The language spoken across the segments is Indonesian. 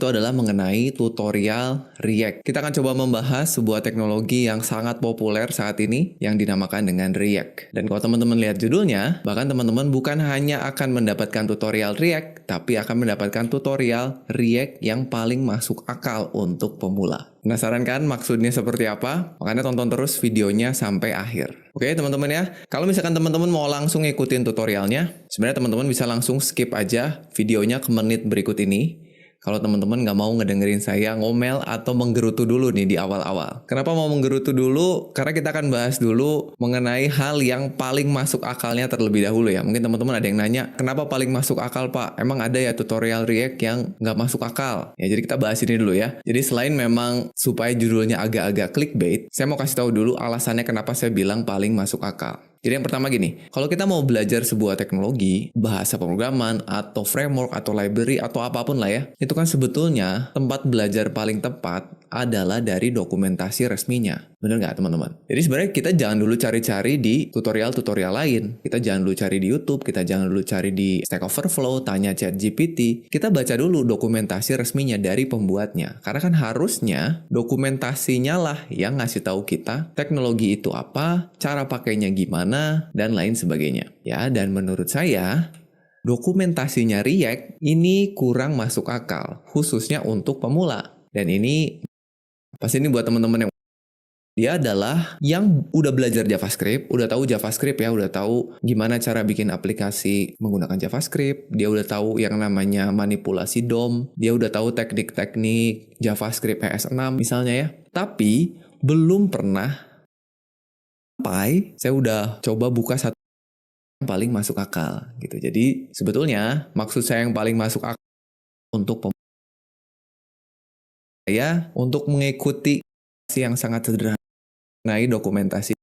itu adalah mengenai tutorial React. Kita akan coba membahas sebuah teknologi yang sangat populer saat ini yang dinamakan dengan React. Dan kalau teman-teman lihat judulnya, bahkan teman-teman bukan hanya akan mendapatkan tutorial React, tapi akan mendapatkan tutorial React yang paling masuk akal untuk pemula. Penasaran kan maksudnya seperti apa? Makanya tonton terus videonya sampai akhir. Oke teman-teman ya, kalau misalkan teman-teman mau langsung ngikutin tutorialnya, sebenarnya teman-teman bisa langsung skip aja videonya ke menit berikut ini. Kalau teman-teman nggak mau ngedengerin saya ngomel atau menggerutu dulu nih di awal-awal. Kenapa mau menggerutu dulu? Karena kita akan bahas dulu mengenai hal yang paling masuk akalnya terlebih dahulu ya. Mungkin teman-teman ada yang nanya, kenapa paling masuk akal Pak? Emang ada ya tutorial React yang nggak masuk akal? Ya jadi kita bahas ini dulu ya. Jadi selain memang supaya judulnya agak-agak clickbait, saya mau kasih tahu dulu alasannya kenapa saya bilang paling masuk akal. Jadi yang pertama gini, kalau kita mau belajar sebuah teknologi, bahasa pemrograman, atau framework, atau library, atau apapun lah ya, itu kan sebetulnya tempat belajar paling tepat adalah dari dokumentasi resminya. Bener nggak teman-teman? Jadi sebenarnya kita jangan dulu cari-cari di tutorial-tutorial lain. Kita jangan dulu cari di YouTube, kita jangan dulu cari di Stack Overflow, tanya ChatGPT. Kita baca dulu dokumentasi resminya dari pembuatnya. Karena kan harusnya dokumentasinya lah yang ngasih tahu kita teknologi itu apa, cara pakainya gimana, dan lain sebagainya. Ya, dan menurut saya dokumentasinya React ini kurang masuk akal, khususnya untuk pemula. Dan ini pasti ini buat teman-teman yang dia adalah yang udah belajar JavaScript, udah tahu JavaScript ya, udah tahu gimana cara bikin aplikasi menggunakan JavaScript, dia udah tahu yang namanya manipulasi DOM, dia udah tahu teknik-teknik JavaScript ES6 misalnya ya. Tapi belum pernah sampai saya udah coba buka satu yang paling masuk akal gitu. Jadi sebetulnya maksud saya yang paling masuk akal untuk saya untuk mengikuti yang sangat sederhana mengenai dokumentasi.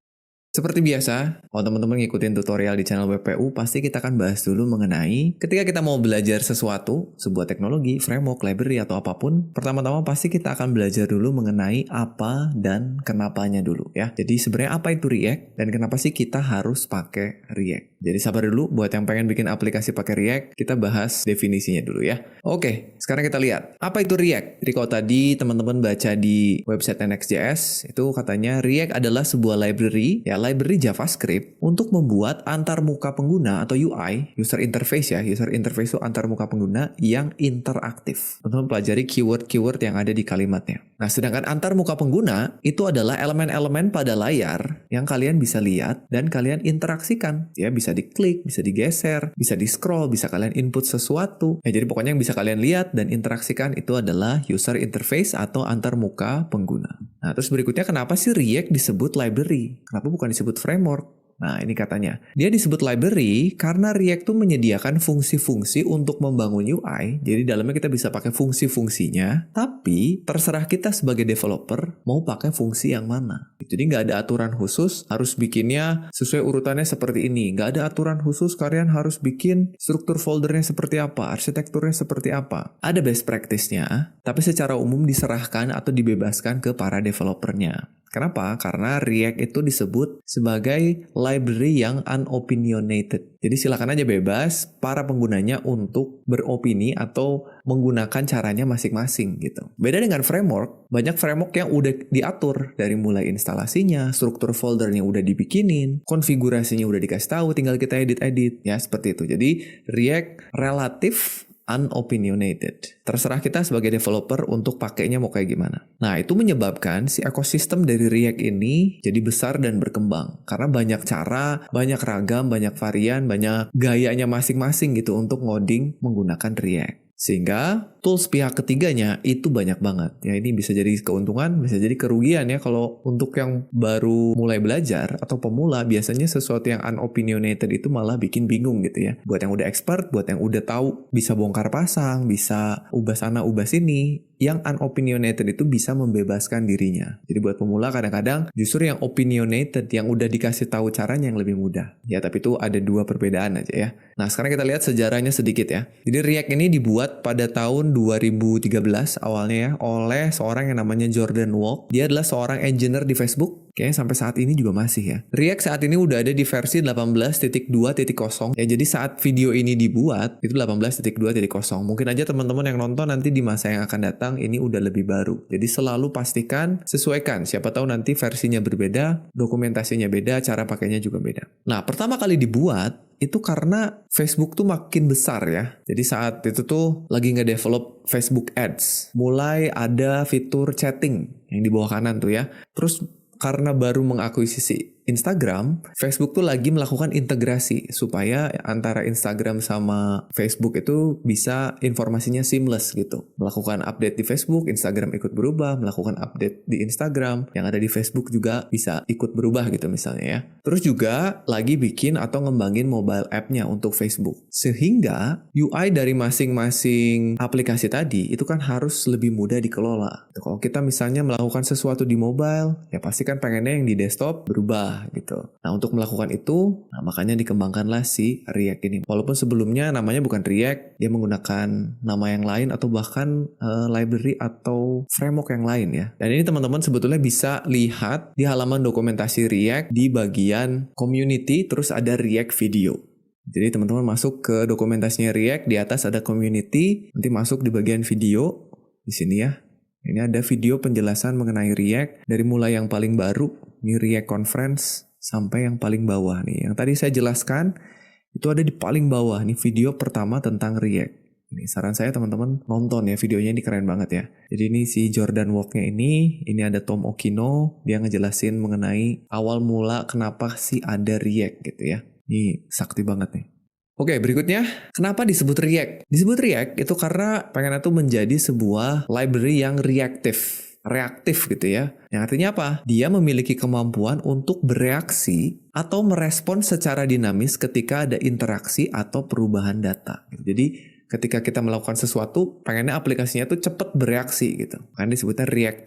Seperti biasa, kalau teman-teman ngikutin tutorial di channel WPU, pasti kita akan bahas dulu mengenai ketika kita mau belajar sesuatu, sebuah teknologi, framework, library, atau apapun, pertama-tama pasti kita akan belajar dulu mengenai apa dan kenapanya dulu ya. Jadi sebenarnya apa itu React dan kenapa sih kita harus pakai React. Jadi sabar dulu, buat yang pengen bikin aplikasi pakai React, kita bahas definisinya dulu ya. Oke, sekarang kita lihat, apa itu React? Jadi kalau tadi teman-teman baca di website Next.js, itu katanya React adalah sebuah library, ya library JavaScript untuk membuat antarmuka pengguna atau UI, user interface ya, user interface itu antarmuka pengguna yang interaktif. Teman-teman pelajari keyword-keyword yang ada di kalimatnya. Nah, sedangkan antarmuka pengguna itu adalah elemen-elemen pada layar yang kalian bisa lihat dan kalian interaksikan. Ya, bisa diklik, bisa digeser, bisa di-scroll, bisa kalian input sesuatu. Ya, jadi pokoknya yang bisa kalian lihat dan interaksikan itu adalah user interface atau antarmuka pengguna. Nah, terus berikutnya kenapa sih React disebut library? Kenapa bukan disebut framework? Nah, ini katanya. Dia disebut library karena React tuh menyediakan fungsi-fungsi untuk membangun UI. Jadi dalamnya kita bisa pakai fungsi-fungsinya, tapi terserah kita sebagai developer mau pakai fungsi yang mana. Jadi nggak ada aturan khusus harus bikinnya sesuai urutannya seperti ini. Nggak ada aturan khusus kalian harus bikin struktur foldernya seperti apa, arsitekturnya seperti apa. Ada best practice-nya, tapi secara umum diserahkan atau dibebaskan ke para developernya. Kenapa? Karena React itu disebut sebagai library yang unopinionated. Jadi silakan aja bebas para penggunanya untuk beropini atau menggunakan caranya masing-masing gitu. Beda dengan framework, banyak framework yang udah diatur dari mulai instalasinya, struktur foldernya udah dibikinin, konfigurasinya udah dikasih tahu, tinggal kita edit-edit ya seperti itu. Jadi React relatif unopinionated. Terserah kita sebagai developer untuk pakainya mau kayak gimana. Nah, itu menyebabkan si ekosistem dari React ini jadi besar dan berkembang. Karena banyak cara, banyak ragam, banyak varian, banyak gayanya masing-masing gitu untuk ngoding menggunakan React. Sehingga tools pihak ketiganya itu banyak banget. Ya ini bisa jadi keuntungan, bisa jadi kerugian ya kalau untuk yang baru mulai belajar atau pemula biasanya sesuatu yang unopinionated itu malah bikin bingung gitu ya. Buat yang udah expert, buat yang udah tahu bisa bongkar pasang, bisa ubah sana ubah sini, yang unopinionated itu bisa membebaskan dirinya. Jadi buat pemula kadang-kadang justru yang opinionated yang udah dikasih tahu caranya yang lebih mudah. Ya tapi itu ada dua perbedaan aja ya. Nah sekarang kita lihat sejarahnya sedikit ya. Jadi React ini dibuat pada tahun 2013 awalnya ya oleh seorang yang namanya Jordan Walk. Dia adalah seorang engineer di Facebook Kayaknya sampai saat ini juga masih ya. React saat ini udah ada di versi 18.2.0. Ya jadi saat video ini dibuat, itu 18.2.0. Mungkin aja teman-teman yang nonton nanti di masa yang akan datang ini udah lebih baru. Jadi selalu pastikan, sesuaikan. Siapa tahu nanti versinya berbeda, dokumentasinya beda, cara pakainya juga beda. Nah, pertama kali dibuat, itu karena Facebook tuh makin besar ya. Jadi saat itu tuh lagi nge-develop Facebook Ads. Mulai ada fitur chatting yang di bawah kanan tuh ya. Terus karena baru mengakuisisi Instagram, Facebook tuh lagi melakukan integrasi supaya antara Instagram sama Facebook itu bisa informasinya seamless gitu. Melakukan update di Facebook, Instagram ikut berubah, melakukan update di Instagram, yang ada di Facebook juga bisa ikut berubah gitu misalnya ya. Terus juga lagi bikin atau ngembangin mobile app-nya untuk Facebook. Sehingga UI dari masing-masing aplikasi tadi itu kan harus lebih mudah dikelola. Kalau kita misalnya melakukan sesuatu di mobile, ya pasti kan pengennya yang di desktop berubah gitu. Nah, untuk melakukan itu, makanya dikembangkanlah si React ini. Walaupun sebelumnya namanya bukan React, dia menggunakan nama yang lain atau bahkan library atau framework yang lain ya. Dan ini teman-teman sebetulnya bisa lihat di halaman dokumentasi React di bagian community, terus ada React video. Jadi teman-teman masuk ke dokumentasinya React, di atas ada community, nanti masuk di bagian video, di sini ya. Ini ada video penjelasan mengenai React dari mulai yang paling baru, ini React Conference, sampai yang paling bawah nih. Yang tadi saya jelaskan, itu ada di paling bawah, nih video pertama tentang React. Ini saran saya teman-teman nonton ya, videonya ini keren banget ya. Jadi ini si Jordan Walk-nya ini ada Tom Okino, dia ngejelasin mengenai awal mula kenapa sih ada React gitu ya. Ini sakti banget nih. Oke, berikutnya, kenapa disebut React? Disebut React itu karena pengennya tuh menjadi sebuah library yang reaktif gitu ya. Yang artinya apa? Dia memiliki kemampuan untuk bereaksi atau merespon secara dinamis ketika ada interaksi atau perubahan data. Jadi, ketika kita melakukan sesuatu, pengennya aplikasinya tuh cepat bereaksi gitu. Makanya disebutnya React,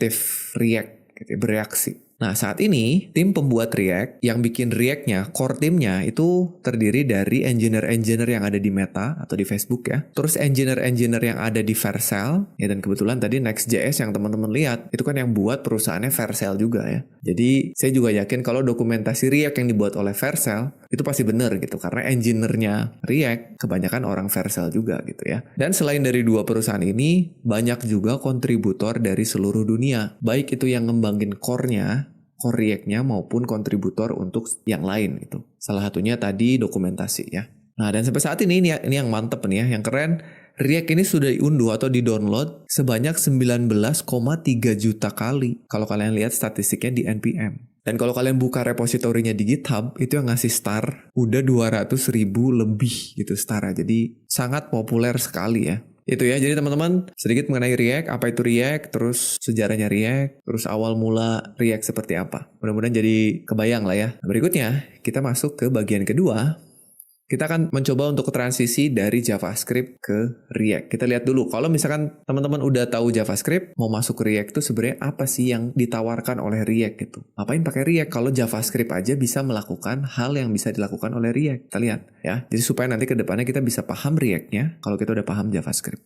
gitu, bereaksi. Nah, saat ini, tim pembuat React yang bikin React-nya, core timnya itu terdiri dari engineer-engineer yang ada di Meta atau di Facebook ya. Terus engineer-engineer yang ada di Vercel, ya, dan kebetulan tadi Next.js yang teman-teman lihat, itu kan yang buat perusahaannya Vercel juga ya. Jadi, saya juga yakin kalau dokumentasi React yang dibuat oleh Vercel, itu pasti benar gitu. Karena engineer-nya React, kebanyakan orang Vercel juga gitu ya. Dan selain dari dua perusahaan ini, banyak juga kontributor dari seluruh dunia. Baik itu yang ngembangin core-nya, core React-nya maupun kontributor untuk yang lain gitu. Salah satunya tadi dokumentasi ya. Nah, dan sampai saat ini yang mantep nih ya, yang keren, React ini sudah diunduh atau di-download sebanyak 19,3 juta kali. Kalau kalian lihat statistiknya di NPM. Dan kalau kalian buka repositorinya di GitHub, itu yang ngasih star udah 200.000 lebih gitu star. Jadi sangat populer sekali ya. Itu ya, jadi teman-teman sedikit mengenai React, apa itu React, terus sejarahnya React, terus awal mula React seperti apa. Mudah-mudahan jadi kebayang lah ya. Nah, berikutnya, kita masuk ke bagian kedua. Kita akan mencoba untuk transisi dari JavaScript ke React. Kita lihat dulu, kalau misalkan teman-teman udah tahu JavaScript, mau masuk ke React itu sebenarnya apa sih yang ditawarkan oleh React gitu. Ngapain pakai React kalau JavaScript aja bisa melakukan hal yang bisa dilakukan oleh React. Kita lihat ya. Jadi supaya nanti ke depannya kita bisa paham React-nya kalau kita udah paham JavaScript.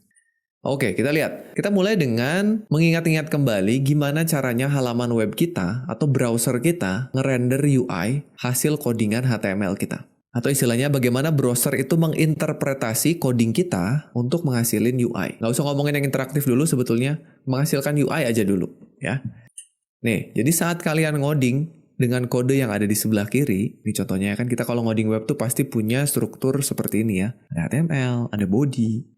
Oke, kita lihat. Kita mulai dengan mengingat-ingat kembali gimana caranya halaman web kita atau browser kita ngerender UI hasil codingan HTML kita. Atau istilahnya bagaimana browser itu menginterpretasi coding kita untuk menghasilin UI. Nggak usah ngomongin yang interaktif dulu sebetulnya, menghasilkan UI aja dulu ya. Nih, jadi saat kalian ngoding dengan kode yang ada di sebelah kiri, ini contohnya kan kita kalau ngoding web tuh pasti punya struktur seperti ini ya. Ada HTML, ada body.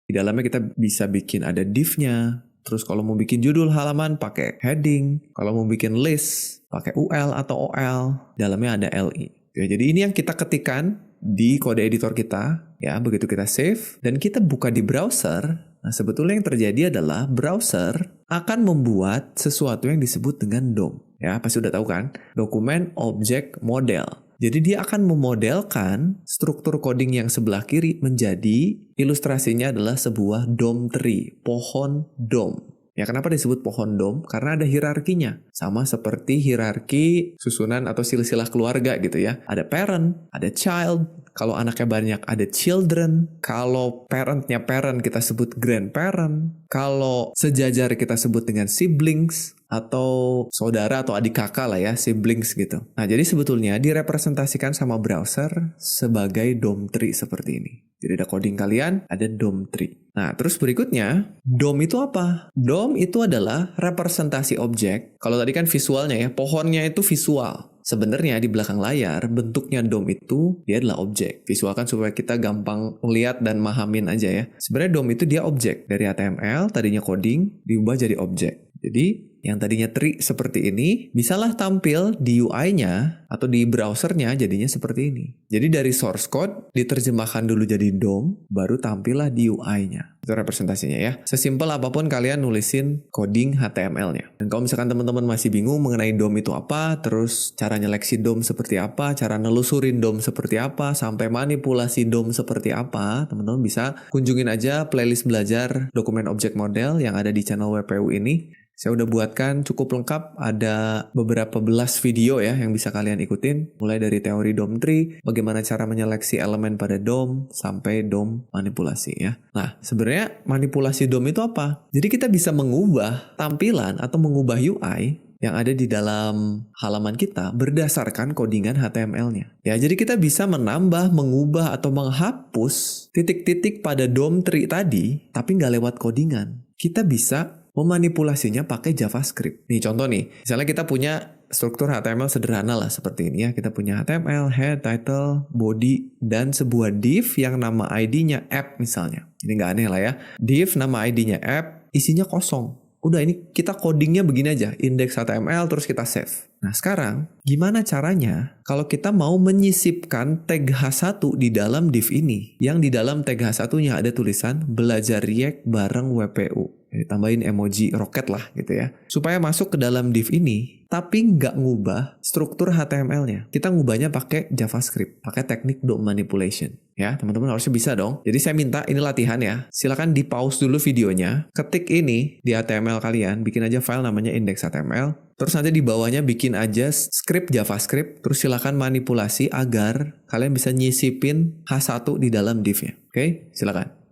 Di dalamnya kita bisa bikin ada div-nya. Terus kalau mau bikin judul halaman pakai heading. Kalau mau bikin list pakai UL atau OL. Dalamnya ada LI. Ya, jadi ini yang kita ketikkan di kode editor kita, ya, begitu kita save dan kita buka di browser. Nah, sebetulnya yang terjadi adalah browser akan membuat sesuatu yang disebut dengan DOM. Ya, pasti udah tahu kan? Dokumen Object Model. Jadi dia akan memodelkan struktur coding yang sebelah kiri menjadi ilustrasinya adalah sebuah DOM tree, pohon DOM. Ya kenapa disebut pohon DOM? Karena ada hierarkinya. Sama seperti hierarki susunan atau silsilah keluarga gitu ya. Ada parent, ada child. Kalau anaknya banyak ada children. Kalau parentnya parent kita sebut grandparent. Kalau sejajar kita sebut dengan siblings. Atau saudara atau adik kakak lah ya, siblings gitu. Nah jadi sebetulnya direpresentasikan sama browser sebagai DOM tree seperti ini. Jadi ada coding kalian, ada DOM tree. Nah, terus berikutnya, DOM itu apa? DOM itu adalah representasi objek. Kalau tadi kan visualnya ya, pohonnya itu visual. Sebenarnya di belakang layar, bentuknya DOM itu, dia adalah objek. Visual kan supaya kita gampang melihat dan mahamin aja ya. Sebenarnya DOM itu dia objek. Dari HTML, tadinya coding, diubah jadi objek. Jadi, yang tadinya tree seperti ini, bisalah tampil di UI-nya atau di browsernya jadinya seperti ini. Jadi dari source code, diterjemahkan dulu jadi DOM, baru tampillah di UI-nya. Itu representasinya ya. Sesimpel apapun kalian nulisin coding HTML-nya. Dan kalau misalkan teman-teman masih bingung mengenai DOM itu apa, terus cara nyeleksi DOM seperti apa, cara nelusurin DOM seperti apa, sampai manipulasi DOM seperti apa, teman-teman bisa kunjungin aja playlist belajar dokumen objek model yang ada di channel WPU ini. Saya udah buatkan cukup lengkap, ada beberapa belas video ya yang bisa kalian ikutin. Mulai dari teori DOM tree, bagaimana cara menyeleksi elemen pada DOM, sampai DOM manipulasi ya. Nah, sebenarnya manipulasi DOM itu apa? Jadi kita bisa mengubah tampilan atau mengubah UI yang ada di dalam halaman kita berdasarkan codingan HTML-nya. Ya, jadi kita bisa menambah, mengubah, atau menghapus titik-titik pada DOM tree tadi, tapi nggak lewat codingan. Kita bisa memanipulasinya pakai JavaScript. Nih contoh nih, misalnya kita punya struktur HTML sederhana lah seperti ini ya. Kita punya HTML, head, title, body, dan sebuah div yang nama ID-nya app misalnya. Ini nggak aneh lah ya. Div nama ID-nya app, isinya kosong. Udah ini kita codingnya begini aja, index HTML terus kita save. Nah sekarang, gimana caranya kalau kita mau menyisipkan tag H1 di dalam div ini? Yang di dalam tag H1-nya ada tulisan belajar React bareng WPU. Jadi tambahin emoji roket lah gitu ya. Supaya masuk ke dalam div ini, tapi nggak ngubah struktur HTML-nya. Kita ngubahnya pakai JavaScript, pakai teknik DOM manipulation. Ya, teman-teman harusnya bisa dong. Jadi saya minta ini latihan ya. Silakan di-pause dulu videonya. Ketik ini di HTML kalian, bikin aja file namanya index.html. Terus nanti di bawahnya bikin aja script JavaScript. Terus silakan manipulasi agar kalian bisa nyisipin H1 di dalam div-nya. Oke, silakan.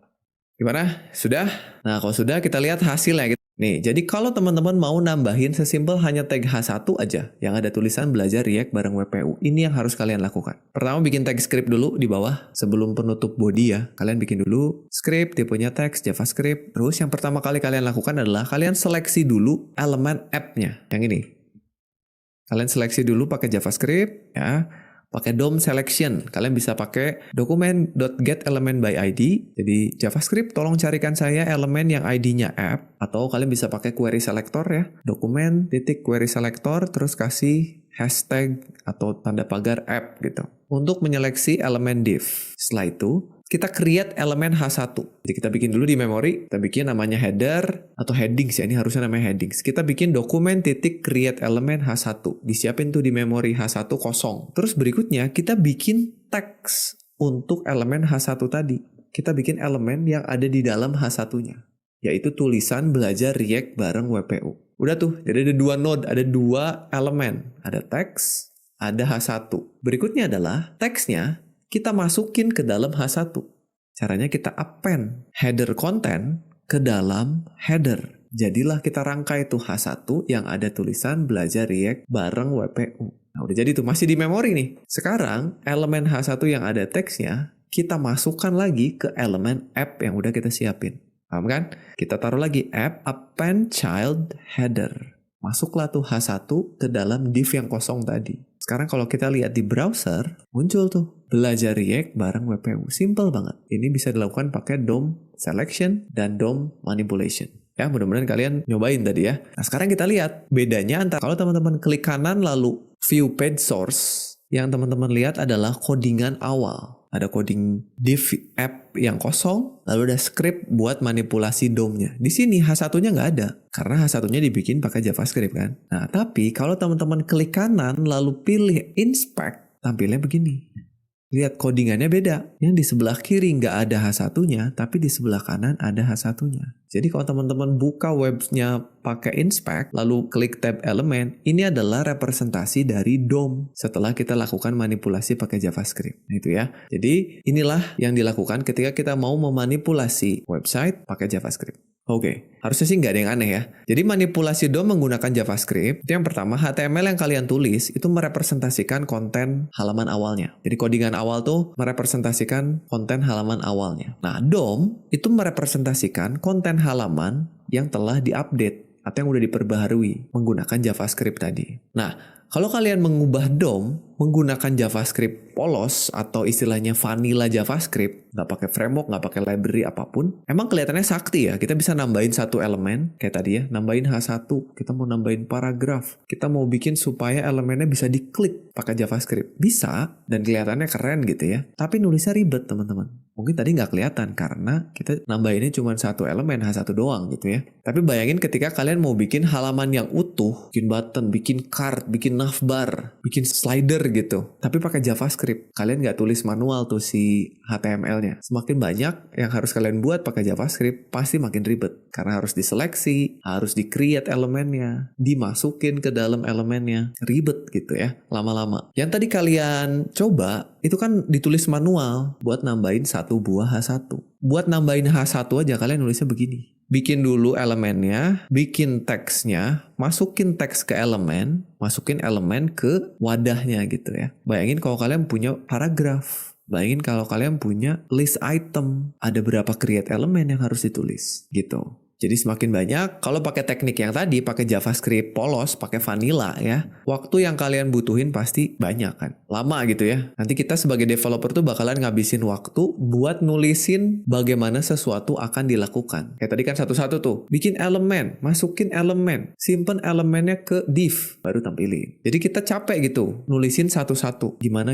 Gimana? Sudah? Nah, kalau sudah kita lihat hasilnya. Nih, jadi kalau teman-teman mau nambahin sesimpel hanya tag H1 aja yang ada tulisan belajar React bareng WPU, ini yang harus kalian lakukan. Pertama bikin tag script dulu di bawah sebelum penutup body ya. Kalian bikin dulu script, tipenya teks, JavaScript. Terus yang pertama kali kalian lakukan adalah kalian seleksi dulu elemen app-nya. Yang ini. Kalian seleksi dulu pakai JavaScript ya. Pakai DOM selection, kalian bisa pakai document.getElementById. Jadi JavaScript tolong carikan saya elemen yang ID-nya app, atau kalian bisa pakai query selector ya. Document.query selector terus kasih hashtag atau tanda pagar app gitu. Untuk menyeleksi elemen div. Setelah itu kita create elemen H1. Jadi kita bikin dulu di memori, kita bikin namanya header atau headings ya, ini harusnya namanya headings. Kita bikin dokumen.create elemen H1. Disiapin tuh di memori H1 kosong. Terus berikutnya kita bikin teks untuk elemen H1 tadi. Kita bikin elemen yang ada di dalam H1-nya. Yaitu tulisan belajar React bareng WPU. Udah tuh, jadi ada dua node, ada dua elemen. Ada teks, ada H1. Berikutnya adalah teksnya kita masukin ke dalam H1. Caranya kita append header content ke dalam header. Jadilah kita rangkai tuh H1 yang ada tulisan belajar React bareng WPU. Nah udah jadi tuh, masih di memori nih. Sekarang elemen H1 yang ada teksnya, kita masukkan lagi ke elemen app yang udah kita siapin. Paham kan? Kita taruh lagi app append child header. Masuklah tuh H1 ke dalam div yang kosong tadi. Sekarang kalau kita lihat di browser, muncul tuh belajar React bareng WPU. Simple banget. Ini bisa dilakukan pakai DOM selection dan DOM manipulation. Ya, mudah-mudahan kalian nyobain tadi ya. Nah, sekarang kita lihat bedanya antara kalau teman-teman klik kanan lalu view page source, yang teman-teman lihat adalah codingan awal. Ada coding div app yang kosong, lalu ada script buat manipulasi DOM-nya. Di sini H1-nya nggak ada, karena H1-nya dibikin pakai JavaScript kan. Nah, tapi kalau teman-teman klik kanan lalu pilih inspect, tampilnya begini. Lihat codingannya beda. Yang di sebelah kiri nggak ada H1-nya, tapi di sebelah kanan ada H1-nya. Jadi kalau teman-teman buka webnya pakai inspect, lalu klik tab elemen, ini adalah representasi dari DOM setelah kita lakukan manipulasi pakai JavaScript. Nah, itu ya. Jadi inilah yang dilakukan ketika kita mau memanipulasi website pakai JavaScript. Oke, harusnya sih nggak ada yang aneh ya. Jadi manipulasi DOM menggunakan JavaScript, itu yang pertama, HTML yang kalian tulis itu merepresentasikan konten halaman awalnya. Jadi codingan awal tuh merepresentasikan konten halaman awalnya. Nah, DOM itu merepresentasikan konten halaman yang telah diupdate atau yang udah diperbaharui menggunakan JavaScript tadi. Nah, kalau kalian mengubah DOM menggunakan JavaScript polos atau istilahnya vanilla JavaScript, nggak pakai framework, nggak pakai library apapun, emang kelihatannya sakti ya. Kita bisa nambahin satu elemen, kayak tadi ya, nambahin H1, kita mau nambahin paragraf, kita mau bikin supaya elemennya bisa diklik pakai JavaScript. Bisa, dan kelihatannya keren gitu ya. Tapi nulisnya ribet teman-teman. Mungkin tadi nggak kelihatan karena kita nambahinnya cuma satu elemen, H1 doang gitu ya. Tapi bayangin ketika kalian mau bikin halaman yang utuh, bikin button, bikin card, bikin navbar, bikin slider gitu. Tapi pakai JavaScript. Kalian nggak tulis manual tuh si HTML-nya. Semakin banyak yang harus kalian buat pakai JavaScript, pasti makin ribet. Karena harus diseleksi, harus di-create elemennya, dimasukin ke dalam elemennya. Ribet gitu ya, lama-lama. Yang tadi kalian coba, itu kan ditulis manual buat nambahin satu buah H1. Buat nambahin H1 aja kalian nulisnya begini. Bikin dulu elemennya, bikin teksnya, masukin teks ke elemen, masukin elemen ke wadahnya gitu ya. Bayangin kalau kalian punya paragraf. Bayangin kalau kalian punya list item. Ada berapa create elemen yang harus ditulis gitu. Jadi semakin banyak, kalau pakai teknik yang tadi, pakai JavaScript polos, pakai vanilla ya, waktu yang kalian butuhin pasti banyak kan. Lama gitu ya. Nanti kita sebagai developer tuh bakalan ngabisin waktu buat nulisin bagaimana sesuatu akan dilakukan. Kayak tadi kan satu-satu tuh, bikin elemen, masukin elemen, simpen elemennya ke div, baru tampilin. Jadi kita capek gitu, nulisin satu-satu, gimana.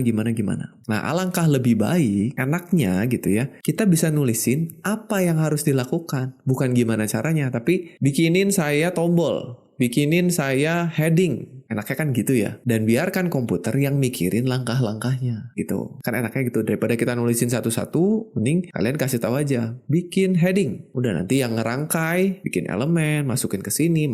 Nah, alangkah lebih baik, enaknya gitu ya, kita bisa nulisin apa yang harus dilakukan, bukan gimana caranya, tapi bikinin saya tombol, bikinin saya heading. Enaknya kan gitu ya. Dan biarkan komputer yang mikirin langkah-langkahnya gitu. Kan enaknya gitu. Daripada kita nulisin satu-satu, mending kalian kasih tahu aja. Bikin heading. Udah nanti yang ngerangkai, bikin elemen, masukin ke sini,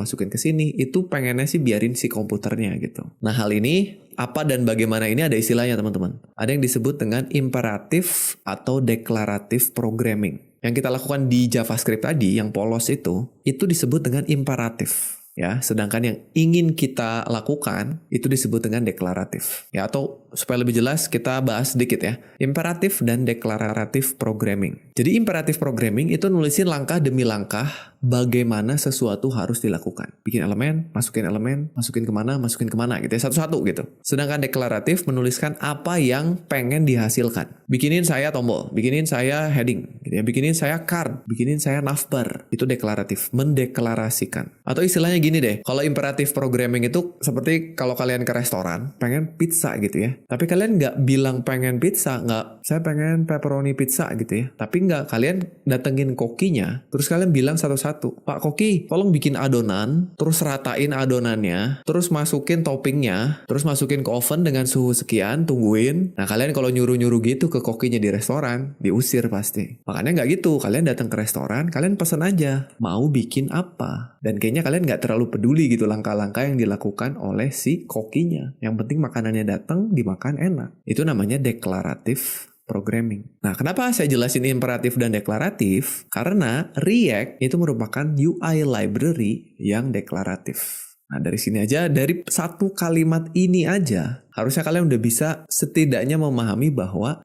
itu pengennya sih biarin si komputernya gitu. Nah, hal ini apa dan bagaimana ini ada istilahnya teman-teman. Ada yang disebut dengan imperatif atau deklaratif programming. Yang kita lakukan di JavaScript tadi, yang polos itu disebut dengan imperatif. Ya, sedangkan yang ingin kita lakukan itu disebut dengan deklaratif. Ya, atau supaya lebih jelas kita bahas sedikit ya. Imperatif dan deklaratif programming. Jadi imperatif programming itu nulisin langkah demi langkah bagaimana sesuatu harus dilakukan. Bikin elemen, masukin kemana gitu ya, satu-satu gitu. Sedangkan deklaratif menuliskan apa yang pengen dihasilkan. Bikinin saya tombol, bikinin saya heading, gitu ya, bikinin saya card, bikinin saya navbar. Itu deklaratif, mendeklarasikan. Atau istilahnya gini deh, kalau imperatif programming itu seperti kalau kalian ke restoran, pengen pizza gitu ya. Tapi kalian nggak bilang pengen pizza, nggak, saya pengen pepperoni pizza gitu ya. Tapi nggak, kalian datengin kokinya, terus kalian bilang satu-satu, Pak Koki, tolong bikin adonan, terus ratain adonannya, terus masukin toppingnya, terus masukin ke oven dengan suhu sekian, tungguin. Nah, kalian kalau nyuruh-nyuruh gitu ke kokinya di restoran, diusir pasti. Makanya nggak gitu, kalian datang ke restoran, kalian pesen aja, mau bikin apa. Dan kayaknya kalian nggak terlalu peduli gitu langkah-langkah yang dilakukan oleh si kokinya. Yang penting makanannya datang, dimakan enak. Itu namanya deklaratif programming. Nah, kenapa saya jelasin imperatif dan deklaratif? Karena React itu merupakan UI library yang deklaratif. Nah, dari sini aja, dari satu kalimat ini aja, harusnya kalian udah bisa setidaknya memahami bahwa,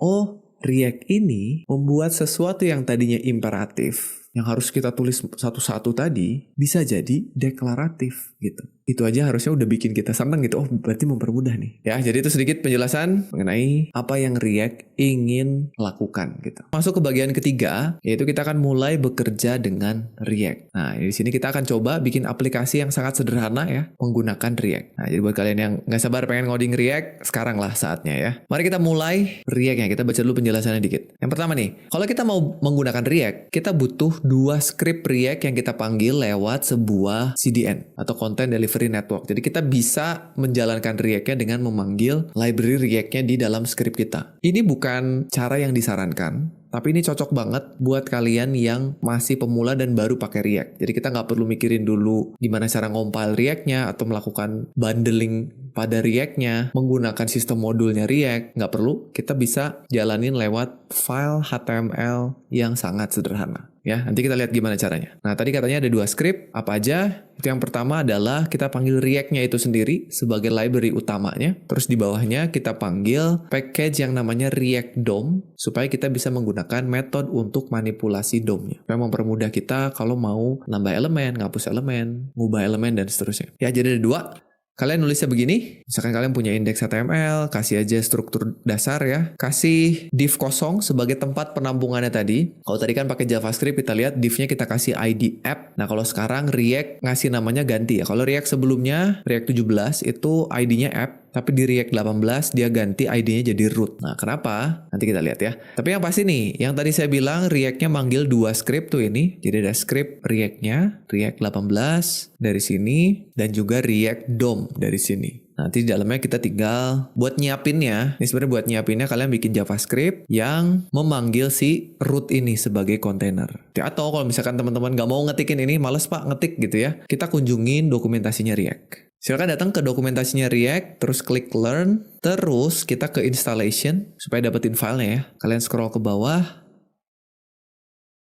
React ini membuat sesuatu yang tadinya imperatif, yang harus kita tulis satu-satu tadi, bisa jadi deklaratif gitu. Itu aja harusnya udah bikin kita senang gitu. Berarti mempermudah nih. Ya, jadi itu sedikit penjelasan mengenai apa yang React ingin lakukan gitu. Masuk ke bagian ketiga, yaitu kita akan mulai bekerja dengan React. Nah, di sini kita akan coba bikin aplikasi yang sangat sederhana ya, menggunakan React. Nah, jadi buat kalian yang nggak sabar pengen ngoding React, sekarang lah saatnya ya. Mari kita mulai React-nya. Kita baca dulu penjelasannya dikit. Yang pertama nih, kalau kita mau menggunakan React, kita butuh 2 script React yang kita panggil lewat sebuah CDN atau Content Delivery delivery network. Jadi kita bisa menjalankan React-nya dengan memanggil library React-nya di dalam script kita. Ini bukan cara yang disarankan, tapi ini cocok banget buat kalian yang masih pemula dan baru pakai React. Jadi kita nggak perlu mikirin dulu gimana cara ngompil React-nya atau melakukan bundling pada React-nya, menggunakan sistem modulnya React. Nggak perlu, kita bisa jalanin lewat file HTML yang sangat sederhana. Ya, nanti kita lihat gimana caranya. Nah, tadi katanya ada 2 script, apa aja? Itu yang pertama adalah kita panggil React-nya itu sendiri sebagai library utamanya. Terus di bawahnya kita panggil package yang namanya React DOM, supaya kita bisa menggunakan metode untuk manipulasi DOM-nya. Supaya mempermudah kita kalau mau nambah elemen, ngapus elemen, ngubah elemen, dan seterusnya. Ya, jadi ada 2. Kalian nulisnya begini, misalkan kalian punya indeks HTML, kasih aja struktur dasar ya. Kasih div kosong sebagai tempat penampungannya tadi. Kalau tadi kan pakai JavaScript, kita lihat divnya kita kasih ID app. Nah kalau sekarang React ngasih namanya ganti ya. Kalau React sebelumnya, React 17 itu ID-nya app. Tapi di React 18 dia ganti ID-nya jadi root. Nah kenapa? Nanti kita lihat ya. Tapi yang pasti nih, yang tadi saya bilang React-nya manggil 2 script tuh ini. Jadi ada script React-nya, React 18 dari sini, dan juga React DOM dari sini. Nanti di dalamnya kita tinggal buat nyiapinnya. Ini sebenarnya buat nyiapinnya kalian bikin JavaScript yang memanggil si root ini sebagai kontainer. Atau kalau misalkan teman-teman nggak mau ngetikin ini, males pak ngetik gitu ya. Kita kunjungin dokumentasinya React. Silakan datang ke dokumentasinya React, terus klik Learn, terus kita ke Installation supaya dapetin filenya ya. Kalian scroll ke bawah,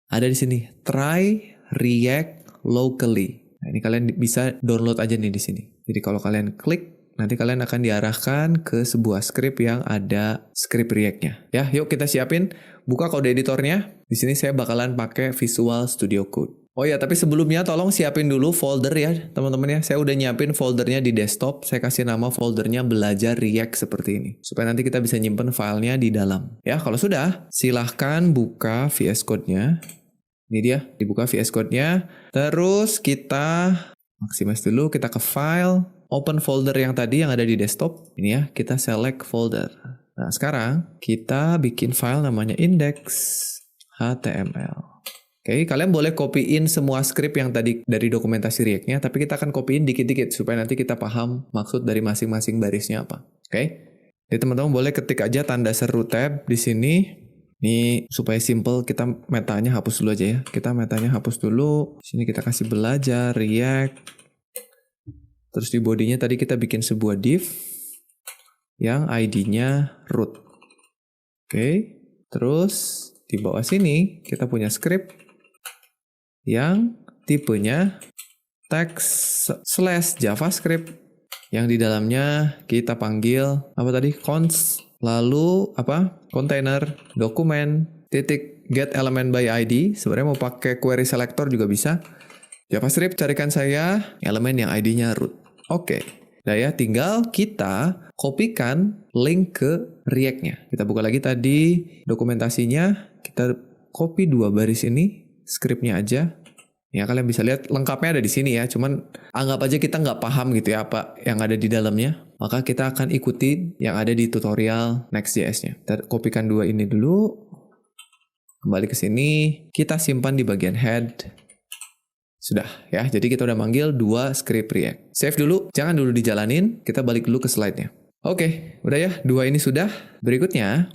ada di sini Try React Locally. Nah, ini kalian bisa download aja nih di sini. Jadi kalau kalian klik, nanti kalian akan diarahkan ke sebuah script yang ada script React-nya. Ya, yuk kita siapin. Buka kode editornya. Di sini saya bakalan pakai Visual Studio Code. Oh ya, tapi sebelumnya tolong siapin dulu folder ya, teman-teman ya. Saya udah nyiapin foldernya di desktop. Saya kasih nama foldernya Belajar React seperti ini. Supaya nanti kita bisa nyimpen filenya di dalam. Ya, kalau sudah, silahkan buka VS Code-nya. Ini dia, dibuka VS Code-nya. Terus kita maximize dulu, kita ke file, open folder yang tadi yang ada di desktop. Ini ya, kita select folder. Nah, sekarang kita bikin file namanya index.html. Oke, kalian boleh copyin semua script yang tadi dari dokumentasi React-nya, tapi kita akan copyin dikit-dikit supaya nanti kita paham maksud dari masing-masing barisnya apa. Oke, jadi teman-teman boleh ketik aja tanda seru tab di sini. Ini supaya simple, kita metanya hapus dulu aja ya. Kita metanya hapus dulu. Sini kita kasih belajar React. Terus di bodinya tadi kita bikin sebuah div yang ID-nya root. Oke, terus di bawah sini kita punya script yang tipenya text/JavaScript yang di dalamnya kita panggil apa tadi? Const, lalu apa? Container, dokumen, titik get element by ID. Sebenarnya mau pakai query selector juga bisa. JavaScript carikan saya elemen yang ID-nya root. Oke. Nah ya, tinggal kita kopikan link ke React-nya. Kita buka lagi tadi dokumentasinya. Kita copy 2 baris ini, script-nya aja. Ya, kalian bisa lihat lengkapnya ada di sini ya. Cuman anggap aja kita nggak paham gitu ya apa yang ada di dalamnya. Maka kita akan ikuti yang ada di tutorial Next.js-nya. Kita kopikan 2 ini dulu. Kembali ke sini. Kita simpan di bagian head. Sudah ya, jadi kita udah manggil 2 script React. Save dulu, jangan dulu dijalanin, kita balik dulu ke slide-nya. Oke, udah ya, 2 ini sudah. Berikutnya,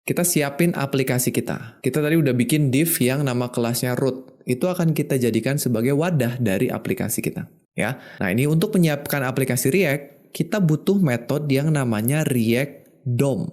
kita siapin aplikasi kita. Kita tadi udah bikin div yang nama kelasnya root. Itu akan kita jadikan sebagai wadah dari aplikasi kita. Ya. Nah ini untuk menyiapkan aplikasi React, kita butuh metode yang namanya React DOM,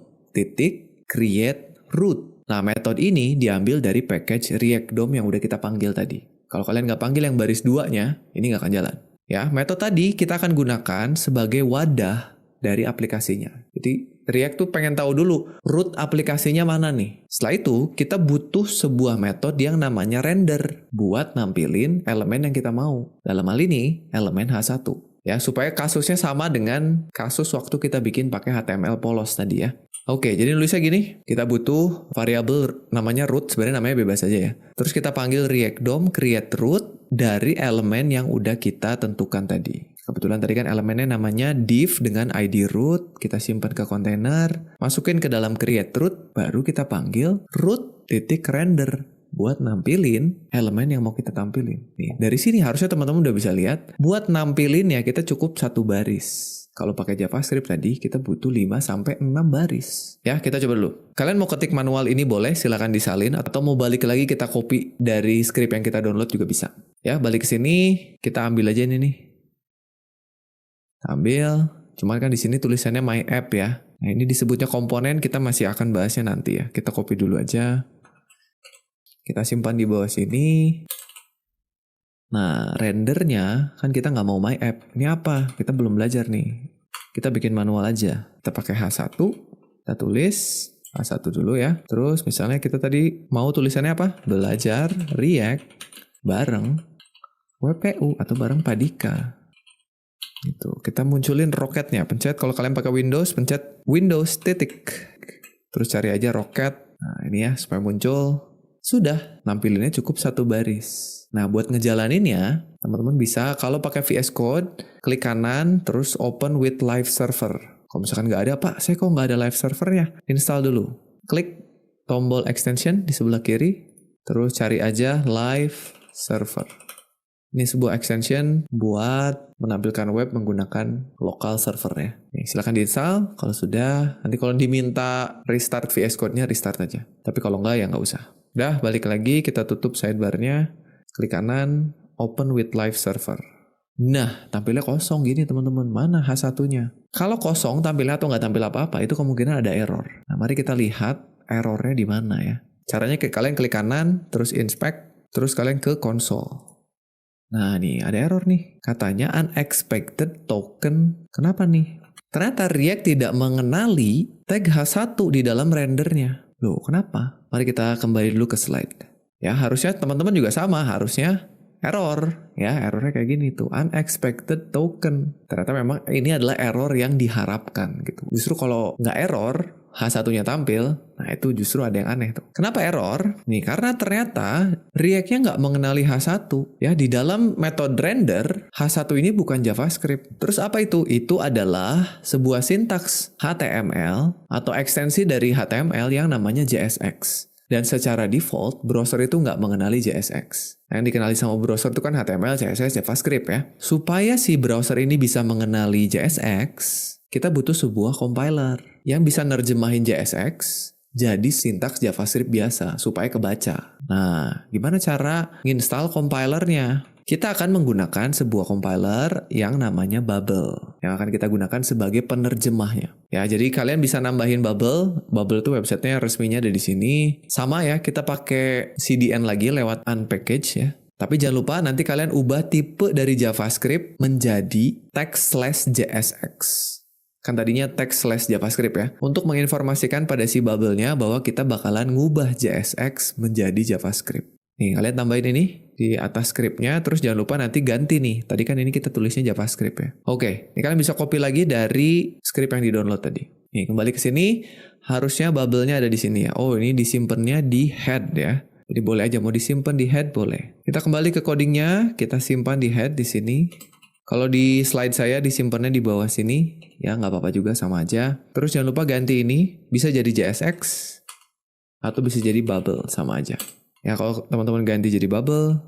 create root. Nah metode ini diambil dari package React DOM yang udah kita panggil tadi. Kalau kalian nggak panggil yang baris 2-nya, ini nggak akan jalan. Ya, metode tadi kita akan gunakan sebagai wadah dari aplikasinya. Jadi React tuh pengen tahu dulu root aplikasinya mana nih. Setelah itu kita butuh sebuah metode yang namanya render buat nampilin elemen yang kita mau. Dalam hal ini elemen H1. Ya, supaya kasusnya sama dengan kasus waktu kita bikin pakai HTML polos tadi ya. Oke, jadi nulisnya gini, kita butuh variabel namanya root, sebenarnya namanya bebas aja ya. Terus kita panggil React DOM create root dari elemen yang udah kita tentukan tadi. Kebetulan tadi kan elemennya namanya div dengan ID root, kita simpan ke kontainer, masukin ke dalam create root, baru kita panggil root.render buat nampilin elemen yang mau kita tampilin. Nih, dari sini harusnya teman-teman udah bisa lihat, buat nampilin ya kita cukup 1 baris. Kalau pakai JavaScript tadi, kita butuh 5-6 baris. Ya, kita coba dulu. Kalian mau ketik manual ini boleh, silakan disalin. Atau mau balik lagi kita copy dari script yang kita download juga bisa. Ya, balik ke sini, kita ambil aja ini nih. Ambil, cuman kan di sini tulisannya My App ya. Nah, ini disebutnya komponen, kita masih akan bahasnya nanti ya. Kita copy dulu aja. Kita simpan di bawah sini. Nah, rendernya kan kita nggak mau My App. Ini apa? Kita belum belajar nih. Kita bikin manual aja. Kita pakai H1, kita tulis H1 dulu ya. Terus misalnya kita tadi mau tulisannya apa? Belajar React bareng WPU atau bareng Padika. Gitu. Kita munculin roketnya. Pencet kalau kalian pakai Windows, pencet Windows titik. Terus cari aja roket. Nah, ini ya supaya muncul. Sudah, nampilinnya cukup 1 baris. Nah, buat ngejalaninnya, teman-teman bisa kalau pakai VS Code, klik kanan, terus open with live server. Kalau misalkan nggak ada, Pak, saya kok nggak ada live servernya? Install dulu. Klik tombol extension di sebelah kiri, terus cari aja live server. Ini sebuah extension buat menampilkan web menggunakan local server ya. Silahkan diinstal, kalau sudah, nanti kalau diminta restart VS Code-nya, restart aja. Tapi kalau nggak, ya nggak usah. Udah, balik lagi, kita tutup sidebar-nya. Klik kanan, open with live server. Nah, tampilnya kosong gini teman-teman. Mana H1-nya? Kalau kosong tampilnya atau nggak tampil apa-apa, itu kemungkinan ada error. Nah, mari kita lihat errornya di mana ya. Caranya kalian klik kanan, terus inspect, terus kalian ke console. Nah, nih ada error nih. Katanya unexpected token. Kenapa nih? Ternyata React tidak mengenali tag H1 di dalam rendernya. Loh, kenapa? Mari kita kembali dulu ke slide. Ya, harusnya teman-teman juga sama, harusnya error. Ya, errornya kayak gini tuh, unexpected token. Ternyata memang ini adalah error yang diharapkan gitu. Justru kalau nggak error, H1-nya tampil, nah itu justru ada yang aneh tuh. Kenapa error? Nih, karena ternyata React-nya nggak mengenali H1. Ya, di dalam metode render, H1 ini bukan JavaScript. Terus apa itu? Itu adalah sebuah sintaks HTML atau ekstensi dari HTML yang namanya JSX. Dan secara default, browser itu nggak mengenali JSX. Yang dikenali sama browser itu kan HTML, CSS, JavaScript ya. Supaya si browser ini bisa mengenali JSX, kita butuh sebuah compiler yang bisa nerjemahin JSX jadi sintaks JavaScript biasa, supaya kebaca. Nah, gimana cara nginstal compilernya? Kita akan menggunakan sebuah compiler yang namanya Babel, yang akan kita gunakan sebagai penerjemahnya. Ya, jadi kalian bisa nambahin Babel. Babel itu websitenya resminya ada di sini. Sama ya, kita pakai CDN lagi lewat unpackage ya. Tapi jangan lupa nanti kalian ubah tipe dari JavaScript menjadi text/JSX. Kan tadinya text/JavaScript ya. Untuk menginformasikan pada si Babelnya bahwa kita bakalan ngubah JSX menjadi JavaScript. Nih, kalian tambahin ini di atas scriptnya, terus jangan lupa nanti ganti nih. Tadi kan ini kita tulisnya JavaScript ya. Oke, ini kalian bisa copy lagi dari script yang di-download tadi. Nih, kembali ke sini, harusnya bubble-nya ada di sini ya. Oh, ini disimpannya di head ya. Jadi boleh aja, mau disimpan di head boleh. Kita kembali ke codingnya, kita simpan di head di sini. Kalau di slide saya disimpannya di bawah sini, ya nggak apa-apa juga, sama aja. Terus jangan lupa ganti ini, bisa jadi JSX, atau bisa jadi bubble, sama aja. Ya, kalau teman-teman ganti jadi bubble,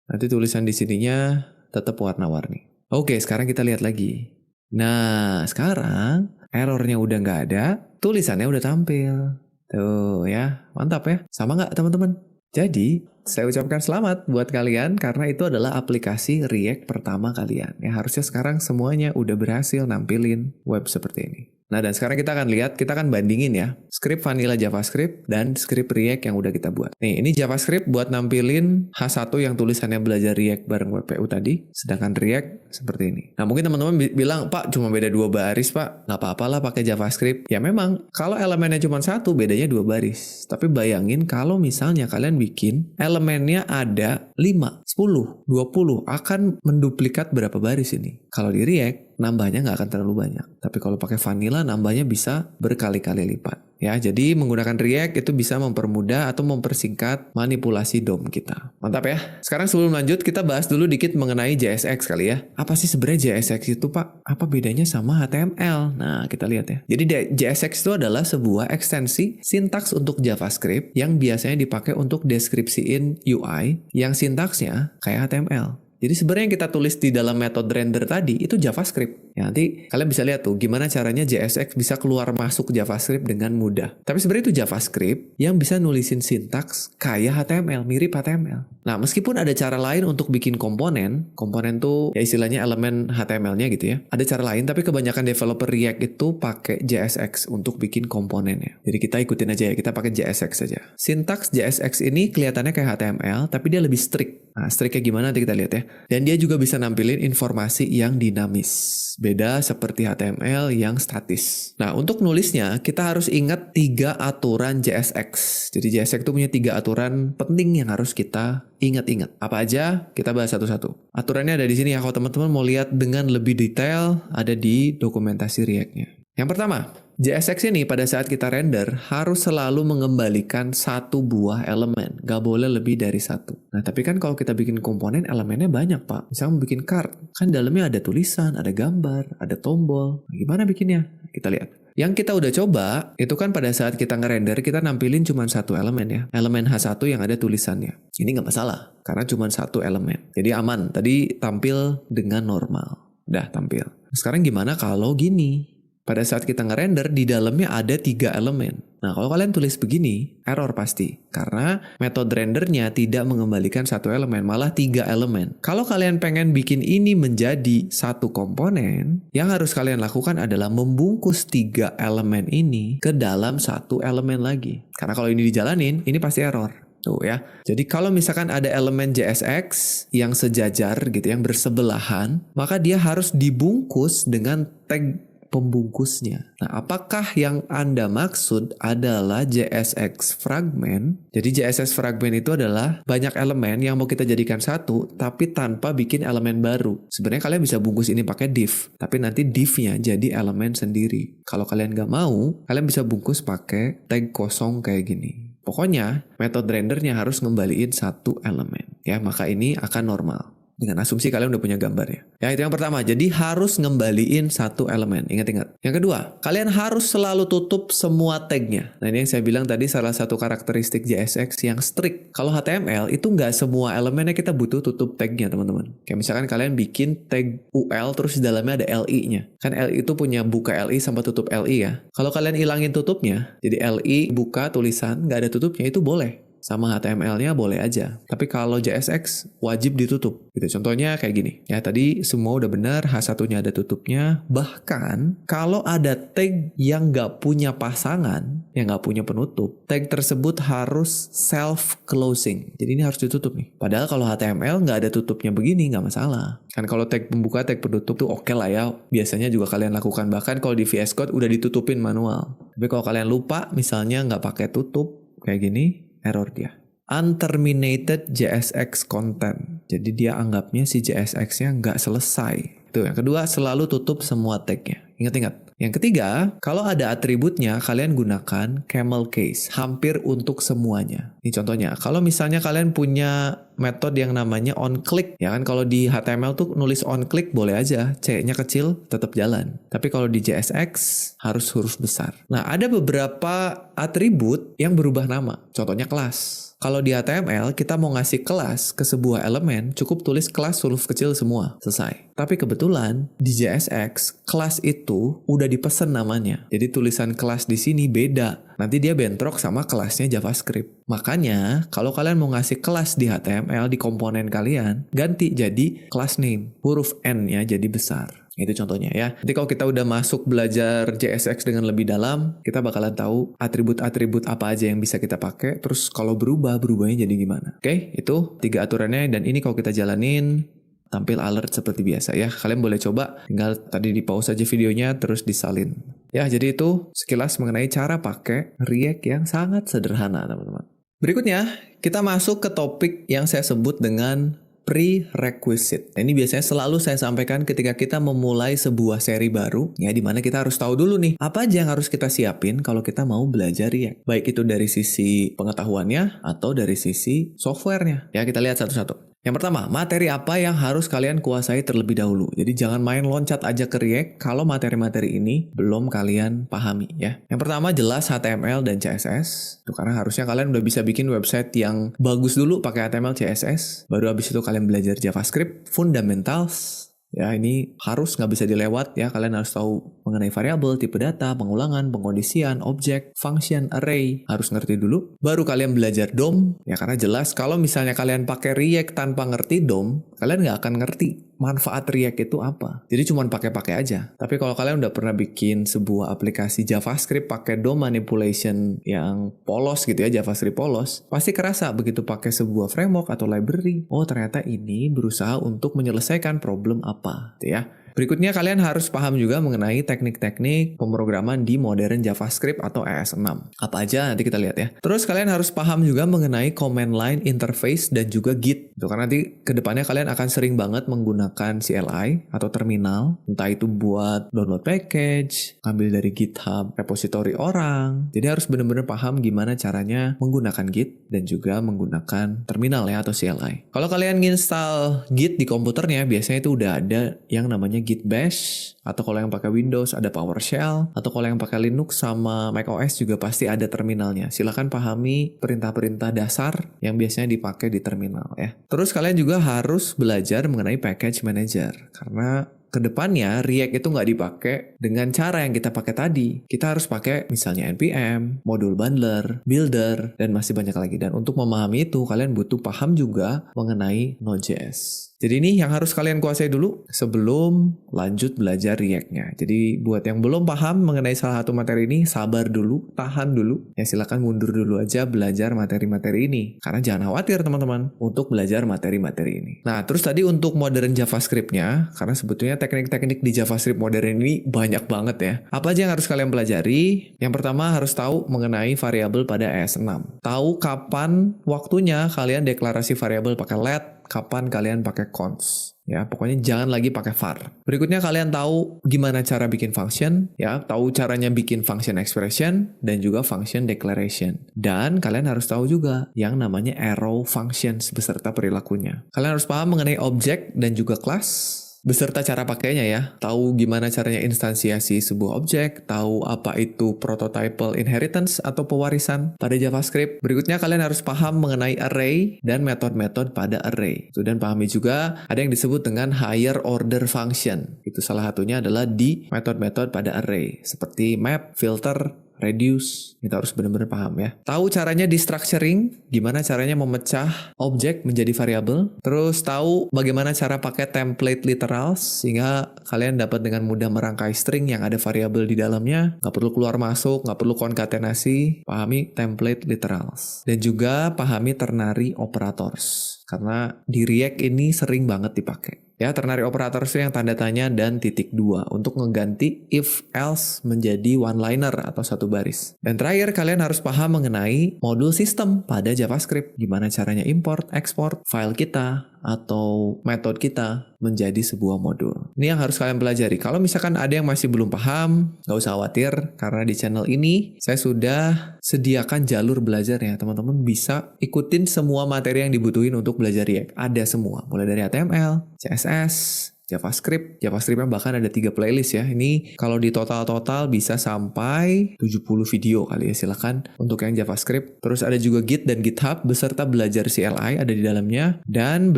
nanti tulisan di sininya tetap warna-warni. Oke, sekarang kita lihat lagi. Nah, sekarang errornya udah nggak ada, tulisannya udah tampil. Tuh ya, mantap ya. Sama nggak teman-teman? Jadi, saya ucapkan selamat buat kalian karena itu adalah aplikasi React pertama kalian. Ya, harusnya sekarang semuanya udah berhasil nampilin web seperti ini. Nah, dan sekarang kita akan lihat, kita akan bandingin ya, script vanilla JavaScript dan script React yang udah kita buat. Nih, ini JavaScript buat nampilin H1 yang tulisannya belajar React bareng WPU tadi, sedangkan React seperti ini. Nah, mungkin teman-teman bilang, Pak, cuma beda 2 baris, Pak. Nggak apa-apa lah pakai JavaScript. Ya memang, kalau elemennya cuma 1, bedanya 2 baris. Tapi bayangin kalau misalnya kalian bikin elemennya ada 5, 10, 20, akan menduplikat berapa baris ini? Kalau di React, nambahnya nggak akan terlalu banyak. Tapi kalau pakai vanilla, nambahnya bisa berkali-kali lipat. Ya, jadi menggunakan React itu bisa mempermudah atau mempersingkat manipulasi DOM kita. Mantap ya. Sekarang sebelum lanjut, kita bahas dulu dikit mengenai JSX kali ya. Apa sih sebenarnya JSX itu, Pak? Apa bedanya sama HTML? Nah, kita lihat ya. Jadi JSX itu adalah sebuah ekstensi sintaks untuk JavaScript yang biasanya dipakai untuk deskripsiin UI yang sintaksnya kayak HTML. Jadi sebenarnya yang kita tulis di dalam metode render tadi itu JavaScript. Ya, nanti kalian bisa lihat tuh gimana caranya JSX bisa keluar masuk JavaScript dengan mudah. Tapi sebenarnya itu JavaScript yang bisa nulisin sintaks kayak HTML, mirip HTML. Nah, meskipun ada cara lain untuk bikin komponen tuh ya istilahnya elemen HTML-nya gitu ya. Ada cara lain, tapi kebanyakan developer React itu pakai JSX untuk bikin komponennya. Jadi kita ikutin aja ya, kita pakai JSX saja. Sintaks JSX ini kelihatannya kayak HTML, tapi dia lebih strict. Nah, strictnya gimana nanti kita lihat ya. Dan dia juga bisa nampilin informasi yang dinamis. Beda seperti HTML yang statis. Nah, untuk nulisnya, kita harus ingat 3 aturan JSX. Jadi JSX itu punya 3 aturan penting yang harus kita ingat-ingat. Apa aja? Kita bahas satu-satu. Aturannya ada di sini ya. Kalau teman-teman mau lihat dengan lebih detail, ada di dokumentasi React-nya. Yang pertama, JSX ini pada saat kita render harus selalu mengembalikan satu buah elemen. Gak boleh lebih dari satu. Nah, tapi kan kalau kita bikin komponen, elemennya banyak, Pak. Misalnya bikin card, kan dalamnya ada tulisan, ada gambar, ada tombol. Nah, gimana bikinnya? Kita lihat. Yang kita udah coba, itu kan pada saat kita ngerender, kita nampilin cuma satu elemen ya. Elemen H1 yang ada tulisannya. Ini nggak masalah, karena cuma satu elemen. Jadi aman, tadi tampil dengan normal. Udah tampil. Sekarang gimana kalau gini? Pada saat kita ngerender, di dalamnya ada 3 elemen. Nah, kalau kalian tulis begini, error pasti. Karena metode rendernya tidak mengembalikan satu elemen, malah 3 elemen. Kalau kalian pengen bikin ini menjadi satu komponen, yang harus kalian lakukan adalah membungkus 3 elemen ini ke dalam satu elemen lagi. Karena kalau ini dijalanin, ini pasti error. Tuh ya. Jadi kalau misalkan ada elemen JSX yang sejajar gitu, yang bersebelahan, maka dia harus dibungkus dengan tag pembungkusnya. Nah, apakah yang Anda maksud adalah JSX fragment? Jadi JSX fragment itu adalah banyak elemen yang mau kita jadikan satu, tapi tanpa bikin elemen baru. Sebenarnya kalian bisa bungkus ini pakai div, tapi nanti divnya jadi elemen sendiri. Kalau kalian nggak mau, kalian bisa bungkus pakai tag kosong kayak gini. Pokoknya, metode rendernya harus ngembaliin satu elemen. Ya, maka ini akan normal. Dengan asumsi kalian udah punya gambarnya. Ya, itu yang pertama. Jadi harus ngembaliin satu elemen. Ingat-ingat. Yang kedua, kalian harus selalu tutup semua tagnya. Nah, ini yang saya bilang tadi salah satu karakteristik JSX yang strict. Kalau HTML itu nggak semua elemennya kita butuh tutup tagnya, teman-teman. Kayak misalkan kalian bikin tag UL terus di dalamnya ada LI-nya. Kan LI itu punya buka LI sama tutup LI ya. Kalau kalian ilangin tutupnya, jadi LI buka tulisan nggak ada tutupnya, itu boleh. Sama HTML-nya boleh aja. Tapi kalau JSX wajib ditutup. Gitu. Contohnya kayak gini. Ya, tadi semua udah benar, H1-nya ada tutupnya. Bahkan kalau ada tag yang nggak punya pasangan, yang nggak punya penutup, tag tersebut harus self-closing. Jadi ini harus ditutup nih. Padahal kalau HTML nggak ada tutupnya begini, nggak masalah. Kan kalau tag pembuka, tag penutup tuh oke lah ya. Biasanya juga kalian lakukan. Bahkan kalau di VS Code udah ditutupin manual. Tapi kalau kalian lupa, misalnya nggak pakai tutup, kayak gini, error dia. Unterminated JSX content. Jadi dia anggapnya si JSX-nya nggak selesai. Itu yang kedua, selalu tutup semua tag-nya. Ingat-ingat. Yang ketiga, kalau ada atributnya, kalian gunakan camel case. Hampir untuk semuanya. Ini contohnya. Kalau misalnya kalian punya metode yang namanya onClick. Ya kan kalau di HTML tuh nulis onClick boleh aja. C-nya kecil, tetap jalan. Tapi kalau di JSX harus huruf besar. Nah, ada beberapa atribut yang berubah nama. Contohnya kelas. Kalau di HTML, kita mau ngasih kelas ke sebuah elemen, cukup tulis kelas huruf kecil semua. Selesai. Tapi kebetulan, di JSX, kelas itu udah dipesen namanya. Jadi tulisan kelas di sini beda. Nanti dia bentrok sama kelasnya JavaScript. Makanya, kalau kalian mau ngasih kelas di HTML, di komponen kalian, ganti jadi class name. Huruf N-nya jadi besar. Itu contohnya ya. Jadi kalau kita udah masuk belajar JSX dengan lebih dalam, kita bakalan tahu atribut-atribut apa aja yang bisa kita pakai. Terus kalau berubahnya jadi gimana. Oke, itu 3 aturannya. Dan ini kalau kita jalanin, tampil alert seperti biasa ya. Kalian boleh coba, tinggal tadi di pause aja videonya, terus disalin. Ya, jadi itu sekilas mengenai cara pakai React yang sangat sederhana, teman-teman. Berikutnya, kita masuk ke topik yang saya sebut dengan prerequisite. Nah, ini biasanya selalu saya sampaikan ketika kita memulai sebuah seri baru, ya di mana kita harus tahu dulu nih, apa aja yang harus kita siapin kalau kita mau belajar React. Baik itu dari sisi pengetahuannya atau dari sisi softwarenya. Ya, kita lihat satu-satu. Yang pertama, materi apa yang harus kalian kuasai terlebih dahulu. Jadi jangan main loncat aja ke React kalau materi-materi ini belum kalian pahami ya. Yang pertama jelas HTML dan CSS. Itu karena harusnya kalian udah bisa bikin website yang bagus dulu pakai HTML, CSS. Baru habis itu kalian belajar JavaScript, fundamentals. Ya, ini harus nggak bisa dilewat ya. Kalian harus tahu mengenai variabel, tipe data, pengulangan, pengkondisian, objek, function, array. Harus ngerti dulu. Baru kalian belajar DOM. Ya, karena jelas kalau misalnya kalian pakai React tanpa ngerti DOM, kalian nggak akan ngerti manfaat React itu apa. Jadi cuma pakai-pakai aja. Tapi kalau kalian udah pernah bikin sebuah aplikasi JavaScript pakai DOM manipulation yang polos gitu ya, JavaScript polos, pasti kerasa begitu pakai sebuah framework atau library. Oh, ternyata ini berusaha untuk menyelesaikan problem apa, gitu ya. Berikutnya kalian harus paham juga mengenai teknik-teknik pemrograman di modern JavaScript atau ES6. Apa aja nanti kita lihat ya. Terus kalian harus paham juga mengenai command line interface dan juga Git. Itu karena nanti kedepannya kalian akan sering banget menggunakan CLI atau terminal. Entah itu buat download package, ambil dari GitHub, repository orang. Jadi harus benar-benar paham gimana caranya menggunakan Git dan juga menggunakan terminal ya atau CLI. Kalau kalian nginstal Git di komputernya, biasanya itu udah ada yang namanya Git Bash, atau kalau yang pakai Windows ada PowerShell, atau kalau yang pakai Linux sama macOS juga pasti ada terminalnya. Silahkan pahami perintah-perintah dasar yang biasanya dipakai di terminal ya. Terus kalian juga harus belajar mengenai package manager, karena kedepannya React itu nggak dipakai dengan cara yang kita pakai tadi. Kita harus pakai misalnya NPM, modul bundler, builder, dan masih banyak lagi. Dan untuk memahami itu, kalian butuh paham juga mengenai Node.js. Jadi ini yang harus kalian kuasai dulu sebelum lanjut belajar React-nya. Jadi buat yang belum paham mengenai salah satu materi ini, sabar dulu, tahan dulu. Ya silakan mundur dulu aja belajar materi-materi ini. Karena jangan khawatir teman-teman untuk belajar materi-materi ini. Nah terus tadi untuk modern JavaScript-nya, karena sebetulnya teknik-teknik di JavaScript modern ini banyak banget ya. Apa aja yang harus kalian pelajari? Yang pertama harus tahu mengenai variabel pada ES6. Tahu kapan waktunya kalian deklarasi variabel pakai let, kapan kalian pakai cons. Ya, pokoknya jangan lagi pakai var. Berikutnya kalian tahu gimana cara bikin function, ya, tahu caranya bikin function expression dan juga function declaration. Dan kalian harus tahu juga yang namanya arrow functions beserta perilakunya. Kalian harus paham mengenai objek dan juga class beserta cara pakainya ya. Tahu gimana caranya instansiasi sebuah objek, tahu apa itu prototypal inheritance atau pewarisan pada JavaScript. Berikutnya kalian harus paham mengenai array dan metode-metode pada array. Dan pahami juga ada yang disebut dengan higher order function. Itu salah satunya adalah di metode-metode pada array seperti map, filter, reduce. Kita harus benar-benar paham ya. Tahu caranya di structuring, gimana caranya memecah objek menjadi variabel. Terus tahu bagaimana cara pakai template literals sehingga kalian dapat dengan mudah merangkai string yang ada variabel di dalamnya. Nggak perlu keluar masuk, nggak perlu konkatenasi. Pahami template literals. Dan juga pahami ternary operators. Karena di React ini sering banget dipakai. Ya, ternary operator itu yang tanda tanya dan titik 2 untuk ngeganti if else menjadi one liner atau satu baris. Dan terakhir kalian harus paham mengenai modul sistem pada JavaScript. Gimana caranya import, export file kita atau metode kita menjadi sebuah modul. Ini yang harus kalian pelajari. Kalau misalkan ada yang masih belum paham, nggak usah khawatir karena di channel ini saya sudah sediakan jalur belajar ya. Teman-teman bisa ikutin semua materi yang dibutuhin untuk belajar React. Ada semua, mulai dari HTML, CSS, JavaScriptnya bahkan ada 3 playlist ya. Ini kalau di total bisa sampai 70 video kali ya. Silakan untuk yang JavaScript. Terus ada juga Git dan GitHub beserta belajar CLI ada di dalamnya dan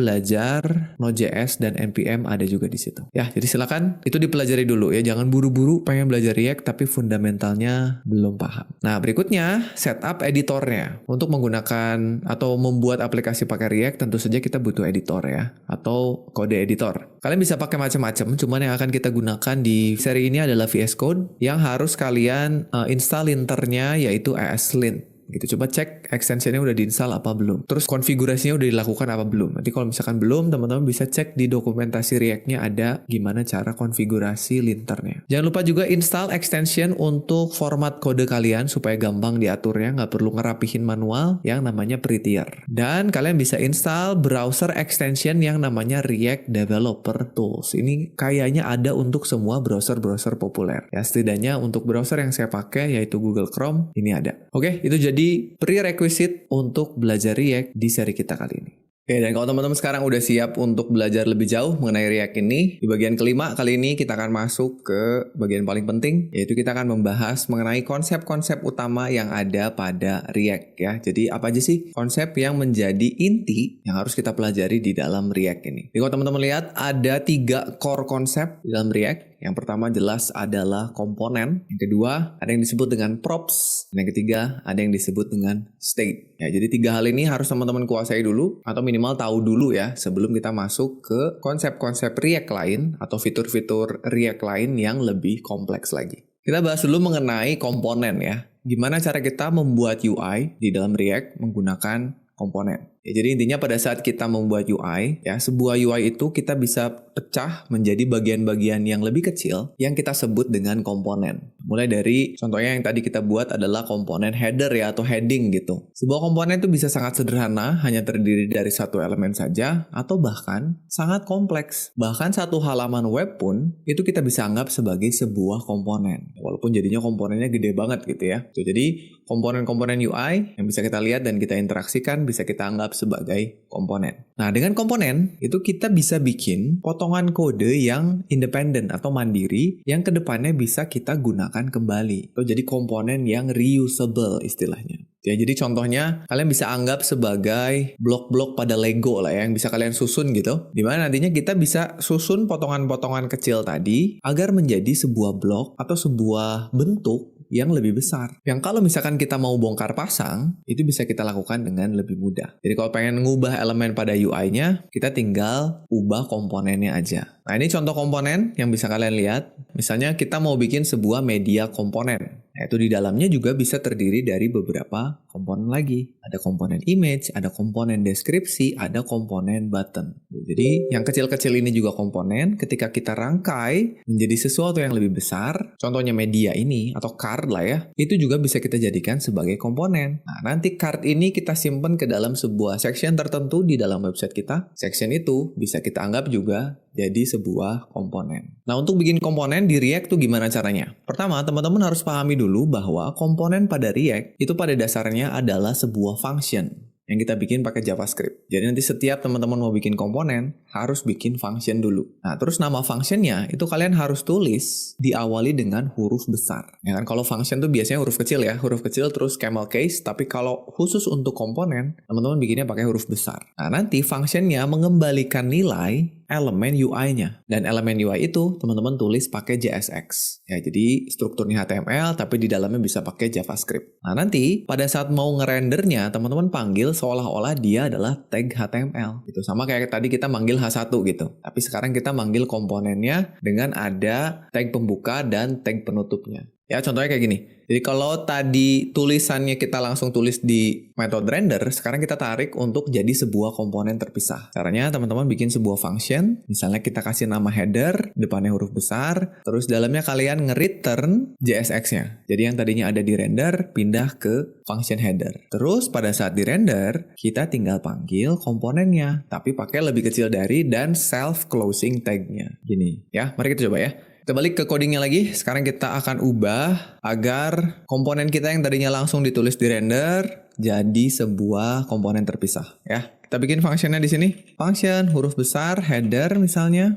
belajar Node.js dan NPM ada juga di situ. Ya, jadi silakan itu dipelajari dulu ya. Jangan buru-buru pengen belajar React tapi fundamentalnya belum paham. Nah, berikutnya setup editornya. Untuk menggunakan atau membuat aplikasi pakai React tentu saja kita butuh editor ya atau kode editor. Kalian bisa pakai macam-macam, cuman yang akan kita gunakan di seri ini adalah VS Code yang harus kalian install linternya yaitu ESLint. gitu. Coba cek extensionnya udah diinstal apa belum. Terus konfigurasinya udah dilakukan apa belum. Nanti kalau misalkan belum, teman-teman bisa cek di dokumentasi React-nya ada gimana cara konfigurasi linternya. Jangan lupa juga install extension untuk format kode kalian supaya gampang diaturnya, nggak perlu ngerapihin manual yang namanya Prettier. Dan kalian bisa install browser extension yang namanya React Developer Tools. Ini kayaknya ada untuk semua browser-browser populer. Ya, setidaknya untuk browser yang saya pakai yaitu Google Chrome, ini ada. Oke, itu jadi prerequisite untuk belajar React di seri kita kali ini. Oke, dan kalau teman-teman sekarang udah siap untuk belajar lebih jauh mengenai React ini, di bagian kelima kali ini kita akan masuk ke bagian paling penting, yaitu kita akan membahas mengenai konsep-konsep utama yang ada pada React ya. Jadi apa aja sih konsep yang menjadi inti yang harus kita pelajari di dalam React ini. Jadi kalau teman-teman lihat ada 3 core konsep di dalam React. Yang pertama jelas adalah komponen, yang kedua ada yang disebut dengan props, dan yang ketiga ada yang disebut dengan state. Ya, jadi 3 hal ini harus teman-teman kuasai dulu atau minimal tahu dulu ya sebelum kita masuk ke konsep-konsep React lain atau fitur-fitur React lain yang lebih kompleks lagi. Kita bahas dulu mengenai komponen ya. Gimana cara kita membuat UI di dalam React menggunakan komponen. Ya, jadi intinya pada saat kita membuat UI, ya sebuah UI itu kita bisa pecah menjadi bagian-bagian yang lebih kecil yang kita sebut dengan komponen. Mulai dari contohnya yang tadi kita buat adalah komponen header ya atau heading gitu. Sebuah komponen itu bisa sangat sederhana, hanya terdiri dari satu elemen saja atau bahkan sangat kompleks. Bahkan satu halaman web pun itu kita bisa anggap sebagai sebuah komponen. Walaupun jadinya komponennya gede banget gitu ya. Jadi komponen-komponen UI yang bisa kita lihat dan kita interaksikan bisa kita anggap sebagai komponen. Nah, dengan komponen itu kita bisa bikin potongan kode yang independen atau mandiri yang kedepannya bisa kita gunakan kembali. Atau jadi komponen yang reusable istilahnya. Ya, jadi contohnya kalian bisa anggap sebagai blok-blok pada Lego lah ya, yang bisa kalian susun gitu. Dimana nantinya kita bisa susun potongan-potongan kecil tadi agar menjadi sebuah blok atau sebuah bentuk yang lebih besar. Yang kalau misalkan kita mau bongkar pasang, itu bisa kita lakukan dengan lebih mudah. Jadi kalau pengen ngubah elemen pada UI-nya, kita tinggal ubah komponennya aja. Nah, ini contoh komponen yang bisa kalian lihat. Misalnya kita mau bikin sebuah media komponen. Yaitu di dalamnya juga bisa terdiri dari beberapa komponen lagi. Ada komponen image, ada komponen deskripsi, ada komponen button. Jadi yang kecil-kecil ini juga komponen. Ketika kita rangkai menjadi sesuatu yang lebih besar, contohnya media ini atau card lah ya, itu juga bisa kita jadikan sebagai komponen. Nah, nanti card ini kita simpan ke dalam sebuah section tertentu di dalam website kita. Section itu bisa kita anggap juga jadi sebuah komponen. Nah, untuk bikin komponen di React tuh gimana caranya? Pertama, teman-teman harus pahami dulu bahwa komponen pada React itu pada dasarnya adalah sebuah function yang kita bikin pakai JavaScript. Jadi nanti setiap teman-teman mau bikin komponen, harus bikin function dulu. Nah, terus nama functionnya itu kalian harus tulis diawali dengan huruf besar. Ya kan, kalau function tuh biasanya huruf kecil ya, huruf kecil terus camel case, tapi kalau khusus untuk komponen, teman-teman bikinnya pakai huruf besar. Nah, nanti functionnya mengembalikan nilai elemen UI-nya. Dan elemen UI itu teman-teman tulis pakai JSX. Ya, jadi strukturnya HTML tapi di dalamnya bisa pakai JavaScript. Nah, nanti pada saat mau ngerendernya, teman-teman panggil seolah-olah dia adalah tag HTML. Itu sama kayak tadi kita manggil H1 gitu. Tapi sekarang kita manggil komponennya dengan ada tag pembuka dan tag penutupnya. Ya, contohnya kayak gini. Jadi kalau tadi tulisannya kita langsung tulis di metode render, sekarang kita tarik untuk jadi sebuah komponen terpisah. Caranya teman-teman bikin sebuah function, misalnya kita kasih nama header, depannya huruf besar, terus dalamnya kalian nge-return JSX-nya. Jadi yang tadinya ada di render, pindah ke function header. Terus pada saat di render, kita tinggal panggil komponennya, tapi pakai lebih kecil dari dan self-closing tag-nya. Gini, ya, mari kita coba ya. Kita balik ke codingnya lagi. Sekarang kita akan ubah agar komponen kita yang tadinya langsung ditulis di render jadi sebuah komponen terpisah. Ya, kita bikin functionnya di sini. Function huruf besar header misalnya,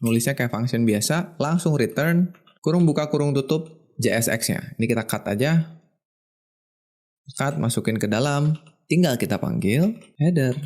nulisnya kayak function biasa, langsung return kurung buka kurung tutup JSX-nya. Ini kita cut aja. Cut, masukin ke dalam. Tinggal kita panggil header.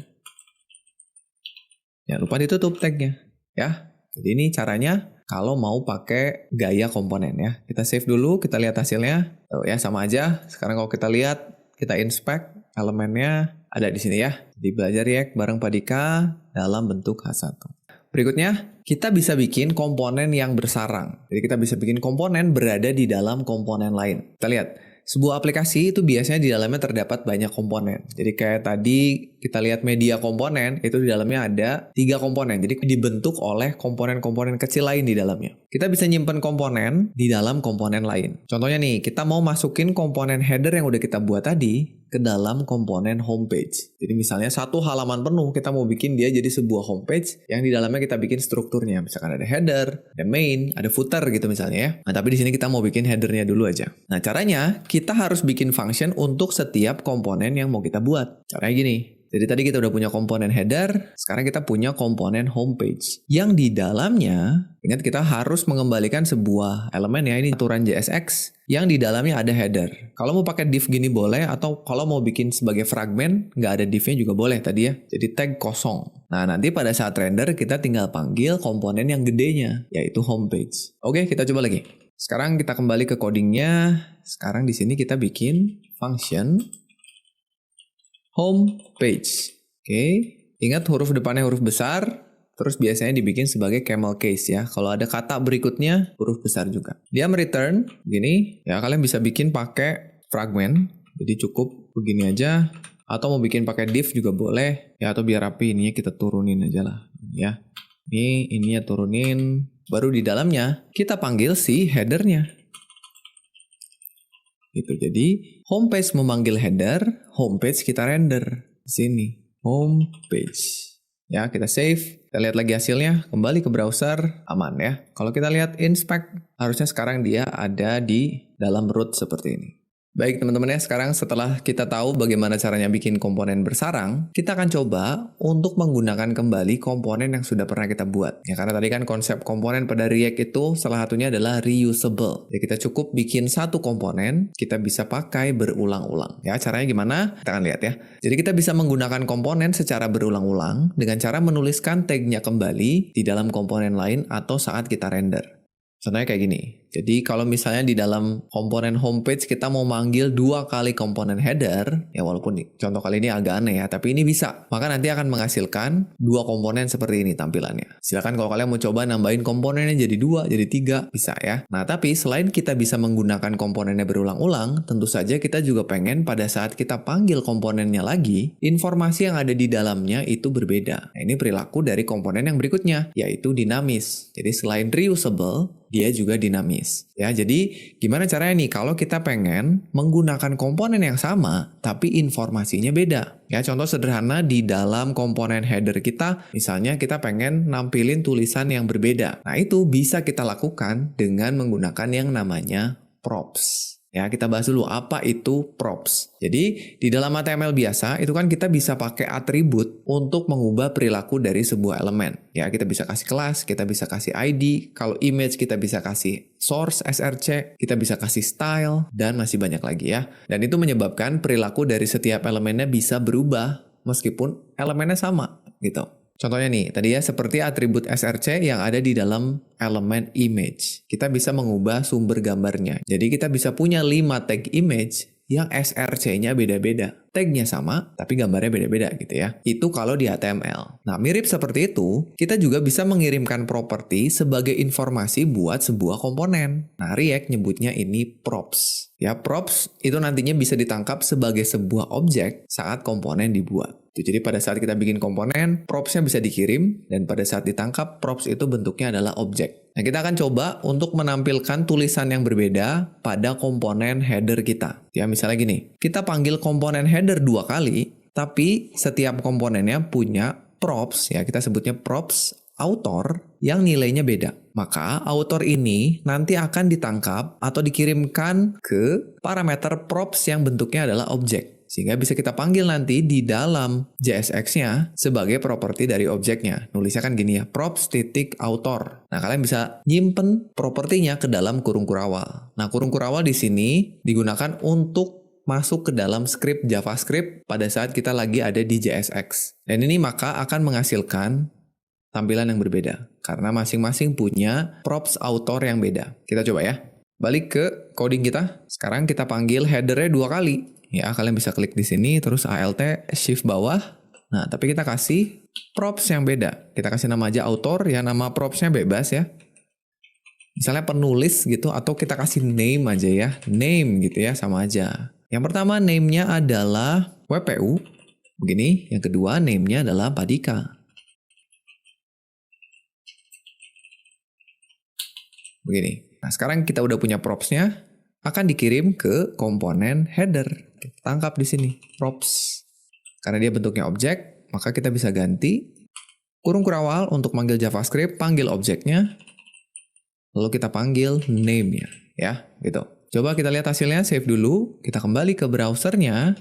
Jangan lupa ditutup tag-nya. Ya, jadi ini caranya kalau mau pakai gaya komponen ya. Kita save dulu, kita lihat hasilnya. Tuh ya, sama aja. Sekarang kalau kita lihat, kita inspect elemennya ada di sini ya. Jadi belajar React bareng Pak Dika dalam bentuk H1. Berikutnya, kita bisa bikin komponen yang bersarang. Jadi kita bisa bikin komponen berada di dalam komponen lain. Kita lihat. Sebuah aplikasi itu biasanya di dalamnya terdapat banyak komponen. Jadi kayak tadi kita lihat media komponen, itu di dalamnya ada 3 komponen. Jadi dibentuk oleh komponen-komponen kecil lain di dalamnya. Kita bisa nyimpen komponen di dalam komponen lain. Contohnya nih, kita mau masukin komponen header yang udah kita buat tadi ke dalam komponen homepage. Jadi misalnya satu halaman penuh kita mau bikin dia jadi sebuah homepage yang di dalamnya kita bikin strukturnya. Misalkan ada header, ada main, ada footer gitu misalnya ya. Nah, tapi di sini kita mau bikin headernya dulu aja. Nah, caranya kita harus bikin function untuk setiap komponen yang mau kita buat. Caranya gini. Jadi tadi kita udah punya komponen header, sekarang kita punya komponen homepage. Yang di dalamnya, ingat kita harus mengembalikan sebuah elemen ya, ini aturan JSX, yang di dalamnya ada header. Kalau mau pakai div gini boleh, atau kalau mau bikin sebagai fragmen, nggak ada divnya juga boleh tadi ya. Jadi tag kosong. Nah, nanti pada saat render, kita tinggal panggil komponen yang gedenya, yaitu homepage. Oke, kita coba lagi. Sekarang kita kembali ke codingnya. Sekarang di sini kita bikin function home page. Oke, ingat huruf depannya huruf besar, terus biasanya dibikin sebagai camel case ya. Kalau ada kata berikutnya huruf besar juga. Dia mereturn gini, ya kalian bisa bikin pakai fragment. Jadi cukup begini aja, atau mau bikin pakai div juga boleh, ya atau biar rapi ini kita turunin aja lah, ya. Ini ya turunin, baru di dalamnya kita panggil si headernya. Gitu. Jadi homepage memanggil header, homepage kita render di sini homepage. Ya kita save, kita lihat lagi hasilnya, kembali ke browser, aman ya. Kalau kita lihat inspect, harusnya sekarang dia ada di dalam root seperti ini. Baik teman-teman ya, sekarang setelah kita tahu bagaimana caranya bikin komponen bersarang, kita akan coba untuk menggunakan kembali komponen yang sudah pernah kita buat. Ya karena tadi kan konsep komponen pada React itu salah satunya adalah reusable. Jadi kita cukup bikin satu komponen, kita bisa pakai berulang-ulang. Ya caranya gimana? Kita akan lihat ya. Jadi kita bisa menggunakan komponen secara berulang-ulang dengan cara menuliskan tag-nya kembali di dalam komponen lain atau saat kita render. Contohnya kayak gini. Jadi kalau misalnya di dalam komponen homepage kita mau manggil 2 kali komponen header, ya walaupun contoh kali ini agak aneh ya, tapi ini bisa. Maka nanti akan menghasilkan 2 komponen seperti ini tampilannya. Silakan kalau kalian mau coba nambahin komponennya jadi 2, jadi 3, bisa ya. Nah tapi selain kita bisa menggunakan komponennya berulang-ulang, tentu saja kita juga pengen pada saat kita panggil komponennya lagi, informasi yang ada di dalamnya itu berbeda. Nah ini perilaku dari komponen yang berikutnya, yaitu dinamis. Jadi selain reusable, dia juga dinamis. Ya, jadi gimana caranya nih kalau kita pengen menggunakan komponen yang sama tapi informasinya beda? Ya, contoh sederhana di dalam komponen header kita, misalnya kita pengen nampilin tulisan yang berbeda. Nah, itu bisa kita lakukan dengan menggunakan yang namanya props. Ya, kita bahas dulu apa itu props. Jadi, di dalam HTML biasa, itu kan kita bisa pakai atribut untuk mengubah perilaku dari sebuah elemen. Ya, kita bisa kasih kelas, kita bisa kasih ID, kalau image kita bisa kasih source, src, kita bisa kasih style, dan masih banyak lagi ya. Dan itu menyebabkan perilaku dari setiap elemennya bisa berubah, meskipun elemennya sama, gitu. Contohnya nih, tadi ya seperti atribut src yang ada di dalam elemen image. Kita bisa mengubah sumber gambarnya. Jadi kita bisa punya 5 tag image yang src-nya beda-beda. Tag-nya sama, tapi gambarnya beda-beda gitu ya. Itu kalau di HTML. Nah, mirip seperti itu, kita juga bisa mengirimkan properti sebagai informasi buat sebuah komponen. Nah, React nyebutnya ini props. Ya, props itu nantinya bisa ditangkap sebagai sebuah objek saat komponen dibuat. Jadi pada saat kita bikin komponen, props-nya bisa dikirim, dan pada saat ditangkap, props itu bentuknya adalah objek. Nah, kita akan coba untuk menampilkan tulisan yang berbeda pada komponen header kita. Ya, misalnya gini, kita panggil komponen header 2 kali, tapi setiap komponennya punya props, ya kita sebutnya props author yang nilainya beda. Maka author ini nanti akan ditangkap atau dikirimkan ke parameter props yang bentuknya adalah objek. Sehingga bisa kita panggil nanti di dalam JSX-nya sebagai properti dari objeknya. Nulisnya kan gini ya, props.author. Nah, kalian bisa nyimpen propertinya ke dalam kurung kurawal. Nah, kurung kurawal di sini digunakan untuk masuk ke dalam script JavaScript pada saat kita lagi ada di JSX. Dan ini maka akan menghasilkan tampilan yang berbeda. Karena masing-masing punya props author yang beda. Kita coba ya. Balik ke coding kita. Sekarang kita panggil header-nya 2 kali. Ya, kalian bisa klik di sini, terus Alt, Shift bawah. Nah, tapi kita kasih props yang beda. Kita kasih nama aja author, ya nama propsnya bebas ya. Misalnya penulis gitu, atau kita kasih name aja ya. Name gitu ya, sama aja. Yang pertama name-nya adalah WPU. Begini. Yang kedua name-nya adalah Padika. Begini. Nah, sekarang kita udah punya props-nya. Akan dikirim ke komponen header. Kita tangkap di sini. Props. Karena dia bentuknya objek, maka kita bisa ganti kurung kurawal untuk manggil JavaScript, panggil objeknya. Lalu kita panggil name-nya, ya, gitu. Coba kita lihat hasilnya, save dulu. Kita kembali ke browsernya.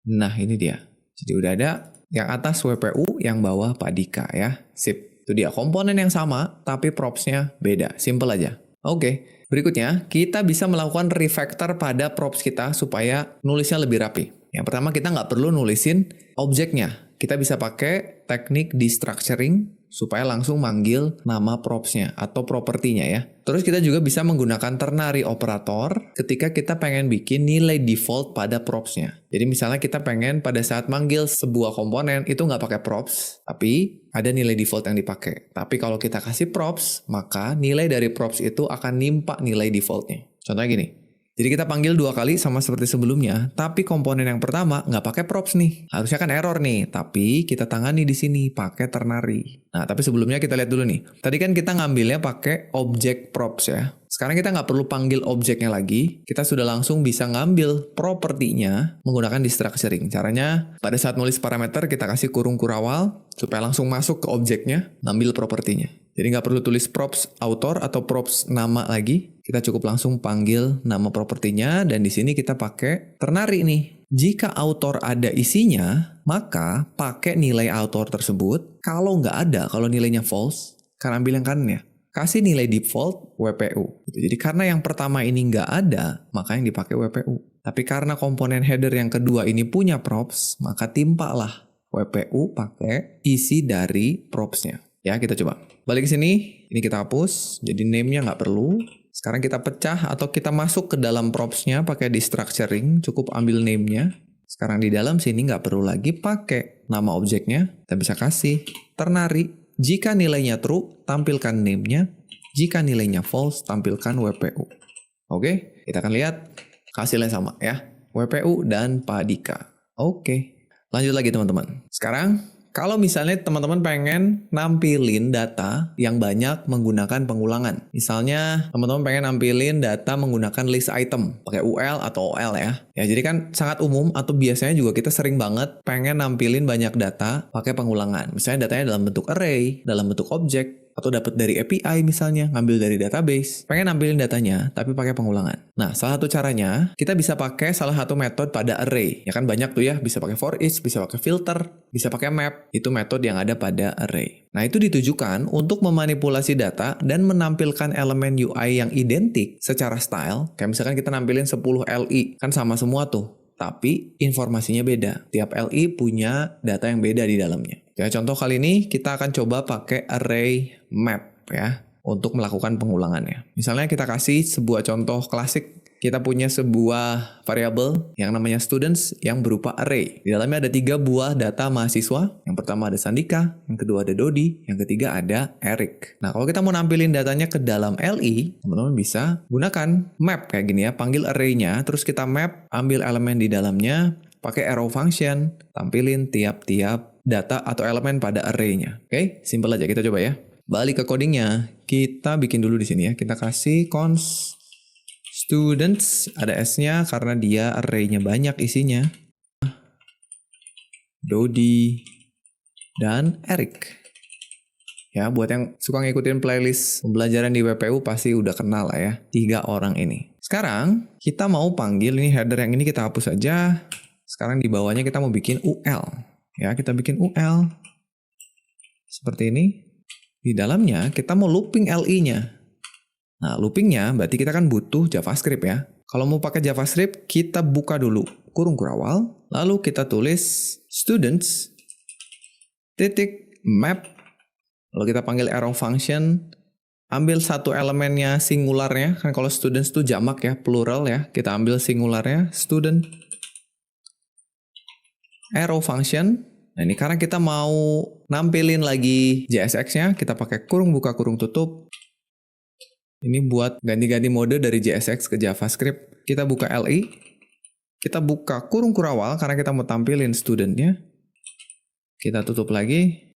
Nah, ini dia. Jadi udah ada yang atas WPU, yang bawah Padika, ya. Sip. Itu dia, komponen yang sama, tapi props-nya beda. Simple aja. Oke. Berikutnya, kita bisa melakukan refactor pada props kita supaya nulisnya lebih rapi. Yang pertama, kita nggak perlu nulisin objeknya. Kita bisa pakai teknik destructuring supaya langsung manggil nama propsnya atau propertinya ya. Terus kita juga bisa menggunakan ternary operator ketika kita pengen bikin nilai default pada propsnya. Jadi misalnya kita pengen pada saat manggil sebuah komponen itu nggak pakai props, tapi ada nilai default yang dipakai. Tapi kalau kita kasih props, maka nilai dari props itu akan nimpa nilai defaultnya. Contohnya gini. Jadi kita panggil 2 kali sama seperti sebelumnya, tapi komponen yang pertama nggak pakai props nih. Harusnya kan error nih, tapi kita tangani di sini pakai ternary. Nah, tapi sebelumnya kita lihat dulu nih. Tadi kan kita ngambilnya pakai objek props ya. Sekarang kita nggak perlu panggil objeknya lagi, kita sudah langsung bisa ngambil propertinya menggunakan destructuring. Caranya, pada saat nulis parameter kita kasih kurung kurawal, supaya langsung masuk ke objeknya, ngambil propertinya. Jadi nggak perlu tulis props author atau props nama lagi, kita cukup langsung panggil nama propertinya, dan di sini kita pakai ternary nih. Jika author ada isinya, maka pakai nilai author tersebut. Kalau nggak ada, kalau nilainya false, kan ambil yang kanannya. Kasih nilai default WPU. Jadi karena yang pertama ini nggak ada, maka yang dipakai WPU. Tapi karena komponen header yang kedua ini punya props, maka timpalah WPU pakai isi dari propsnya. Ya, kita coba. Balik ke sini, ini kita hapus, jadi name-nya nggak perlu. Sekarang kita pecah atau kita masuk ke dalam propsnya pakai destructuring, cukup ambil name-nya. Sekarang di dalam sini nggak perlu lagi pakai nama objeknya, kita bisa kasih ternary. Jika nilainya true, tampilkan name-nya. Jika nilainya false, tampilkan WPU. Oke, kita akan lihat hasilnya sama ya. WPU dan Padika. Oke, lanjut lagi teman-teman. Sekarang, kalau misalnya teman-teman pengen nampilin data yang banyak menggunakan pengulangan. Misalnya teman-teman pengen nampilin data menggunakan list item. Pakai UL atau OL ya. Ya, jadi kan sangat umum atau biasanya juga kita sering banget pengen nampilin banyak data pakai pengulangan. Misalnya datanya dalam bentuk array, dalam bentuk objek, atau dapat dari API misalnya, ngambil dari database. Pengen nampilin datanya, tapi pakai pengulangan. Nah, salah satu caranya, kita bisa pakai salah satu metode pada array. Ya kan banyak tuh ya, bisa pakai for each, bisa pakai filter, bisa pakai map. Itu metode yang ada pada array. Nah, itu ditujukan untuk memanipulasi data dan menampilkan elemen UI yang identik secara style. Kayak misalkan kita nampilin 10 LI, kan sama semua tuh. Tapi informasinya beda. Tiap LI punya data yang beda di dalamnya. Ya, contoh kali ini kita akan coba pakai array map ya untuk melakukan pengulangannya. Misalnya kita kasih sebuah contoh klasik. Kita punya sebuah variabel yang namanya students yang berupa array. Di dalamnya ada 3 buah data mahasiswa. Yang pertama ada Sandika, yang kedua ada Dodi, yang ketiga ada Eric. Nah, kalau kita mau nampilin datanya ke dalam LI, teman-teman bisa gunakan map kayak gini ya. Panggil array-nya, terus kita map, ambil elemen di dalamnya, pakai arrow function, tampilin tiap-tiap data atau elemen pada array-nya. Oke, simple aja, kita coba ya. Balik ke codingnya, kita bikin dulu di sini ya. Kita kasih const students, ada S-nya karena dia array-nya banyak isinya. Dodi dan Eric. Ya, buat yang suka ngikutin playlist pembelajaran di WPU pasti udah kenal lah ya. 3 orang ini. Sekarang kita mau panggil ini header yang ini kita hapus aja. Sekarang di bawahnya kita mau bikin UL. Ya, kita bikin UL. Seperti ini. Di dalamnya kita mau looping LI-nya. Nah, loopingnya berarti kita kan butuh JavaScript ya. Kalau mau pakai JavaScript, kita buka dulu kurung kurawal. Lalu kita tulis students titik map. Lalu kita panggil arrow function. Ambil satu elemennya singularnya. Kan kalau students itu jamak ya, plural ya. Kita ambil singularnya, student. Arrow function. Nah, ini karena kita mau nampilin lagi JSX-nya, kita pakai kurung buka kurung tutup. Ini buat ganti-ganti mode dari JSX ke JavaScript. Kita buka LI, kita buka kurung kurawal karena kita mau tampilin studentnya. Kita tutup lagi,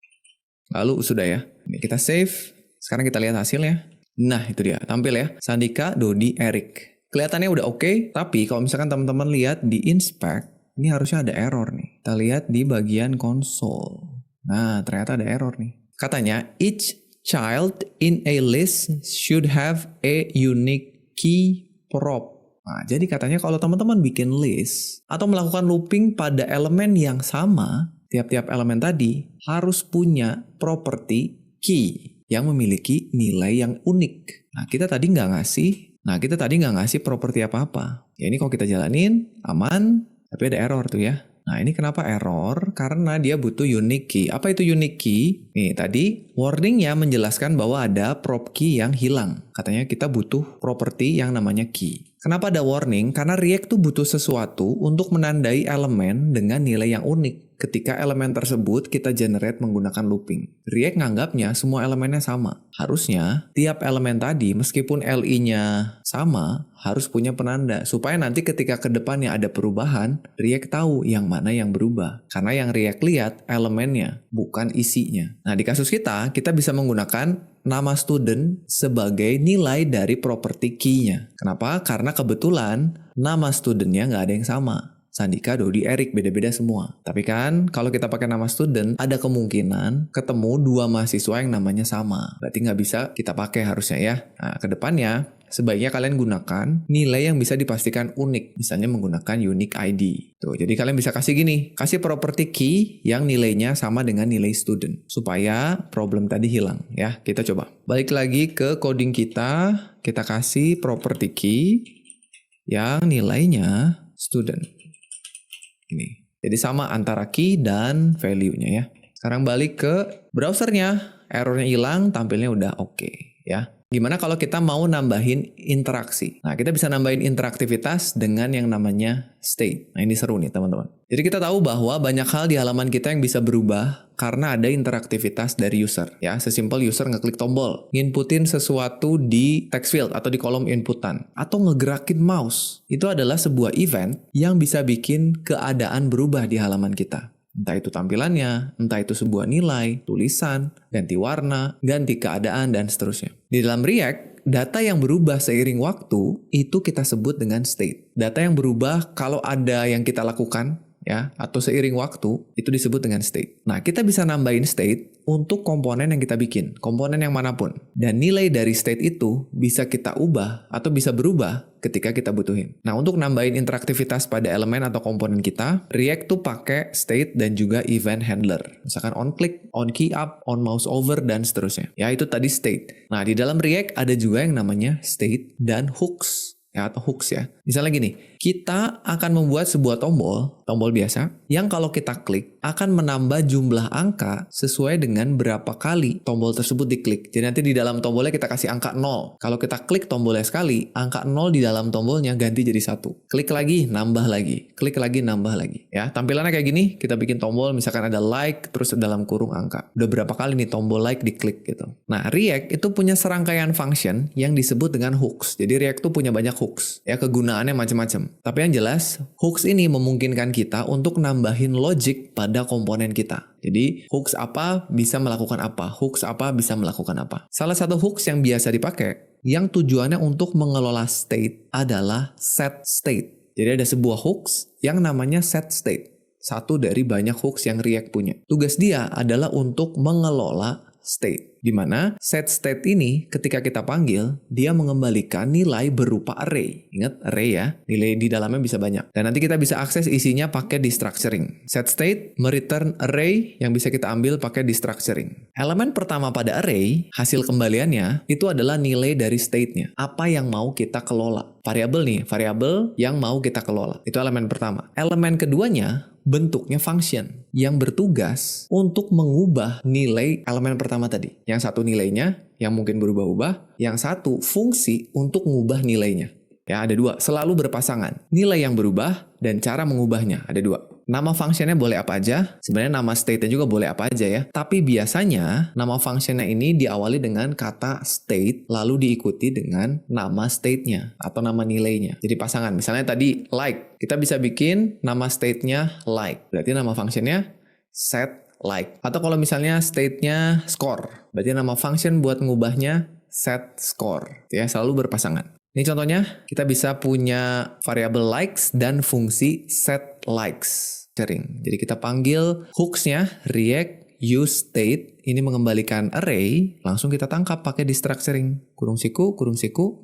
lalu sudah ya. Ini kita save, sekarang kita lihat hasilnya. Nah itu dia, tampil ya, Sandika, Dodi, Erik. Kelihatannya udah oke, tapi kalau misalkan teman-teman lihat di inspect, ini harusnya ada error nih. Kita lihat di bagian konsol. Nah ternyata ada error nih. Katanya, each child in a list should have a unique key prop. Nah, jadi katanya kalau teman-teman bikin list atau melakukan looping pada elemen yang sama, tiap-tiap elemen tadi harus punya property key yang memiliki nilai yang unik. Nah, kita tadi nggak ngasih properti apa-apa. Ya ini kalau kita jalanin, aman, tapi ada error tuh ya. Nah ini kenapa error? Karena dia butuh unique key. Apa itu unique key? Nih tadi warningnya menjelaskan bahwa ada prop key yang hilang. Katanya kita butuh properti yang namanya key. Kenapa ada warning? Karena React tuh butuh sesuatu untuk menandai elemen dengan nilai yang unik. Ketika elemen tersebut kita generate menggunakan looping. React nganggapnya semua elemennya sama. Harusnya tiap elemen tadi meskipun LI-nya sama harus punya penanda. Supaya nanti ketika ke depannya ada perubahan, React tahu yang mana yang berubah. Karena yang React lihat elemennya, bukan isinya. Nah di kasus kita bisa menggunakan nama student sebagai nilai dari property key-nya. Kenapa? Karena kebetulan nama studentnya nggak ada yang sama. Sandika, Dodi, Erik, beda-beda semua. Tapi kan kalau kita pakai nama student, ada kemungkinan ketemu dua mahasiswa yang namanya sama. Berarti nggak bisa kita pakai harusnya ya. Nah, ke depannya sebaiknya kalian gunakan nilai yang bisa dipastikan unik. Misalnya menggunakan unique ID. Tuh, jadi kalian bisa kasih gini, kasih property key yang nilainya sama dengan nilai student. Supaya problem tadi hilang ya. Kita coba. Balik lagi ke coding kita kasih property key yang nilainya student. Ini. Jadi sama antara key dan value-nya ya. Sekarang balik ke browsernya. Errornya hilang, tampilnya udah oke ya. Gimana kalau kita mau nambahin interaksi? Nah, kita bisa nambahin interaktivitas dengan yang namanya state. Nah, ini seru nih teman-teman. Jadi kita tahu bahwa banyak hal di halaman kita yang bisa berubah karena ada interaktivitas dari user. Ya, sesimpel user ngeklik tombol, nginputin sesuatu di text field atau di kolom inputan, atau ngegerakin mouse. Itu adalah sebuah event yang bisa bikin keadaan berubah di halaman kita. Entah itu tampilannya, entah itu sebuah nilai, tulisan, ganti warna, ganti keadaan, dan seterusnya. Di dalam React, data yang berubah seiring waktu, itu kita sebut dengan state. Data yang berubah kalau ada yang kita lakukan, ya, atau seiring waktu, itu disebut dengan state. Nah, kita bisa nambahin state untuk komponen yang kita bikin, komponen yang manapun. Dan nilai dari state itu bisa kita ubah atau bisa berubah ketika kita butuhin. Nah, untuk nambahin interaktivitas pada elemen atau komponen kita, React tuh pakai state dan juga event handler. Misalkan on click, on key up, on mouse over, dan seterusnya. Ya, itu tadi state. Nah, di dalam React ada juga yang namanya state dan hooks. Ya, atau hooks ya. Misalnya gini, kita akan membuat sebuah tombol biasa, yang kalau kita klik akan menambah jumlah angka sesuai dengan berapa kali tombol tersebut diklik. Jadi nanti di dalam tombolnya kita kasih angka 0. Kalau kita klik tombolnya sekali, angka 0 di dalam tombolnya ganti jadi 1. Klik lagi, nambah lagi. Klik lagi, nambah lagi. Ya, tampilannya kayak gini, kita bikin tombol, misalkan ada like, terus dalam kurung angka. Udah berapa kali nih tombol like diklik gitu. Nah, React itu punya serangkaian function yang disebut dengan hooks. Jadi React tuh punya banyak hooks. Ya, kegunaannya macam-macam. Tapi yang jelas, hooks ini memungkinkan kita untuk nambahin logic pada komponen kita. Jadi, hooks apa bisa melakukan apa, hooks apa bisa melakukan apa. Salah satu hooks yang biasa dipakai, yang tujuannya untuk mengelola state adalah set state. Jadi ada sebuah hooks yang namanya set state. Satu dari banyak hooks yang React punya. Tugas dia adalah untuk mengelola state. Di mana set state ini ketika kita panggil, dia mengembalikan nilai berupa array. Ingat array ya, nilai di dalamnya bisa banyak. Dan nanti kita bisa akses isinya pakai destructuring. Set state mereturn array yang bisa kita ambil pakai destructuring. Elemen pertama pada array, hasil kembaliannya, itu adalah nilai dari state-nya. Apa yang mau kita kelola. Variabel yang mau kita kelola. Itu elemen pertama. Elemen keduanya, bentuknya function yang bertugas untuk mengubah nilai elemen pertama tadi. Yang satu nilainya yang mungkin berubah-ubah, yang satu fungsi untuk mengubah nilainya. Ya, ada dua, selalu berpasangan. Nilai yang berubah dan cara mengubahnya, ada dua. Nama functionnya boleh apa aja, sebenarnya nama state-nya juga boleh apa aja ya. Tapi biasanya nama functionnya ini diawali dengan kata state, lalu diikuti dengan nama state-nya atau nama nilainya. Jadi pasangan, misalnya tadi like, kita bisa bikin nama state-nya like. Berarti nama functionnya set like. Atau kalau misalnya state-nya score, berarti nama function buat ngubahnya set score. Ya, selalu berpasangan. Ini contohnya, kita bisa punya variabel likes dan fungsi set likes. Jadi kita panggil hooks-nya react use state, ini mengembalikan array, langsung kita tangkap pakai destructuring. Kurung siku,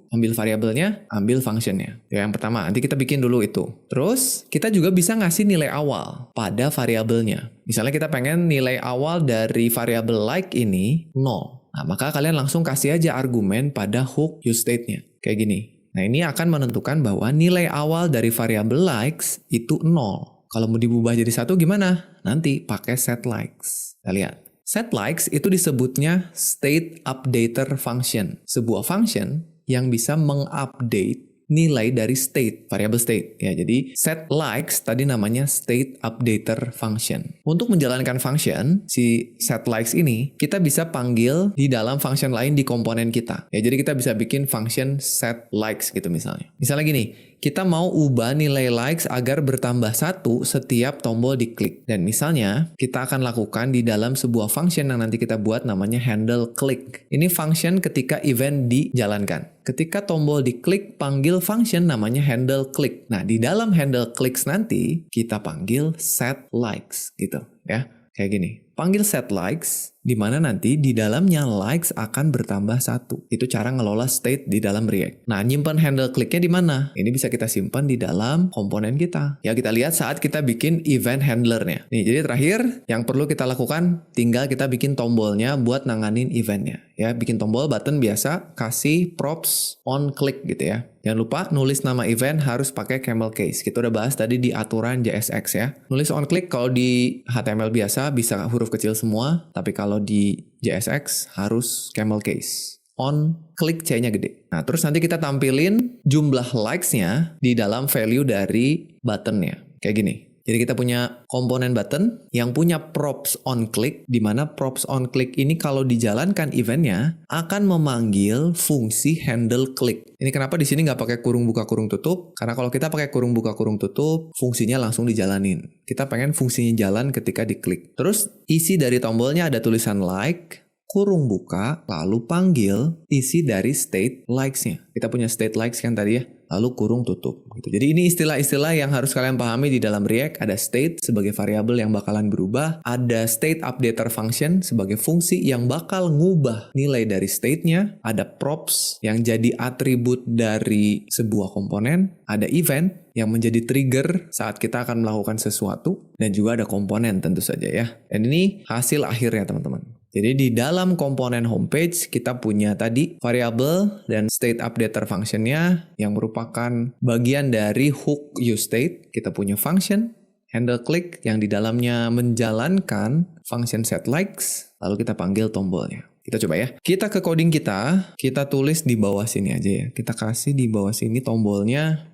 ambil variabelnya, ambil functionnya. Ya, yang pertama, nanti kita bikin dulu itu. Terus, kita juga bisa ngasih nilai awal pada variabelnya. Misalnya kita pengen nilai awal dari variabel like ini 0. Nah, maka kalian langsung kasih aja argumen pada hook use state-nya. Kayak gini. Nah, ini akan menentukan bahwa nilai awal dari variabel likes itu 0. Kalau mau diubah jadi 1 gimana? Nanti pakai set likes. Kita lihat. Set likes itu disebutnya state updater function. Sebuah function yang bisa mengupdate nilai dari state, variabel state. Ya, jadi set likes tadi namanya state updater function. Untuk menjalankan function, si set likes ini, kita bisa panggil di dalam function lain di komponen kita. Ya, jadi kita bisa bikin function set likes gitu misalnya. Misalnya gini, kita mau ubah nilai likes agar bertambah 1 setiap tombol diklik. Dan misalnya, kita akan lakukan di dalam sebuah function yang nanti kita buat namanya handle click. Ini function ketika event dijalankan. Ketika tombol diklik, panggil function namanya handle click. Nah, di dalam handle clicks nanti, kita panggil set likes gitu ya. Kayak gini. Panggil set likes, di mana nanti di dalamnya likes akan bertambah 1. Itu cara ngelola state di dalam React. Nah, nyimpan handle click-nya di mana? Ini bisa kita simpan di dalam komponen kita. Ya, kita lihat saat kita bikin event handler-nya. Nih, jadi terakhir, yang perlu kita lakukan, tinggal kita bikin tombolnya buat nanganin event-nya. Ya, bikin tombol button biasa, kasih props on click gitu ya. Jangan lupa nulis nama event harus pakai camel case. Kita udah bahas tadi di aturan JSX ya. Nulis on click kalau di HTML biasa bisa huruf kecil semua, tapi kalau di JSX harus camel case. On click C-nya gede. Nah, terus nanti kita tampilin jumlah likes-nya di dalam value dari button-nya. Kayak gini. Jadi kita punya komponen button yang punya props on click, di mana props on click ini kalau dijalankan eventnya akan memanggil fungsi handle click. Ini kenapa di sini nggak pakai kurung buka kurung tutup? Karena kalau kita pakai kurung buka kurung tutup, fungsinya langsung dijalanin. Kita pengen fungsinya jalan ketika diklik. Terus isi dari tombolnya ada tulisan like, kurung buka, lalu panggil isi dari state likes-nya. Kita punya state likes kan tadi ya, lalu kurung tutup. Gitu. Jadi ini istilah-istilah yang harus kalian pahami di dalam React. Ada state sebagai variabel yang bakalan berubah, ada state updater function sebagai fungsi yang bakal ngubah nilai dari state-nya, ada props yang jadi atribut dari sebuah komponen, ada event yang menjadi trigger saat kita akan melakukan sesuatu, dan juga ada komponen tentu saja ya. Dan ini hasil akhirnya teman-teman. Jadi di dalam komponen homepage kita punya tadi variable dan state updater functionnya yang merupakan bagian dari hook use state. Kita punya function handle click yang di dalamnya menjalankan function set likes, lalu kita panggil tombolnya. Kita coba ya. Kita ke coding kita tulis di bawah sini aja ya. Kita kasih di bawah sini tombolnya.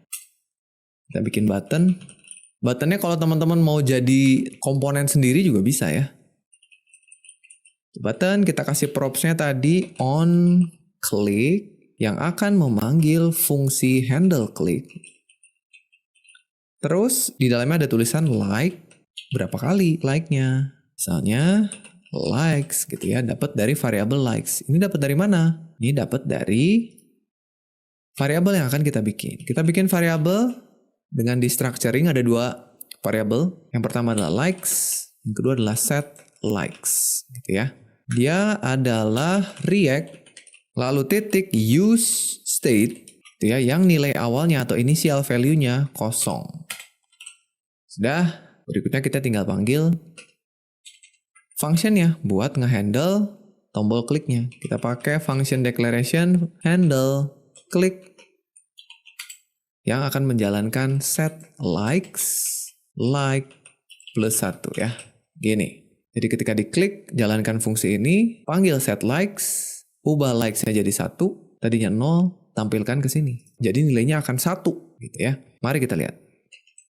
Kita bikin button. Buttonnya kalau teman-teman mau jadi komponen sendiri juga bisa ya. Button kita kasih propsnya tadi on click yang akan memanggil fungsi handle click. Terus di dalamnya ada tulisan like, berapa kali like-nya. Misalnya likes gitu ya, dapat dari variabel likes. Ini dapat dari mana? Ini dapat dari variabel yang akan kita bikin. Kita bikin variabel dengan destructuring ada 2 variabel. Yang pertama adalah likes, yang kedua adalah set likes gitu ya. Dia adalah React lalu titik use state gitu ya, yang nilai awalnya atau initial value-nya 0. Sudah, berikutnya kita tinggal panggil function-nya buat ngehandle tombol kliknya. Kita pakai function declaration handle click yang akan menjalankan set likes like plus 1 ya. Gini. Jadi ketika diklik, jalankan fungsi ini, panggil set likes, ubah likes-nya jadi 1, tadinya 0, tampilkan ke sini. Jadi nilainya akan 1 gitu ya. Mari kita lihat.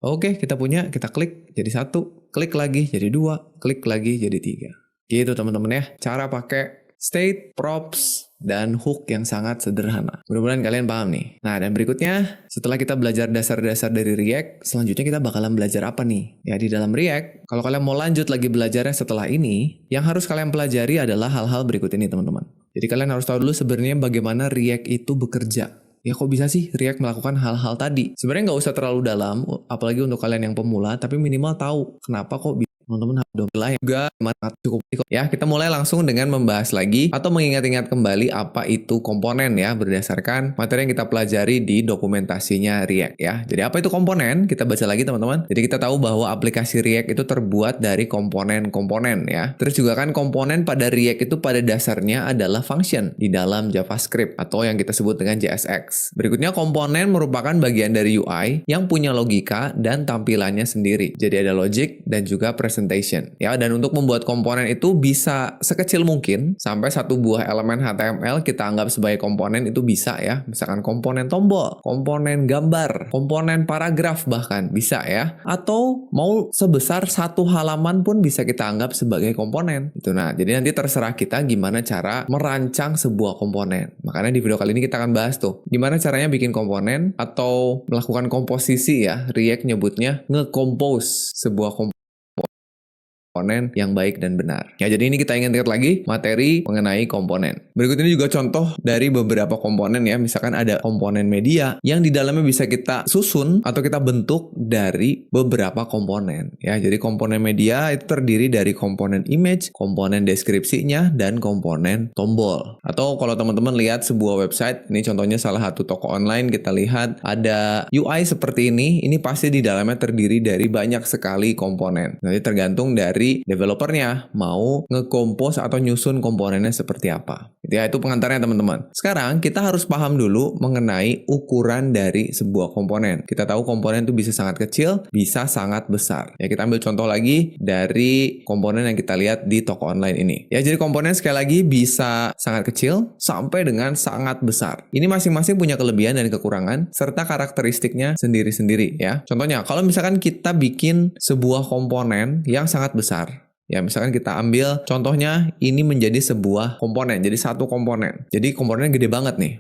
Oke, kita punya, kita klik jadi 1, klik lagi jadi 2, klik lagi jadi 3. Gitu teman-teman ya, cara pakai state, props, dan hook yang sangat sederhana. Mudah-mudahan kalian paham nih. Nah, dan berikutnya, setelah kita belajar dasar-dasar dari React, selanjutnya kita bakalan belajar apa nih? Ya, di dalam React, kalau kalian mau lanjut lagi belajarnya setelah ini, yang harus kalian pelajari adalah hal-hal berikut ini, teman-teman. Jadi kalian harus tahu dulu sebenarnya bagaimana React itu bekerja. Ya kok bisa sih React melakukan hal-hal tadi? Sebenarnya nggak usah terlalu dalam, apalagi untuk kalian yang pemula, tapi minimal tahu kenapa kok bisa. Teman-teman harus mulai juga cukup ya. Kita mulai langsung dengan membahas lagi atau mengingat-ingat kembali apa itu komponen ya, berdasarkan materi yang kita pelajari di dokumentasinya React ya. Jadi apa itu komponen? Kita baca lagi teman-teman. Jadi kita tahu bahwa aplikasi React itu terbuat dari komponen-komponen ya. Terus juga kan komponen pada React itu pada dasarnya adalah function di dalam JavaScript atau yang kita sebut dengan JSX. Berikutnya komponen merupakan bagian dari UI yang punya logika dan tampilannya sendiri. Jadi ada logic dan juga presentation ya, dan untuk membuat komponen itu bisa sekecil mungkin sampai satu buah elemen HTML kita anggap sebagai komponen itu bisa ya, misalkan komponen tombol, komponen gambar, komponen paragraf bahkan bisa ya, atau mau sebesar satu halaman pun bisa kita anggap sebagai komponen itu. Nah, jadi nanti terserah kita gimana cara merancang sebuah komponen. Makanya di video kali ini kita akan bahas tuh gimana caranya bikin komponen atau melakukan komposisi ya, React nyebutnya nge-compose sebuah komponen yang baik dan benar. Ya, jadi ini kita ingat-ingat lagi materi mengenai komponen. Berikut ini juga contoh dari beberapa komponen ya. Misalkan ada komponen media yang di dalamnya bisa kita susun atau kita bentuk dari beberapa komponen. Ya, jadi komponen media itu terdiri dari komponen image, komponen deskripsinya, dan komponen tombol. Atau kalau teman-teman lihat sebuah website, ini contohnya salah satu toko online, kita lihat ada UI seperti ini pasti di dalamnya terdiri dari banyak sekali komponen. Nanti tergantung dari developernya mau nge-compose atau nyusun komponennya seperti apa. Ya, itu pengantarnya teman-teman. Sekarang kita harus paham dulu mengenai ukuran dari sebuah komponen. Kita tahu komponen itu bisa sangat kecil, bisa sangat besar. Ya, kita ambil contoh lagi dari komponen yang kita lihat di toko online ini. Ya, jadi komponen sekali lagi bisa sangat kecil sampai dengan sangat besar. Ini masing-masing punya kelebihan dan kekurangan serta karakteristiknya sendiri-sendiri ya. Contohnya, kalau misalkan kita bikin sebuah komponen yang sangat besar, ya, misalkan kita ambil contohnya ini menjadi sebuah komponen, jadi satu komponen. Jadi komponennya gede banget nih.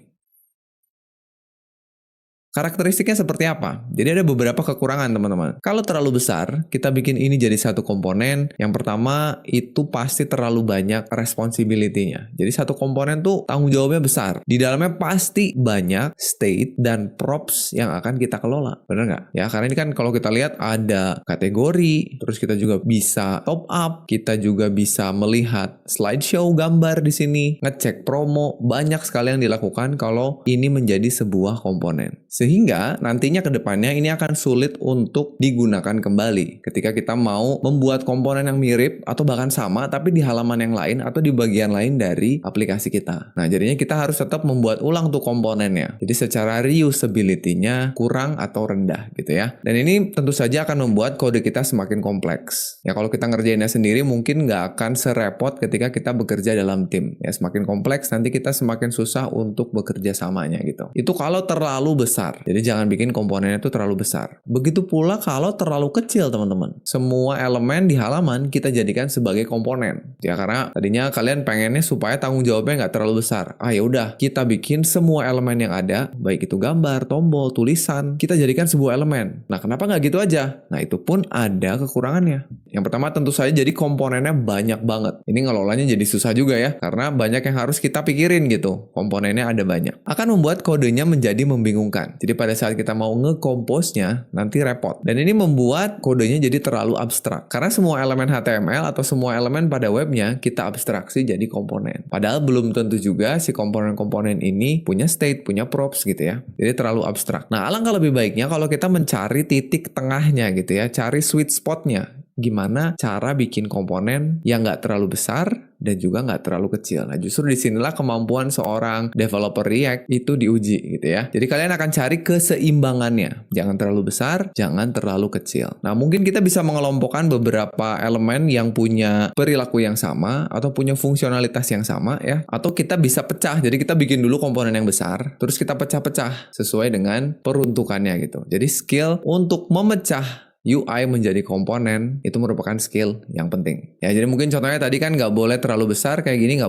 Karakteristiknya seperti apa? Jadi ada beberapa kekurangan teman-teman. Kalau terlalu besar, kita bikin ini jadi satu komponen. Yang pertama, itu pasti terlalu banyak responsibility-nya. Jadi satu komponen tuh tanggung jawabnya besar. Di dalamnya pasti banyak state dan props yang akan kita kelola. Bener nggak? Ya, karena ini kan kalau kita lihat ada kategori, terus kita juga bisa top up, kita juga bisa melihat slideshow gambar di sini, ngecek promo, banyak sekali yang dilakukan kalau ini menjadi sebuah komponen. Sehingga nantinya ke depannya ini akan sulit untuk digunakan kembali ketika kita mau membuat komponen yang mirip atau bahkan sama tapi di halaman yang lain atau di bagian lain dari aplikasi kita. Nah, jadinya kita harus tetap membuat ulang tuh komponennya. Jadi secara reusability-nya kurang atau rendah gitu ya. Dan ini tentu saja akan membuat kode kita semakin kompleks. Ya, kalau kita ngerjainnya sendiri mungkin nggak akan serepot ketika kita bekerja dalam tim. Ya, semakin kompleks nanti kita semakin susah untuk bekerja samanya gitu. Itu kalau terlalu besar. Jadi jangan bikin komponennya itu terlalu besar. Begitu pula kalau terlalu kecil teman-teman. Semua elemen di halaman kita jadikan sebagai komponen. Ya, karena tadinya kalian pengennya supaya tanggung jawabnya nggak terlalu besar. Ya udah, kita bikin semua elemen yang ada, baik itu gambar, tombol, tulisan, kita jadikan sebuah elemen. Nah, kenapa nggak gitu aja? Nah, itu pun ada kekurangannya. Yang pertama tentu saja jadi komponennya banyak banget. Ini ngelolanya jadi susah juga ya, karena banyak yang harus kita pikirin gitu. Komponennya ada banyak. Akan membuat kodenya menjadi membingungkan. Jadi pada saat kita mau nge-compose-nya, nanti repot. Dan ini membuat kodenya jadi terlalu abstrak. Karena semua elemen HTML atau semua elemen pada webnya kita abstraksi jadi komponen. Padahal belum tentu juga si komponen-komponen ini punya state, punya props gitu ya. Jadi terlalu abstrak. Nah, alangkah lebih baiknya kalau kita mencari titik tengahnya gitu ya. Cari sweet spot-nya. Gimana cara bikin komponen yang nggak terlalu besar, dan juga nggak terlalu kecil. Nah, justru disinilah kemampuan seorang developer React itu diuji gitu ya. Jadi kalian akan cari keseimbangannya. Jangan terlalu besar, jangan terlalu kecil. Nah, mungkin kita bisa mengelompokkan beberapa elemen yang punya perilaku yang sama atau punya fungsionalitas yang sama ya. Atau kita bisa pecah. Jadi kita bikin dulu komponen yang besar, terus kita pecah-pecah sesuai dengan peruntukannya gitu. Jadi skill untuk memecah UI menjadi komponen itu merupakan skill yang penting. Ya, jadi mungkin contohnya tadi kan nggak boleh terlalu besar kayak gini, nggak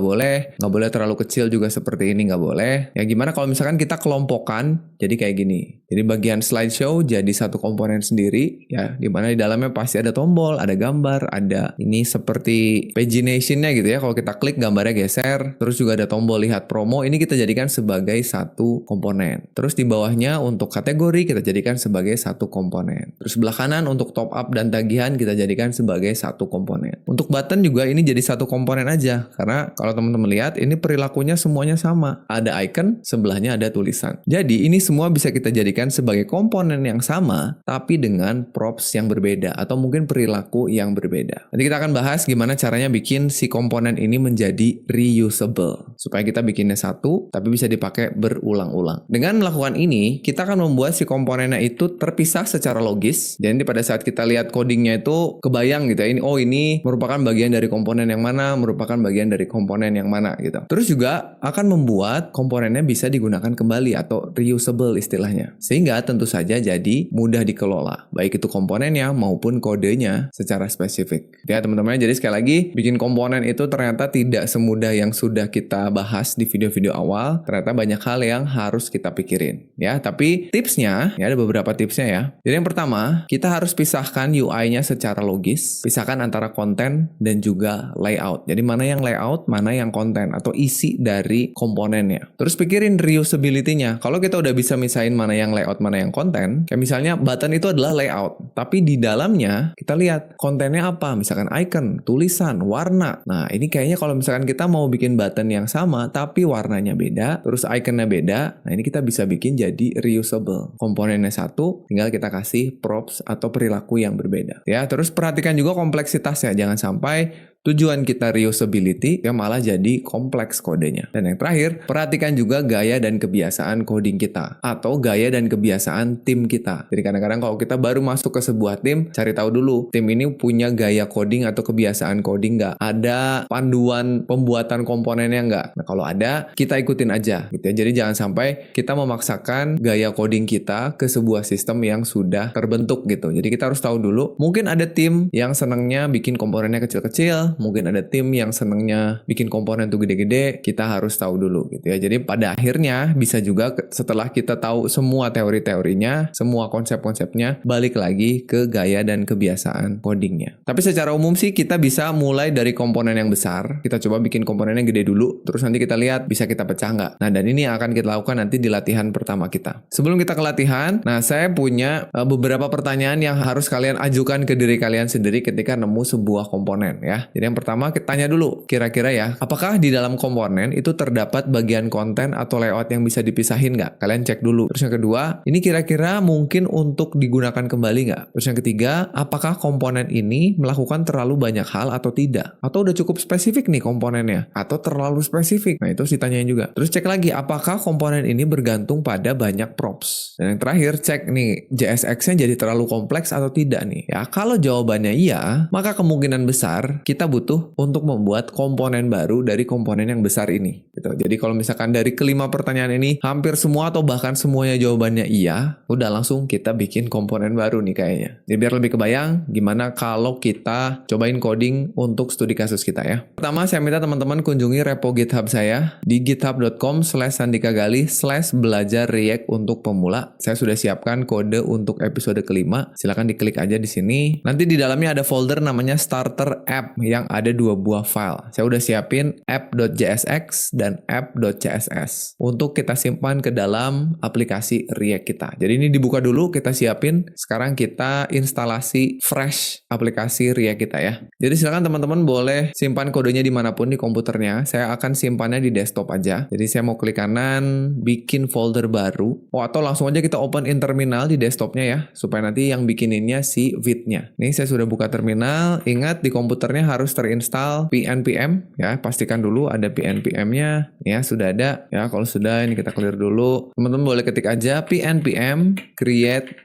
boleh terlalu kecil juga seperti ini, nggak boleh. Ya gimana kalau misalkan kita kelompokkan jadi kayak gini. Jadi bagian slideshow jadi satu komponen sendiri, ya, dimana di dalamnya pasti ada tombol, ada gambar, ada ini seperti pagination-nya gitu ya. Kalau kita klik gambarnya geser, terus juga ada tombol lihat promo, ini kita jadikan sebagai satu komponen. Terus di bawahnya untuk kategori kita jadikan sebagai satu komponen. Terus sebelah kanan untuk top up dan tagihan kita jadikan sebagai satu komponen. Untuk button juga ini jadi satu komponen aja, karena kalau teman-teman lihat ini perilakunya semuanya sama. Ada icon, sebelahnya ada tulisan. Jadi ini semua bisa kita jadikan sebagai komponen yang sama, tapi dengan props yang berbeda atau mungkin perilaku yang berbeda. Nanti kita akan bahas gimana caranya bikin si komponen ini menjadi reusable, supaya kita bikinnya satu, tapi bisa dipakai berulang-ulang. Dengan melakukan ini, kita akan membuat si komponennya itu terpisah secara logis. Jadi pada saat kita lihat codingnya itu kebayang gitu ya, ini merupakan bagian dari komponen yang mana, merupakan bagian dari komponen yang mana gitu. Terus juga akan membuat komponennya bisa digunakan kembali atau reusable istilahnya. Sehingga tentu saja jadi mudah dikelola, baik itu komponennya maupun kodenya secara spesifik. Ya teman-teman, jadi sekali lagi bikin komponen itu ternyata tidak semudah yang sudah kita bahas di video-video awal. Ternyata banyak hal yang harus kita pikirin ya. Tapi tipsnya, ya ada beberapa tipsnya ya. Jadi yang pertama, kita harus pisahkan UI-nya secara logis, pisahkan antara konten dan juga layout. Jadi mana yang layout, mana yang konten atau isi dari komponennya. Terus pikirin reusability-nya. Kalau kita udah bisa misahin mana yang layout, mana yang konten, kayak misalnya button itu adalah layout, tapi di dalamnya kita lihat kontennya apa, misalkan icon, tulisan, warna. Nah, ini kayaknya kalau misalkan kita mau bikin button yang sama, tapi warnanya beda, terus iconnya beda, nah ini kita bisa bikin jadi reusable. Komponennya satu, tinggal kita kasih props atau perilaku yang berbeda. Ya, terus perhatikan juga kompleksitasnya. Jangan sampai tujuan kita reusability ya malah jadi kompleks kodenya. Dan yang terakhir, perhatikan juga gaya dan kebiasaan coding kita atau gaya dan kebiasaan tim kita. Jadi kadang-kadang kalau kita baru masuk ke sebuah tim, cari tahu dulu tim ini punya gaya coding atau kebiasaan coding nggak? Ada panduan pembuatan komponennya nggak? Nah kalau ada, kita ikutin aja gitu ya. Jadi jangan sampai kita memaksakan gaya coding kita ke sebuah sistem yang sudah terbentuk gitu. Jadi kita harus tahu dulu, mungkin ada tim yang senangnya bikin komponennya kecil-kecil, mungkin ada tim yang senengnya bikin komponen tuh gede-gede, kita harus tahu dulu gitu ya. Jadi pada akhirnya bisa juga setelah kita tahu semua teori-teorinya, semua konsep-konsepnya, balik lagi ke gaya dan kebiasaan codingnya. Tapi secara umum sih kita bisa mulai dari komponen yang besar, kita coba bikin komponen yang gede dulu, terus nanti kita lihat bisa kita pecah nggak. Nah dan ini akan kita lakukan nanti di latihan pertama kita. Sebelum kita ke latihan, nah saya punya beberapa pertanyaan yang harus kalian ajukan ke diri kalian sendiri ketika nemu sebuah komponen ya. Jadi yang pertama kita tanya dulu, kira-kira ya, apakah di dalam komponen itu terdapat bagian konten atau layout yang bisa dipisahin nggak? Kalian cek dulu. Terus yang kedua, ini kira-kira mungkin untuk digunakan kembali nggak? Terus yang ketiga, apakah komponen ini melakukan terlalu banyak hal atau tidak? Atau udah cukup spesifik nih komponennya? Atau terlalu spesifik? Nah itu harus ditanyain juga. Terus cek lagi, apakah komponen ini bergantung pada banyak props? Dan yang terakhir, cek nih, JSX-nya jadi terlalu kompleks atau tidak nih? Ya, kalau jawabannya iya, maka kemungkinan besar kita butuh untuk membuat komponen baru dari komponen yang besar ini gitu. Jadi kalau misalkan dari kelima pertanyaan ini hampir semua atau bahkan semuanya jawabannya iya, udah langsung kita bikin komponen baru nih kayaknya. Jadi biar lebih kebayang gimana kalau kita cobain coding untuk studi kasus kita ya. Pertama saya minta teman-teman kunjungi repo GitHub saya di github.com/sandikagali/belajar React untuk pemula. Saya sudah siapkan kode untuk episode kelima. Silakan diklik aja di sini. Nanti di dalamnya ada folder namanya starter app yang ada 2 buah file. Saya udah siapin app.jsx dan app.css untuk kita simpan ke dalam aplikasi React kita. Jadi ini dibuka dulu, kita siapin. Sekarang kita instalasi fresh aplikasi React kita ya. Jadi silakan teman-teman boleh simpan kodenya dimanapun di komputernya. Saya akan simpannya di desktop aja. Jadi saya mau klik kanan, bikin folder baru. Oh, atau langsung aja kita open in terminal di desktopnya ya, supaya nanti yang bikininnya si Vite-nya. Nih saya sudah buka terminal. Ingat di komputernya harus harus terinstall PNPM ya, pastikan dulu ada PNPM-nya ya, sudah ada ya. Kalau sudah, ini kita clear dulu. Teman-teman boleh ketik aja PNPM create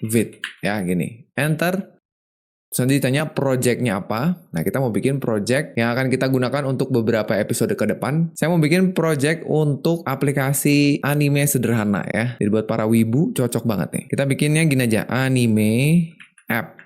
vid ya, gini. Enter. Terus nanti ditanya project-nya apa. Nah, kita mau bikin project yang akan kita gunakan untuk beberapa episode ke depan. Saya mau bikin project untuk aplikasi anime sederhana ya. Jadi buat para wibu cocok banget nih. Kita bikinnya gini aja, anime app.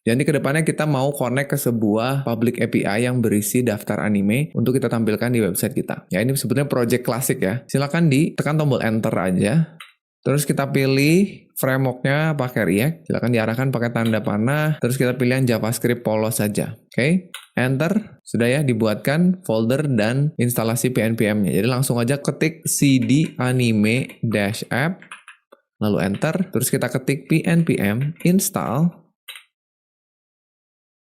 Jadi kedepannya kita mau connect ke sebuah public API yang berisi daftar anime untuk kita tampilkan di website kita. Ya, ini sebetulnya project klasik ya. Silakan ditekan tombol enter aja. Terus kita pilih framework-nya pakai React. Silakan diarahkan pakai tanda panah. Terus kita pilih yang JavaScript polos saja. Oke, enter. Sudah ya, dibuatkan folder dan instalasi PNPM-nya. Jadi langsung aja ketik cd anime-app. Lalu enter. Terus kita ketik PNPM install.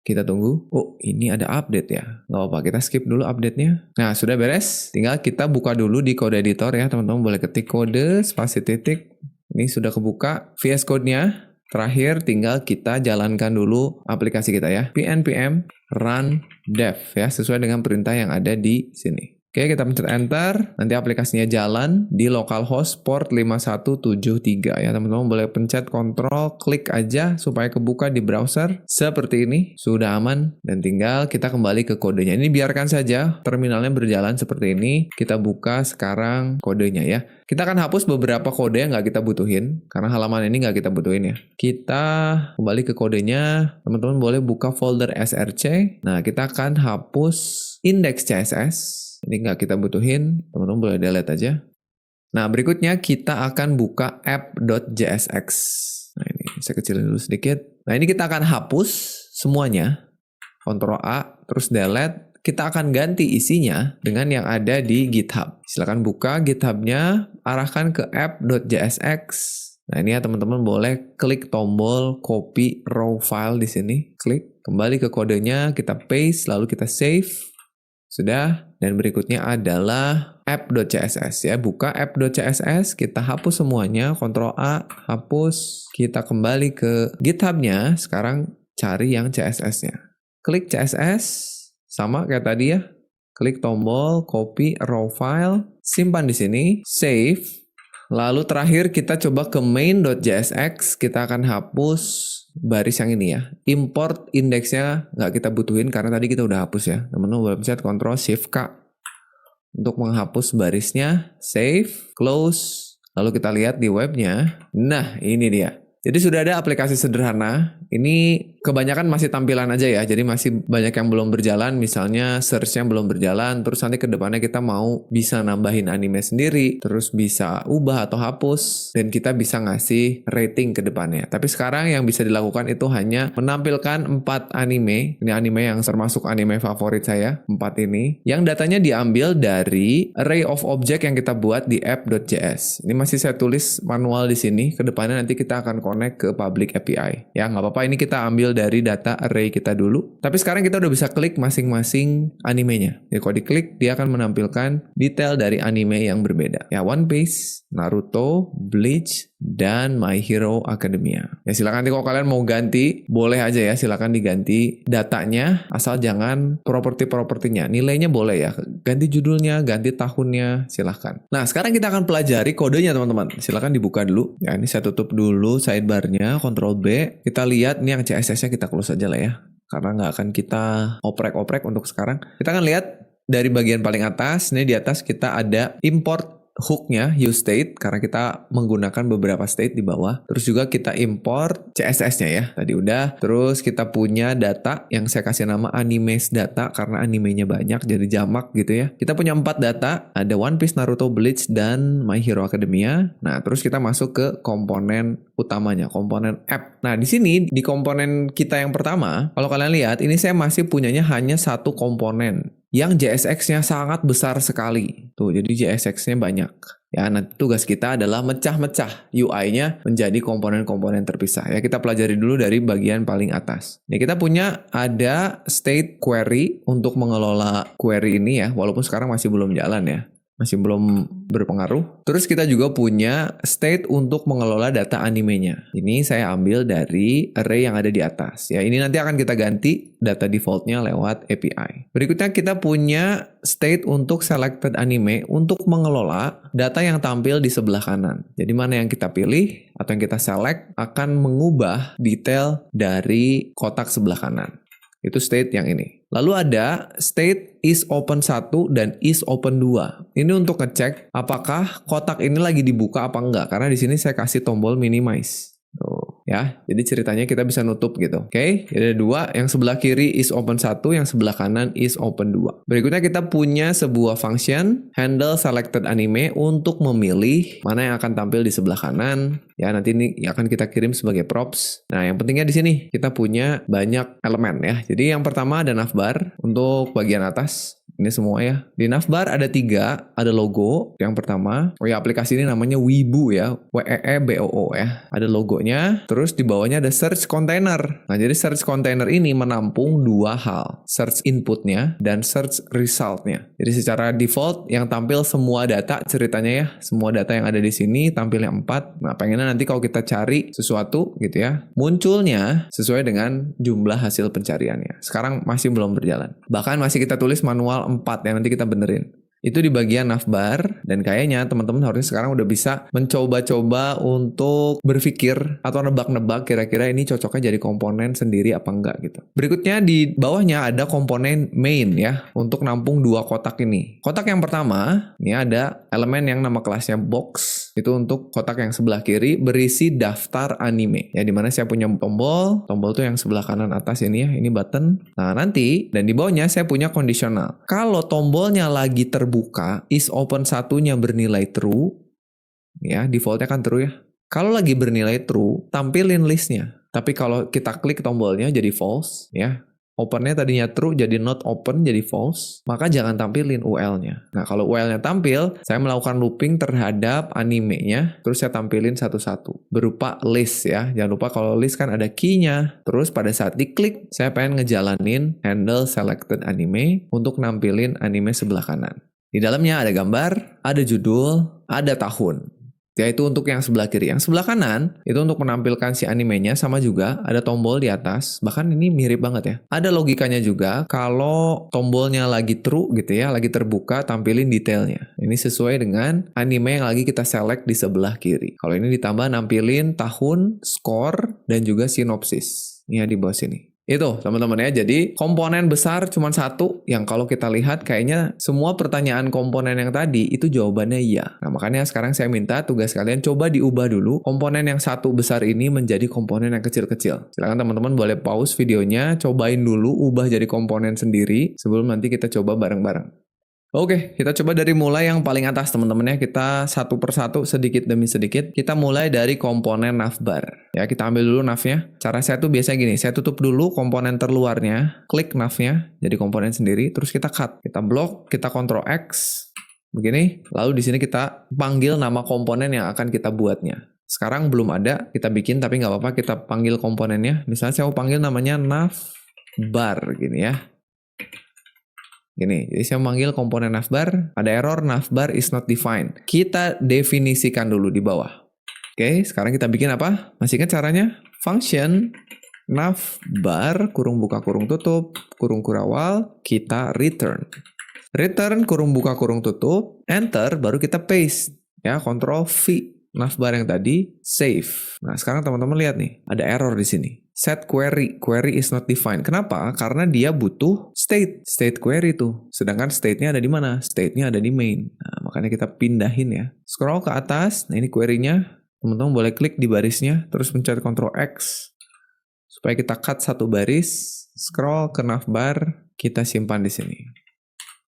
Kita tunggu. Oh, ini ada update ya. Nggak apa-apa, kita skip dulu update-nya. Nah, sudah beres. Tinggal kita buka dulu di kode editor ya. Teman-teman boleh ketik kode, spasi titik. Ini sudah kebuka VS Code-nya. Terakhir, tinggal kita jalankan dulu aplikasi kita ya. PNPM run dev ya, sesuai dengan perintah yang ada di sini. Oke, kita pencet enter, nanti aplikasinya jalan di localhost port 5173 ya. Teman-teman boleh pencet kontrol, klik aja supaya kebuka di browser. Seperti ini, sudah aman dan tinggal kita kembali ke kodenya. Ini biarkan saja terminalnya berjalan seperti ini. Kita buka sekarang kodenya ya. Kita akan hapus beberapa kode yang nggak kita butuhin, karena halaman ini nggak kita butuhin ya. Kita kembali ke kodenya, teman-teman boleh buka folder src. Nah, kita akan hapus index.css. Ini nggak kita butuhin, teman-teman boleh delete aja. Nah, berikutnya kita akan buka app.jsx. Nah, ini saya kecilin dulu sedikit. Nah, ini kita akan hapus semuanya. Ctrl A, terus delete. Kita akan ganti isinya dengan yang ada di GitHub. Silakan buka GitHub-nya, arahkan ke app.jsx. Nah, ini ya teman-teman boleh klik tombol copy raw file di sini. Klik, kembali ke kodenya, kita paste, lalu kita save. Sudah, dan berikutnya adalah app.css ya. Buka app.css, kita hapus semuanya, Ctrl A, hapus. Kita kembali ke GitHub-nya, sekarang cari yang CSS-nya. Klik CSS, sama kayak tadi ya. Klik tombol copy raw file, simpan di sini, save. Lalu terakhir kita coba ke main.jsx, kita akan hapus baris yang ini ya. Import indeksnya nggak kita butuhin karena tadi kita udah hapus ya. Teman-teman boleh pencet Ctrl Shift K untuk menghapus barisnya. Save, close. Lalu kita lihat di webnya. Nah, ini dia. Jadi sudah ada aplikasi sederhana. Ini kebanyakan masih tampilan aja ya. Jadi masih banyak yang belum berjalan. Misalnya search-nya belum berjalan. Terus nanti ke depannya kita mau bisa nambahin anime sendiri. Terus bisa ubah atau hapus. Dan kita bisa ngasih rating ke depannya. Tapi sekarang yang bisa dilakukan itu hanya menampilkan 4 anime. Ini anime yang termasuk anime favorit saya. 4 ini. Yang datanya diambil dari array of object yang kita buat di app.js. Ini masih saya tulis manual di sini. Ke depannya nanti kita akan connect ke public API. Ya, nggak apa-apa, ini kita ambil dari data array kita dulu. Tapi sekarang kita udah bisa klik masing-masing animenya. Jadi kalau diklik, dia akan menampilkan detail dari anime yang berbeda. Ya, One Piece, Naruto, Bleach, dan My Hero Academia. Ya, silakan nanti kalau kalian mau ganti, boleh aja ya, silakan diganti datanya, asal jangan properti-propertinya. Nilainya boleh ya, ganti judulnya, ganti tahunnya, silahkan. Nah, sekarang kita akan pelajari kodenya teman-teman. Silakan dibuka dulu. Ya, ini saya tutup dulu sidebar-nya, Ctrl B. Kita lihat ini yang CSS-nya kita close aja lah ya. Karena nggak akan kita oprek-oprek untuk sekarang. Kita akan lihat dari bagian paling atas. Ini di atas kita ada import hook-nya, use state, karena kita menggunakan beberapa state di bawah. Terus juga kita import CSS-nya ya, tadi udah. Terus kita punya data yang saya kasih nama animes data, karena animenya banyak, jadi jamak gitu ya. Kita punya 4 data, ada One Piece, Naruto, Bleach, dan My Hero Academia. Nah, terus kita masuk ke komponen utamanya, komponen app. Nah, di sini, di komponen kita yang pertama, kalau kalian lihat, ini saya masih punyanya hanya 1 komponen yang JSX-nya sangat besar sekali. Tuh, jadi JSX-nya banyak. Ya, nanti tugas kita adalah mecah-mecah UI-nya menjadi komponen-komponen terpisah. Ya, kita pelajari dulu dari bagian paling atas. Ya, kita punya ada state query untuk mengelola query ini ya, walaupun sekarang masih belum jalan ya. masih belum berpengaruh. Terus kita juga punya state untuk mengelola data animenya. Ini saya ambil dari array yang ada di atas. Ya, ini nanti akan kita ganti data defaultnya lewat API. Berikutnya kita punya state untuk selected anime untuk mengelola data yang tampil di sebelah kanan. Jadi mana yang kita pilih atau yang kita select akan mengubah detail dari kotak sebelah kanan. Itu state yang ini. Lalu ada state is open 1 dan is open 2. Ini untuk ngecek apakah kotak ini lagi dibuka apa enggak. Karena di sini saya kasih tombol minimize. Tuh, ya. Jadi ceritanya kita bisa nutup gitu. Oke, jadi ada dua. Yang sebelah kiri is open 1, yang sebelah kanan is open 2. Berikutnya kita punya sebuah function handle selected anime untuk memilih mana yang akan tampil di sebelah kanan. Ya, nanti ini akan kita kirim sebagai props. Nah, yang pentingnya di sini kita punya banyak elemen ya. Jadi yang pertama ada navbar untuk bagian atas. Ini semua ya. Di navbar ada 3, ada logo yang pertama. Oh ya, aplikasi ini namanya Weeboo ya, Weeboo ya. Ada logonya, terus di bawahnya ada search container. Nah, jadi search container ini menampung 2 hal, search inputnya dan search resultnya. Jadi secara default yang tampil semua data ceritanya ya, semua data yang ada di sini tampilnya 4. Nah, pengennya nanti kalau kita cari sesuatu gitu ya, munculnya sesuai dengan jumlah hasil pencariannya. Sekarang masih belum berjalan. Bahkan masih kita tulis manual 4 yang nanti kita benerin. Itu di bagian navbar, dan kayaknya teman-teman harusnya sekarang udah bisa mencoba-coba untuk berpikir atau nebak-nebak kira-kira ini cocoknya jadi komponen sendiri apa enggak gitu. Berikutnya di bawahnya ada komponen main ya, untuk nampung 2 kotak ini. Kotak yang pertama, ini ada elemen yang nama kelasnya box. Itu untuk kotak yang sebelah kiri berisi daftar anime. Ya, dimana saya punya tombol tuh yang sebelah kanan atas ini ya, ini button. Nah, nanti, dan di bawahnya saya punya kondisional. Kalau tombolnya lagi terbuka, is open 1-nya bernilai true, ya, defaultnya kan true ya. Kalau lagi bernilai true, tampilin listnya. Tapi kalau kita klik tombolnya jadi false, ya. Opennya tadinya true jadi not open jadi false, maka jangan tampilin UL-nya. Nah, kalau UL-nya tampil, saya melakukan looping terhadap animenya, terus saya tampilin satu-satu. Berupa list ya. Jangan lupa kalau list kan ada key-nya. Terus pada saat diklik, saya pengen ngejalanin handle selected anime untuk nampilin anime sebelah kanan. Di dalamnya ada gambar, ada judul, ada tahun. Yaitu untuk yang sebelah kiri. Yang sebelah kanan, itu untuk menampilkan si animenya sama juga, ada tombol di atas. Bahkan ini mirip banget ya. Ada logikanya juga, kalau tombolnya lagi true gitu ya, lagi terbuka, tampilin detailnya. Ini sesuai dengan anime yang lagi kita select di sebelah kiri. Kalau ini ditambah nampilin tahun, skor, dan juga sinopsis. Ini ya di bawah sini. Itu teman-teman ya, jadi komponen besar cuma 1 yang kalau kita lihat kayaknya semua pertanyaan komponen yang tadi itu jawabannya iya. Nah, makanya sekarang saya minta tugas kalian coba diubah dulu komponen yang 1 besar ini menjadi komponen yang kecil-kecil. Silakan teman-teman boleh pause videonya, cobain dulu ubah jadi komponen sendiri sebelum nanti kita coba bareng-bareng. Oke, kita coba dari mulai yang paling atas teman-teman ya. Kita satu persatu sedikit demi sedikit. Kita mulai dari komponen navbar. Ya, kita ambil dulu navnya. Cara saya tuh biasanya gini, saya tutup dulu komponen terluarnya, klik navnya jadi komponen sendiri, terus kita cut. Kita blok, kita Ctrl X. Begini, lalu di sini kita panggil nama komponen yang akan kita buatnya. Sekarang belum ada, kita bikin tapi nggak apa-apa, kita panggil komponennya. Misalnya saya mau panggil namanya navbar gini ya. Gini, jadi saya memanggil komponen navbar, ada error navbar is not defined. Kita definisikan dulu di bawah. Oke, sekarang kita bikin apa? Masih ingat caranya? Function navbar, kurung buka kurung tutup, kurung kurawal, kita return. Return kurung buka kurung tutup, enter, baru kita paste. Ya, Ctrl V. Navbar yang tadi, save. Nah, sekarang teman-teman lihat nih, ada error di sini. Set query is not defined. Kenapa? Karena dia butuh state query tuh. Sedangkan state-nya ada di mana? State-nya ada di main. Nah, makanya kita pindahin ya. Scroll ke atas, nah ini query-nya. Teman-teman boleh klik di barisnya, terus mencari Ctrl X. Supaya kita cut satu baris, scroll ke navbar, kita simpan di sini.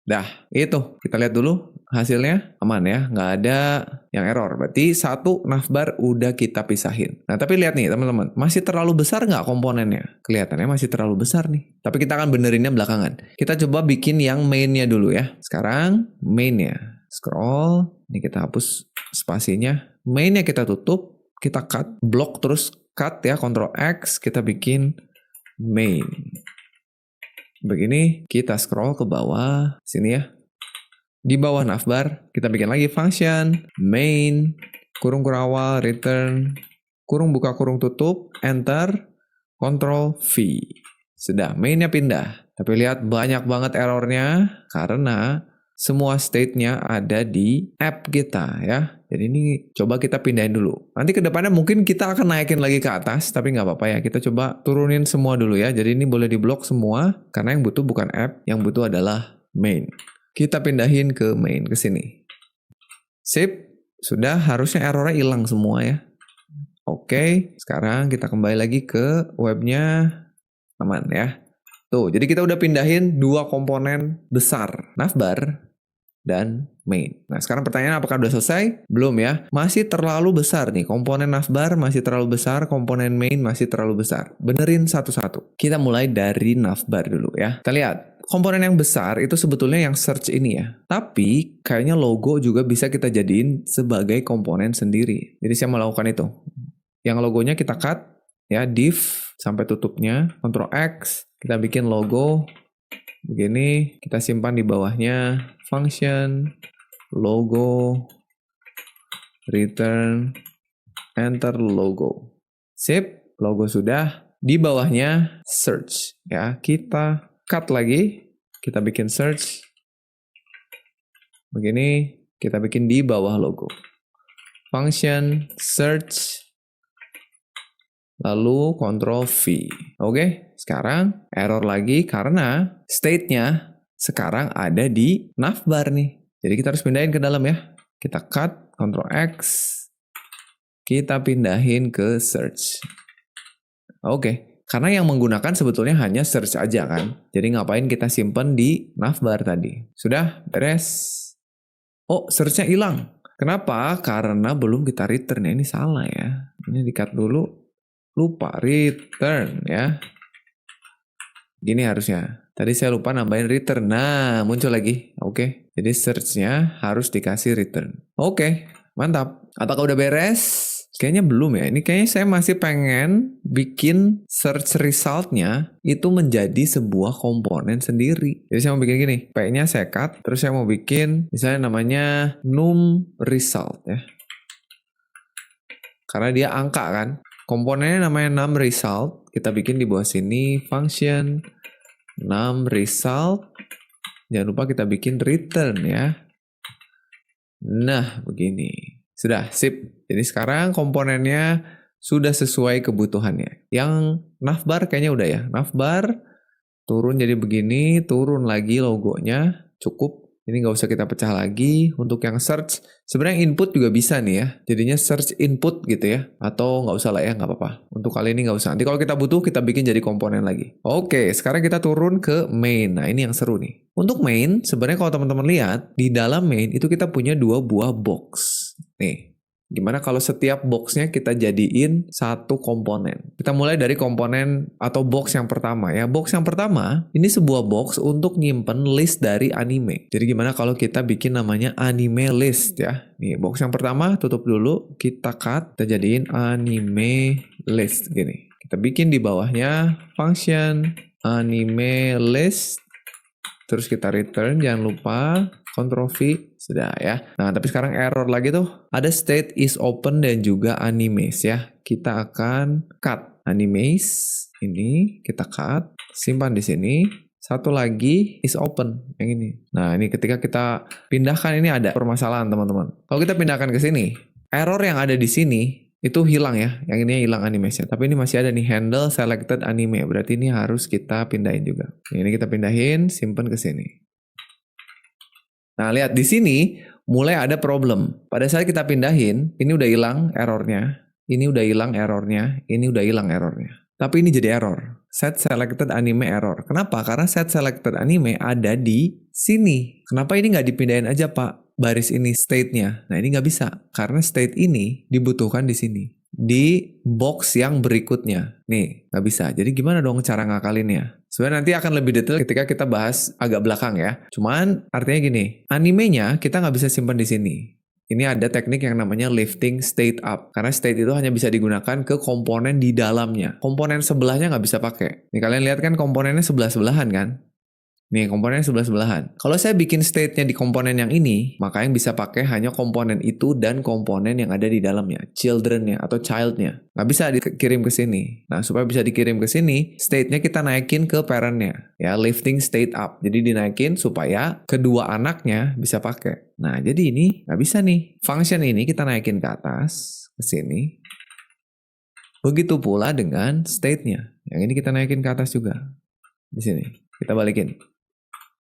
Dah, itu. Kita lihat dulu hasilnya aman ya, nggak ada yang error. Berarti 1 navbar udah kita pisahin. Nah, tapi lihat nih teman-teman, masih terlalu besar nggak komponennya? Kelihatannya masih terlalu besar nih. Tapi kita akan benerinnya belakangan. Kita coba bikin yang mainnya dulu ya. Sekarang mainnya. Scroll, ini kita hapus spasinya. Mainnya kita tutup, kita cut, blok terus cut ya, Ctrl X, kita bikin main. Begini, kita scroll ke bawah, sini ya. Di bawah navbar, kita bikin lagi function, main, kurung kurawal, return, kurung buka kurung tutup, enter, Ctrl V. Sudah, mainnya pindah. Tapi lihat banyak banget errornya karena semua state-nya ada di app kita ya. Jadi ini coba kita pindahin dulu. Nanti ke depannya mungkin kita akan naikin lagi ke atas, tapi nggak apa-apa ya. Kita coba turunin semua dulu ya. Jadi ini boleh diblok semua karena yang butuh bukan app, yang butuh adalah main. Kita pindahin ke main, ke sini. Sip, sudah harusnya errornya hilang semua ya. Oke, sekarang kita kembali lagi ke webnya, aman ya. Tuh, jadi kita udah pindahin dua komponen besar, navbar dan main. Nah, sekarang pertanyaan apakah udah selesai? Belum ya. Masih terlalu besar nih. Komponen navbar masih terlalu besar, komponen main masih terlalu besar. Benerin satu-satu. Kita mulai dari navbar dulu ya. Kita lihat, komponen yang besar itu sebetulnya yang search ini ya. Tapi kayaknya logo juga bisa kita jadiin sebagai komponen sendiri. Jadi saya mau lakukan itu. Yang logonya kita cut ya, div sampai tutupnya, Ctrl X, kita bikin logo begini, kita simpan di bawahnya function, logo, return, enter logo. Sip, logo sudah. Di bawahnya search ya, kita cut lagi, kita bikin search. Begini, kita bikin di bawah logo. Function, search, lalu Ctrl V. Oke, sekarang error lagi karena state-nya sekarang ada di navbar nih. Jadi kita harus pindahin ke dalam ya. Kita cut, Ctrl X, kita pindahin ke search. Oke, karena yang menggunakan sebetulnya hanya search aja kan. Jadi ngapain kita simpen di navbar tadi. Sudah, beres. Oh, search-nya hilang. Kenapa? Karena belum kita return. Ini salah ya. Ini di-cut dulu. Lupa return ya. Gini harusnya. Tadi saya lupa nambahin return. Nah, muncul lagi. Oke. Jadi search-nya harus dikasih return. Oke, mantap. Apakah udah beres? Kayaknya belum ya. Ini kayaknya saya masih pengen bikin search result-nya itu menjadi sebuah komponen sendiri. Jadi saya mau bikin gini. P-nya saya cut. Terus saya mau bikin misalnya namanya num result ya. Karena dia angka kan. Komponennya namanya num result. Kita bikin di bawah sini function num result. Jangan lupa kita bikin return ya. Nah, begini. Sudah, sip. Jadi sekarang komponennya sudah sesuai kebutuhannya. Yang navbar kayaknya udah ya. Navbar turun jadi begini, turun lagi logonya. Cukup. Ini nggak usah kita pecah lagi. Untuk yang search, sebenarnya input juga bisa nih ya. Jadinya search input gitu ya. Atau nggak usah lah ya, nggak apa-apa. Untuk kali ini nggak usah. Nanti kalau kita butuh, kita bikin jadi komponen lagi. Oke, sekarang kita turun ke main. Nah, ini yang seru nih. Untuk main, sebenarnya kalau teman-teman lihat, di dalam main itu kita punya dua buah box. Nih. Gimana kalau setiap boxnya kita jadiin satu komponen? Kita mulai dari komponen atau box yang pertama ya. Box yang pertama, ini sebuah box untuk nyimpen list dari anime. Jadi gimana kalau kita bikin namanya anime list ya. Nih, box yang pertama tutup dulu, kita cut, kita jadiin anime list gini. Kita bikin di bawahnya function anime list. Terus kita return, jangan lupa Ctrl V, sudah ya. Nah, tapi sekarang error lagi tuh. Ada state is open dan juga animes ya. Kita akan cut animes, ini kita cut, simpan di sini. Satu lagi is open, yang ini. Nah, ini ketika kita pindahkan ini ada permasalahan teman-teman. Kalau kita pindahkan ke sini, error yang ada di sini itu hilang ya, yang ini hilang animesnya. Tapi ini masih ada nih handle selected anime. Berarti ini harus kita pindahin juga. Ini kita pindahin, simpan ke sini. Nah, lihat di sini mulai ada problem. Pada saat kita pindahin, ini udah hilang errornya. Ini udah hilang errornya. Ini udah hilang errornya. Tapi ini jadi error. Set selected anime error. Kenapa? Karena set selected anime ada di sini. Kenapa ini nggak dipindahin aja, Pak? Baris ini state-nya. Nah, ini nggak bisa. Karena state ini dibutuhkan di sini. Di box yang berikutnya. Nih, nggak bisa. Jadi gimana dong cara ngakalinnya? Sebenarnya nanti akan lebih detail ketika kita bahas agak belakang ya. Cuman artinya gini, animenya kita nggak bisa simpan di sini. Ini ada teknik yang namanya lifting state up. Karena state itu hanya bisa digunakan ke komponen di dalamnya. Komponen sebelahnya nggak bisa pakai. Nih kalian lihat kan komponennya sebelah-sebelahan kan? Nih, komponennya sebelah-sebelahan. Kalau saya bikin state-nya di komponen yang ini, maka yang bisa pakai hanya komponen itu dan komponen yang ada di dalamnya, children-nya atau child-nya. Nggak bisa dikirim ke sini. Nah, supaya bisa dikirim ke sini, state-nya kita naikin ke parent-nya. Ya, lifting state up. Jadi dinaikin supaya kedua anaknya bisa pakai. Nah, jadi ini nggak bisa nih. Function ini kita naikin ke atas, ke sini. Begitu pula dengan state-nya. Yang ini kita naikin ke atas juga. Di sini. Kita balikin.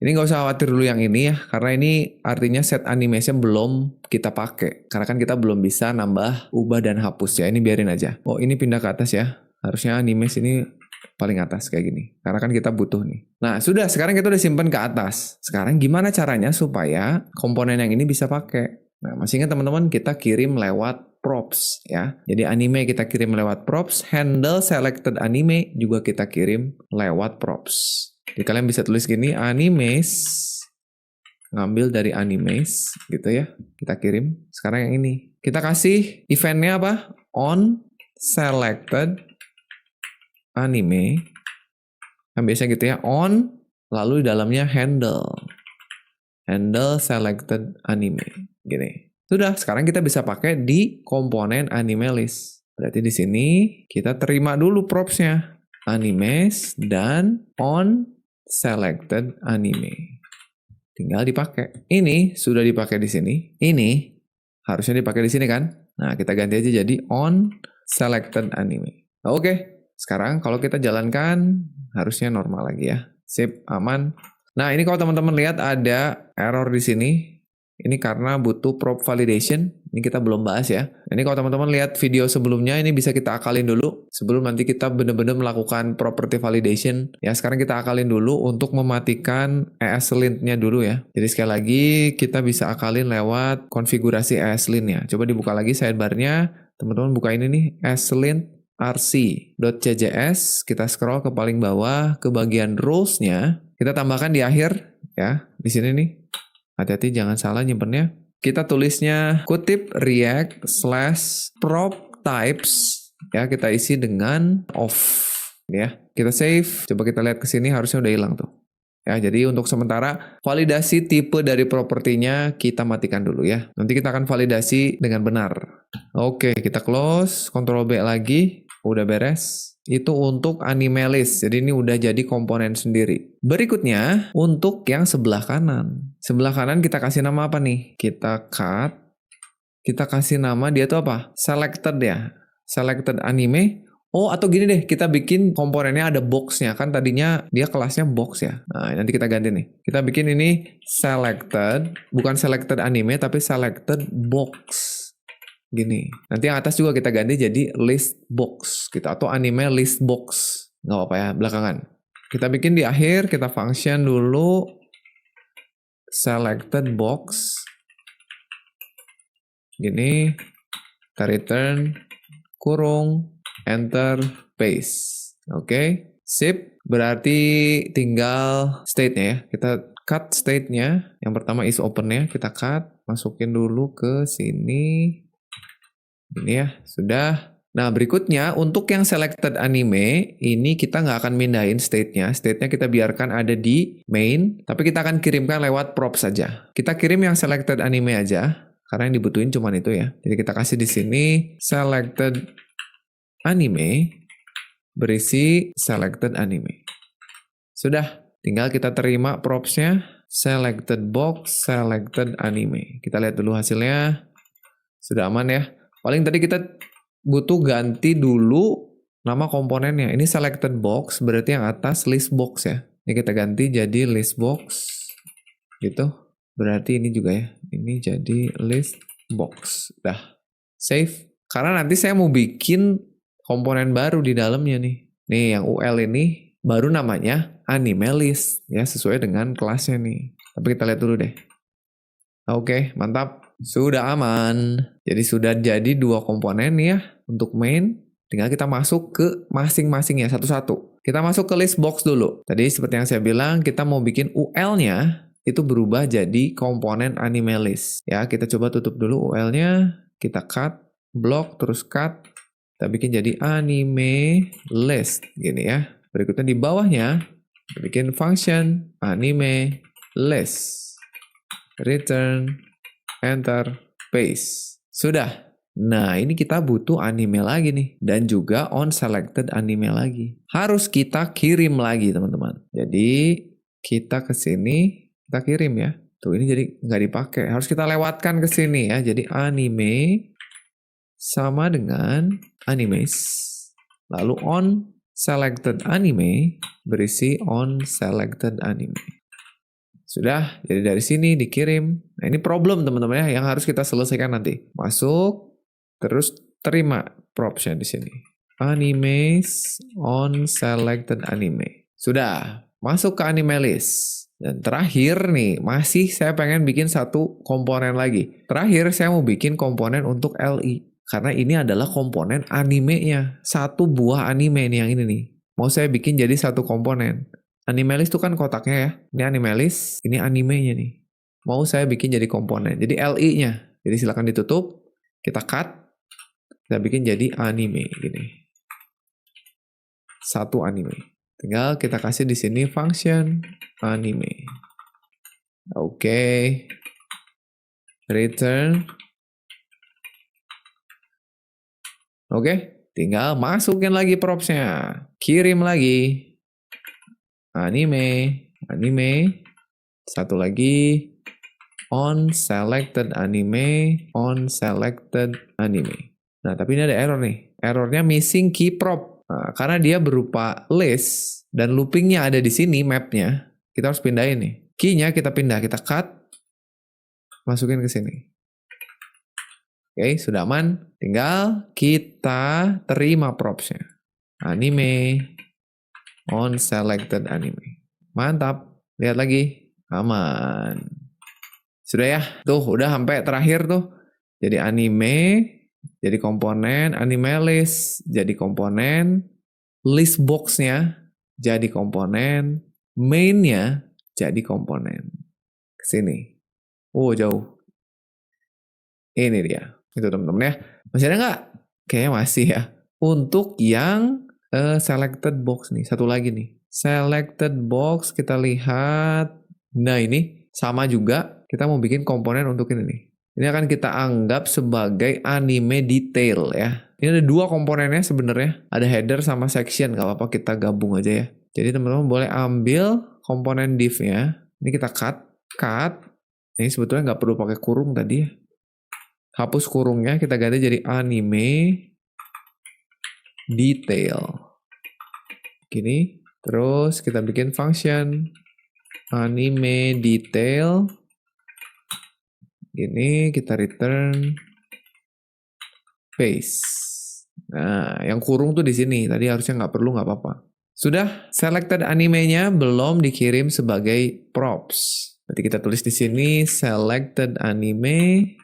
Ini nggak usah khawatir dulu yang ini ya, karena ini artinya set animation belum kita pakai. Karena kan kita belum bisa nambah, ubah, dan hapus ya. Ini biarin aja. Oh, ini pindah ke atas ya. Harusnya animation ini paling atas kayak gini. Karena kan kita butuh nih. Nah, sudah. Sekarang kita udah simpen ke atas. Sekarang gimana caranya supaya komponen yang ini bisa pakai? Nah, masih ingat teman-teman, kita kirim lewat props ya. Jadi anime kita kirim lewat props, handle selected anime juga kita kirim lewat props. Jadi kalian bisa tulis gini, animes, ngambil dari animes gitu ya. Kita kirim. Sekarang yang ini. Kita kasih eventnya apa? On selected anime. Kan biasanya gitu ya, on, lalu di dalamnya handle. Handle selected anime. Gini. Sudah, sekarang kita bisa pakai di komponen anime list. Berarti di sini kita terima dulu propsnya. Animes dan on selected anime. Tinggal dipakai. Ini sudah dipakai di sini. Ini harusnya dipakai di sini kan? Nah, kita ganti aja jadi on selected anime. Oke, sekarang kalau kita jalankan harusnya normal lagi ya. Sip, aman. Nah, ini kalau teman-teman lihat ada error di sini. Ini karena butuh prop validation. Ini kita belum bahas ya. Ini kalau teman-teman lihat video sebelumnya, ini bisa kita akalin dulu. Sebelum nanti kita benar-benar melakukan property validation. Ya, sekarang kita akalin dulu untuk mematikan ESLint-nya dulu ya. Jadi sekali lagi, kita bisa akalin lewat konfigurasi ESLint-nya. Coba dibuka lagi sidebar-nya. Teman-teman buka ini nih, ESLint rc.cjs. Kita scroll ke paling bawah, ke bagian rules-nya. Kita tambahkan di akhir ya. Di sini nih. Hati-hati jangan salah nyimpennya. Kita tulisnya kutip react/prop types ya, kita isi dengan off ya. Kita save. Coba kita lihat ke sini harusnya udah hilang tuh. Ya, jadi untuk sementara validasi tipe dari propertinya kita matikan dulu ya. Nanti kita akan validasi dengan benar. Oke, kita close, Ctrl B lagi. Udah beres. Itu untuk anime list. Jadi ini udah jadi komponen sendiri. Berikutnya untuk yang sebelah kanan. Sebelah kanan kita kasih nama apa nih? Kita cut. Kita kasih nama dia tuh apa? Selected ya. Selected anime. Oh, atau gini deh, kita bikin komponennya ada box-nya. Kan tadinya dia kelasnya box ya. Nah, nanti kita ganti nih. Kita bikin ini selected, bukan selected anime, tapi selected box. Gini. Nanti yang atas juga kita ganti jadi list box gitu, atau anime list box. Nggak apa-apa ya, belakangan. Kita bikin di akhir, kita function dulu selected box. Gini. Kita return kurung enter paste. Oke. Sip. Berarti tinggal state-nya ya. Kita cut state-nya. Yang pertama is open-nya. Kita cut. Masukin dulu ke sini. Ini ya, sudah. Nah, berikutnya untuk yang selected anime, ini kita nggak akan mindahin state-nya. State-nya kita biarkan ada di main, tapi kita akan kirimkan lewat prop saja. Kita kirim yang selected anime aja, karena yang dibutuhin cuma itu ya. Jadi kita kasih di sini selected anime, berisi selected anime. Sudah, tinggal kita terima props-nya, selected box, selected anime. Kita lihat dulu hasilnya. Sudah aman ya. Paling tadi kita butuh ganti dulu nama komponennya. Ini selected box, berarti yang atas list box ya. Ini kita ganti jadi list box. Gitu. Berarti ini juga ya. Ini jadi list box. Dah. Save. Karena nanti saya mau bikin komponen baru di dalamnya nih. Nih yang UL ini baru namanya anime list. Ya, sesuai dengan kelasnya nih. Tapi kita lihat dulu deh. Oke, mantap. Sudah aman. Jadi sudah jadi dua komponen ya untuk main. Tinggal kita masuk ke masing-masingnya satu-satu. Kita masuk ke list box dulu. Tadi seperti yang saya bilang, kita mau bikin UL-nya itu berubah jadi komponen anime list. Ya, kita coba tutup dulu UL-nya. Kita cut, block, terus cut. Kita bikin jadi anime list. Gini ya. Berikutnya di bawahnya, Bikin function anime list. Return, enter, paste. Sudah. Nah, ini kita butuh anime lagi nih. Dan juga on selected anime lagi. Harus kita kirim lagi, teman-teman. Jadi, kita ke sini, kita kirim ya. Tuh, ini jadi nggak dipakai. Harus kita lewatkan ke sini ya. Jadi, anime sama dengan animes. Lalu, on selected anime berisi on selected anime. Sudah, jadi dari sini dikirim. Nah, ini problem teman-teman ya yang harus kita selesaikan nanti. Masuk, terus terima propsnya di sini. Animes on selected anime. Sudah, masuk ke anime list. Dan terakhir nih, masih saya pengen bikin satu komponen lagi. Terakhir saya mau bikin komponen untuk LI. Karena ini adalah komponen animenya. Satu buah anime nih yang ini nih. Mau saya bikin jadi satu komponen. Anime list itu kan kotaknya ya. Ini anime list, ini animenya nih. Mau saya bikin jadi komponen. Jadi LI-nya. Jadi silakan ditutup. Kita cut. Kita bikin jadi anime gini. Satu anime. Tinggal kita kasih di sini function anime. Oke. Return. Oke. Tinggal masukin lagi propsnya. Kirim lagi. Anime, satu lagi, on selected anime. Nah, tapi ini ada error nih. Errornya missing key prop. Nah, karena dia berupa list dan loopingnya ada di sini mapnya. Kita harus pindahin nih. Key-nya kita pindah, kita cut, masukin ke sini. Oke, sudah aman. Tinggal kita terima propsnya. Anime. On selected anime. Mantap. Lihat lagi. Aman. Sudah ya. Tuh, udah sampai terakhir tuh. Jadi anime, jadi komponen, anime list, jadi komponen, list box-nya jadi komponen, main-nya jadi komponen. Kesini. Oh, jauh. Ini dia. Itu teman-teman ya. Masih ada nggak? Kayaknya masih ya. Untuk yang selected box nih, satu lagi nih. Selected box kita lihat. Nah ini sama juga. Kita mau bikin komponen untuk ini nih. Ini akan kita anggap sebagai anime detail ya. Ini ada dua komponennya sebenarnya. Ada header sama section. Gak apa-apa kita gabung aja ya. Jadi teman-teman boleh ambil komponen div-nya. Ini kita cut. Ini sebetulnya nggak perlu pakai kurung tadi ya. Hapus kurungnya, kita ganti jadi anime detail. Gini, terus kita bikin function anime detail. Gini, kita return paste. Nah, yang kurung tuh di sini. Tadi harusnya nggak perlu, nggak apa-apa. Sudah, selected animenya belum dikirim sebagai props. Nanti kita tulis di sini selected anime.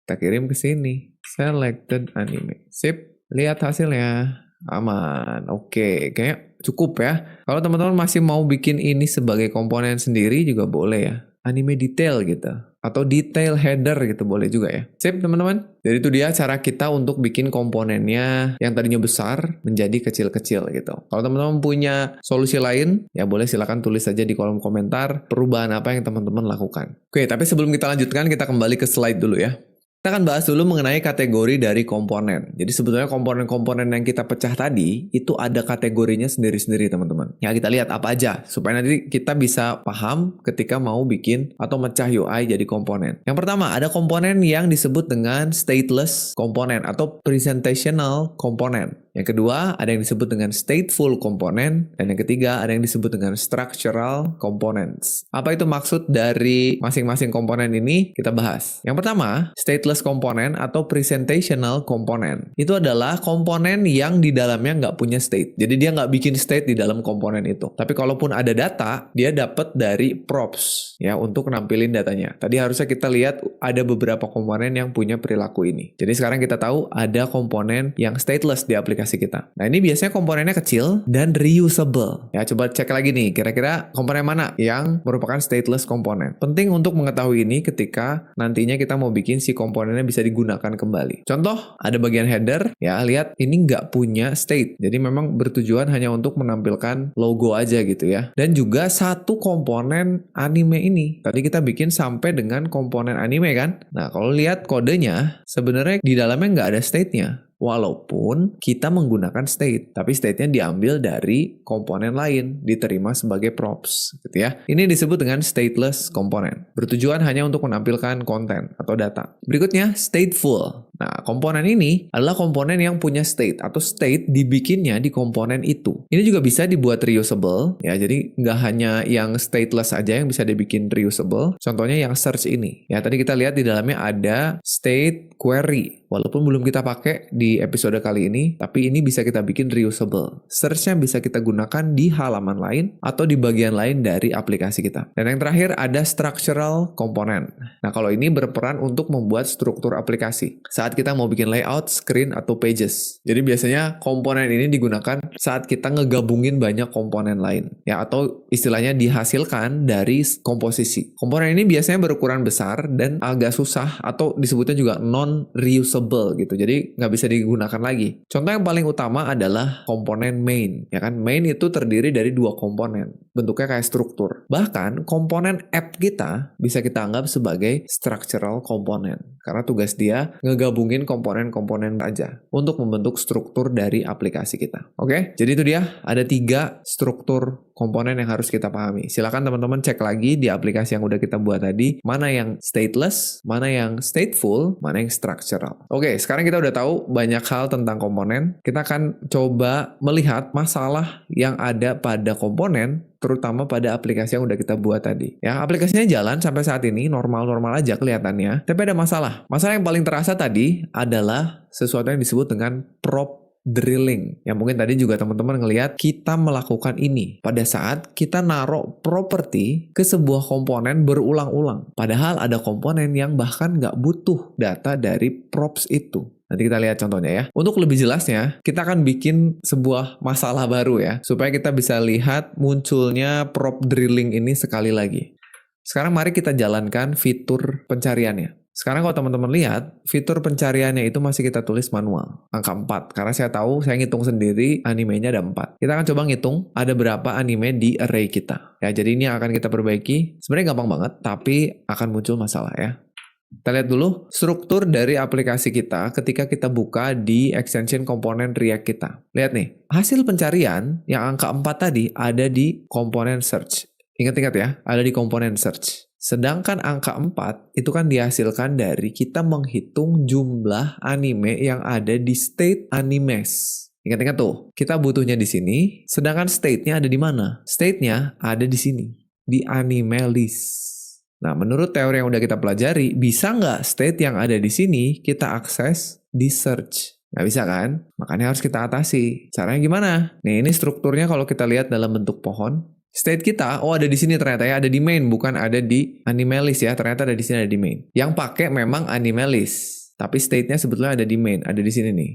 Kita kirim ke sini. Selected anime. Sip. Lihat hasilnya. Aman. Oke. Kayak cukup ya. Kalau teman-teman masih mau bikin ini sebagai komponen sendiri juga boleh ya. Anime detail gitu. Atau detail header gitu boleh juga ya. Sip teman-teman. Jadi itu dia cara kita untuk bikin komponennya yang tadinya besar menjadi kecil-kecil gitu. Kalau teman-teman punya solusi lain, ya boleh silakan tulis saja di kolom komentar perubahan apa yang teman-teman lakukan. Oke, tapi sebelum kita lanjutkan, kita kembali ke slide dulu ya. Kita akan bahas dulu mengenai kategori dari komponen. Jadi sebetulnya komponen-komponen yang kita pecah tadi, itu ada kategorinya sendiri-sendiri teman-teman. Ya kita lihat apa aja, supaya nanti kita bisa paham ketika mau bikin atau mecah UI jadi komponen. Yang pertama, ada komponen yang disebut dengan stateless komponen atau presentational komponen. Yang kedua, ada yang disebut dengan stateful komponen. Dan yang ketiga, ada yang disebut dengan structural components. Apa itu maksud dari masing-masing komponen ini? Kita bahas. Yang pertama, stateless komponen atau presentational komponen. Itu adalah komponen yang di dalamnya nggak punya state. Jadi dia nggak bikin state di dalam komponen itu. Tapi kalaupun ada data, dia dapat dari props ya untuk nampilin datanya. Tadi harusnya kita lihat ada beberapa komponen yang punya perilaku ini. Jadi sekarang kita tahu ada komponen yang stateless di aplikasi aplikasi kita. Nah ini biasanya komponennya kecil dan reusable. Ya coba cek lagi nih, kira-kira komponen mana yang merupakan stateless komponen. Penting untuk mengetahui ini ketika nantinya kita mau bikin si komponennya bisa digunakan kembali. Contoh, ada bagian header, ya lihat ini nggak punya state. Jadi memang bertujuan hanya untuk menampilkan logo aja gitu ya. Dan juga satu komponen anime ini. Tadi kita bikin sampai dengan komponen anime kan. Nah kalau lihat kodenya, sebenarnya di dalamnya nggak ada state-nya. Walaupun kita menggunakan state, tapi state-nya diambil dari komponen lain, diterima sebagai props, gitu ya. Ini disebut dengan stateless komponen. Bertujuan hanya untuk menampilkan konten atau data. Berikutnya, stateful. Nah, komponen ini adalah komponen yang punya state atau state dibikinnya di komponen itu. Ini juga bisa dibuat reusable, ya. Jadi nggak hanya yang stateless aja yang bisa dibikin reusable. Contohnya yang search ini. Ya, tadi kita lihat di dalamnya ada state query. Walaupun belum kita pakai di episode kali ini, tapi ini bisa kita bikin reusable. Search-nya bisa kita gunakan di halaman lain atau di bagian lain dari aplikasi kita. Dan yang terakhir ada structural component. Nah, kalau ini berperan untuk membuat struktur aplikasi. Saat kita mau bikin layout, screen, atau pages. Jadi biasanya komponen ini digunakan saat kita ngegabungin banyak komponen lain. Ya, atau istilahnya dihasilkan dari komposisi. Komponen ini biasanya berukuran besar dan agak susah atau disebutnya juga non-reusable gitu, jadi nggak bisa digunakan lagi. Contoh yang paling utama adalah komponen main, ya kan? Main itu terdiri dari dua komponen, bentuknya kayak struktur. Bahkan komponen app kita bisa kita anggap sebagai structural component, karena tugas dia ngegabungin komponen-komponen aja untuk membentuk struktur dari aplikasi kita. Oke, jadi itu dia, ada 3 struktur komponen yang harus kita pahami. Silakan teman-teman cek lagi di aplikasi yang udah kita buat tadi, mana yang stateless, mana yang stateful, mana yang structural. Oke, sekarang kita udah tahu banyak hal tentang komponen. Kita akan coba melihat masalah yang ada pada komponen, terutama pada aplikasi yang udah kita buat tadi. Ya, aplikasinya jalan sampai saat ini normal-normal aja kelihatannya, tapi ada masalah. Masalah yang paling terasa tadi adalah sesuatu yang disebut dengan prop drilling. Yang mungkin tadi juga teman-teman ngelihat kita melakukan ini pada saat kita naruh properti ke sebuah komponen berulang-ulang. Padahal ada komponen yang bahkan nggak butuh data dari props itu. Nanti kita lihat contohnya ya. Untuk lebih jelasnya, kita akan bikin sebuah masalah baru ya, supaya kita bisa lihat munculnya prop drilling ini sekali lagi. Sekarang mari kita jalankan fitur pencariannya. Sekarang kalau teman-teman lihat, fitur pencariannya itu masih kita tulis manual. Angka 4, karena saya tahu, saya ngitung sendiri animenya ada 4. Kita akan coba ngitung ada berapa anime di array kita. Ya, jadi ini akan kita perbaiki. Sebenarnya gampang banget, tapi akan muncul masalah ya. Kita lihat dulu struktur dari aplikasi kita ketika kita buka di extension komponen React kita. Lihat nih, hasil pencarian yang angka 4 tadi ada di komponen search. Ingat-ingat ya, ada di komponen search. Sedangkan angka 4 itu kan dihasilkan dari kita menghitung jumlah anime yang ada di state animes. Ingat-ingat tuh, kita butuhnya di sini, sedangkan state-nya ada di mana? State-nya ada di sini, di anime list. Nah, menurut teori yang udah kita pelajari, bisa nggak state yang ada di sini kita akses di search? Nggak bisa kan? Makanya harus kita atasi. Caranya gimana? Nih, ini strukturnya kalau kita lihat dalam bentuk pohon. State kita, oh ada di sini ternyata ya, ada di main, bukan ada di anime list ya, ternyata ada di sini, ada di main. Yang pakai memang anime list, tapi state-nya sebetulnya ada di main, ada di sini nih.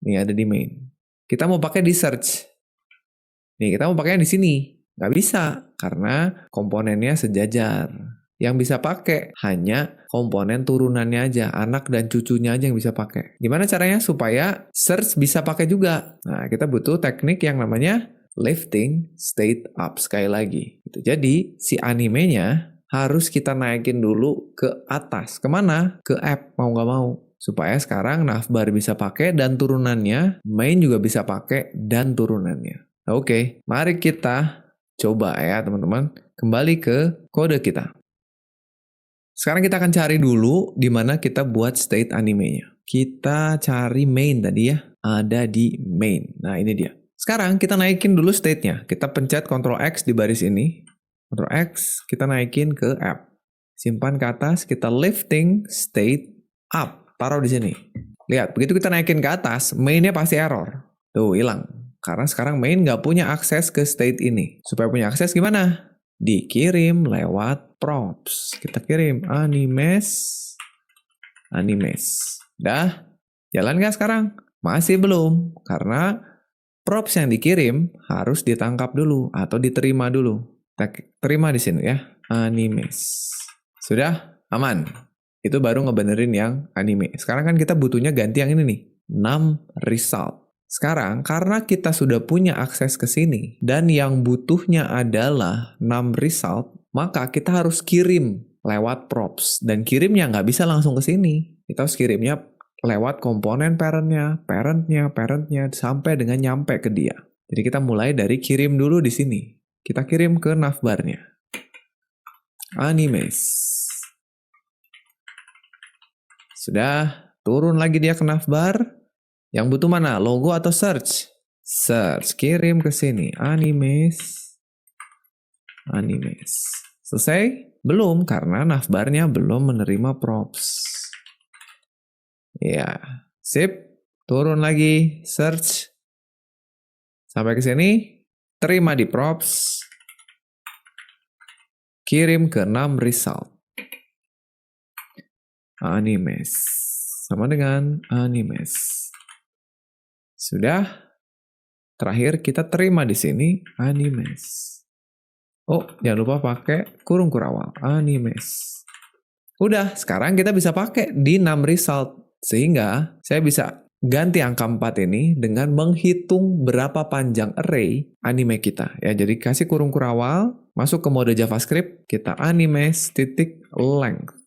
Nih ada di main. Kita mau pakai di search. Nih kita mau pakai di sini. Nggak bisa, karena komponennya sejajar. Yang bisa pakai hanya komponen turunannya aja, anak dan cucunya aja yang bisa pakai. Gimana caranya supaya search bisa pakai juga? Nah, kita butuh teknik yang namanya lifting state up, sekali lagi. Jadi, si animenya harus kita naikin dulu ke atas. Kemana? Ke app, mau nggak mau. Supaya sekarang navbar bisa pakai dan turunannya, main juga bisa pakai dan turunannya. Oke, mari kita coba ya teman-teman. Kembali ke kode kita. Sekarang kita akan cari dulu di mana kita buat state animenya. Kita cari main tadi ya, ada di main. Nah ini dia. Sekarang kita naikin dulu state-nya. Kita pencet Ctrl X di baris ini. Ctrl X, kita naikin ke app. Simpan ke atas, kita lifting state up. Taruh di sini. Lihat, begitu kita naikin ke atas, main-nya pasti error. Tuh, hilang. Karena sekarang main nggak punya akses ke state ini. Supaya punya akses gimana? Dikirim lewat props. Kita kirim animes. Dah, jalan nggak sekarang? Masih belum, karena props yang dikirim harus ditangkap dulu atau diterima dulu. Kita terima di sini ya, animes. Sudah aman. Itu baru ngebenerin yang anime. Sekarang kan kita butuhnya ganti yang ini nih, num result. Sekarang karena kita sudah punya akses ke sini dan yang butuhnya adalah num result, maka kita harus kirim lewat props dan kirimnya nggak bisa langsung ke sini. Kita harus kirimnya lewat komponen parentnya, sampai dengan nyampe ke dia. Jadi kita mulai dari kirim dulu di sini. Kita kirim ke navbarnya. Animes. Sudah, turun lagi dia ke navbar. Yang butuh mana? Logo atau search? Search, kirim ke sini. Animes. Selesai? Belum, karena navbarnya belum menerima props. Ya, sip. Turun lagi, search. Sampai ke sini, terima di props. Kirim ke num result. Animes. Sama dengan animes. Sudah. Terakhir kita terima di sini animes. Oh, jangan lupa pakai kurung kurawal. Animes. Udah, sekarang kita bisa pakai di num result. Sehingga saya bisa ganti angka 4 ini dengan menghitung berapa panjang array anime kita. Ya, jadi kasih kurung kurawal, masuk ke mode JavaScript, kita animes titik length.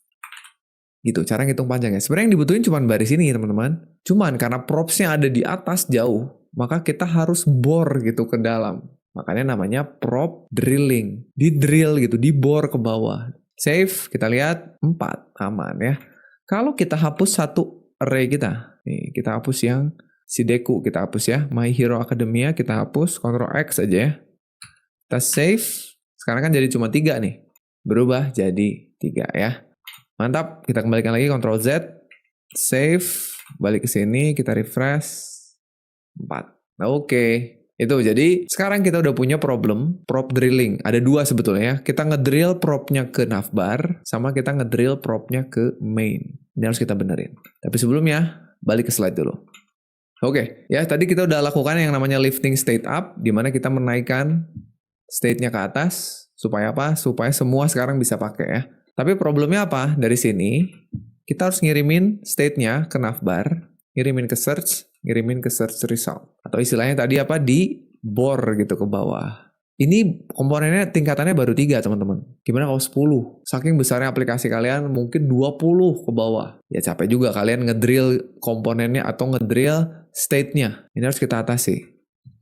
Gitu, cara ngitung panjangnya. Sebenarnya yang dibutuhin cuma baris ini, teman-teman. Cuman karena propsnya ada di atas jauh, maka kita harus bore gitu ke dalam. Makanya namanya prop drilling. Di drill gitu, di bore ke bawah. Save, kita lihat 4, aman ya. Kalau kita hapus satu array kita, nih, kita hapus yang si Deku, kita hapus ya. My Hero Academia, kita hapus, Ctrl X aja ya. Kita save, sekarang kan jadi cuma 3 nih. Berubah jadi 3 ya. Mantap, kita kembalikan lagi, Ctrl Z, save, balik ke sini, kita refresh, 4. Oke. Itu, jadi sekarang kita udah punya problem, prop drilling. Ada 2 sebetulnya. Kita ngedrill propnya ke navbar, sama kita ngedrill propnya ke main. Ini harus kita benerin. Tapi sebelumnya, balik ke slide dulu. Oke, ya tadi kita udah lakukan yang namanya lifting state up, di mana kita menaikkan state-nya ke atas. Supaya apa? Supaya semua sekarang bisa pakai ya. Tapi problemnya apa? Dari sini, kita harus ngirimin state-nya ke navbar, ngirimin ke search result. Atau istilahnya tadi apa? Di bore gitu ke bawah. Ini komponennya tingkatannya baru 3, teman-teman. Gimana kalau 10? Saking besarnya aplikasi kalian, mungkin 20 ke bawah. Ya capek juga kalian ngedrill komponennya atau ngedrill state-nya. Ini harus kita atasi.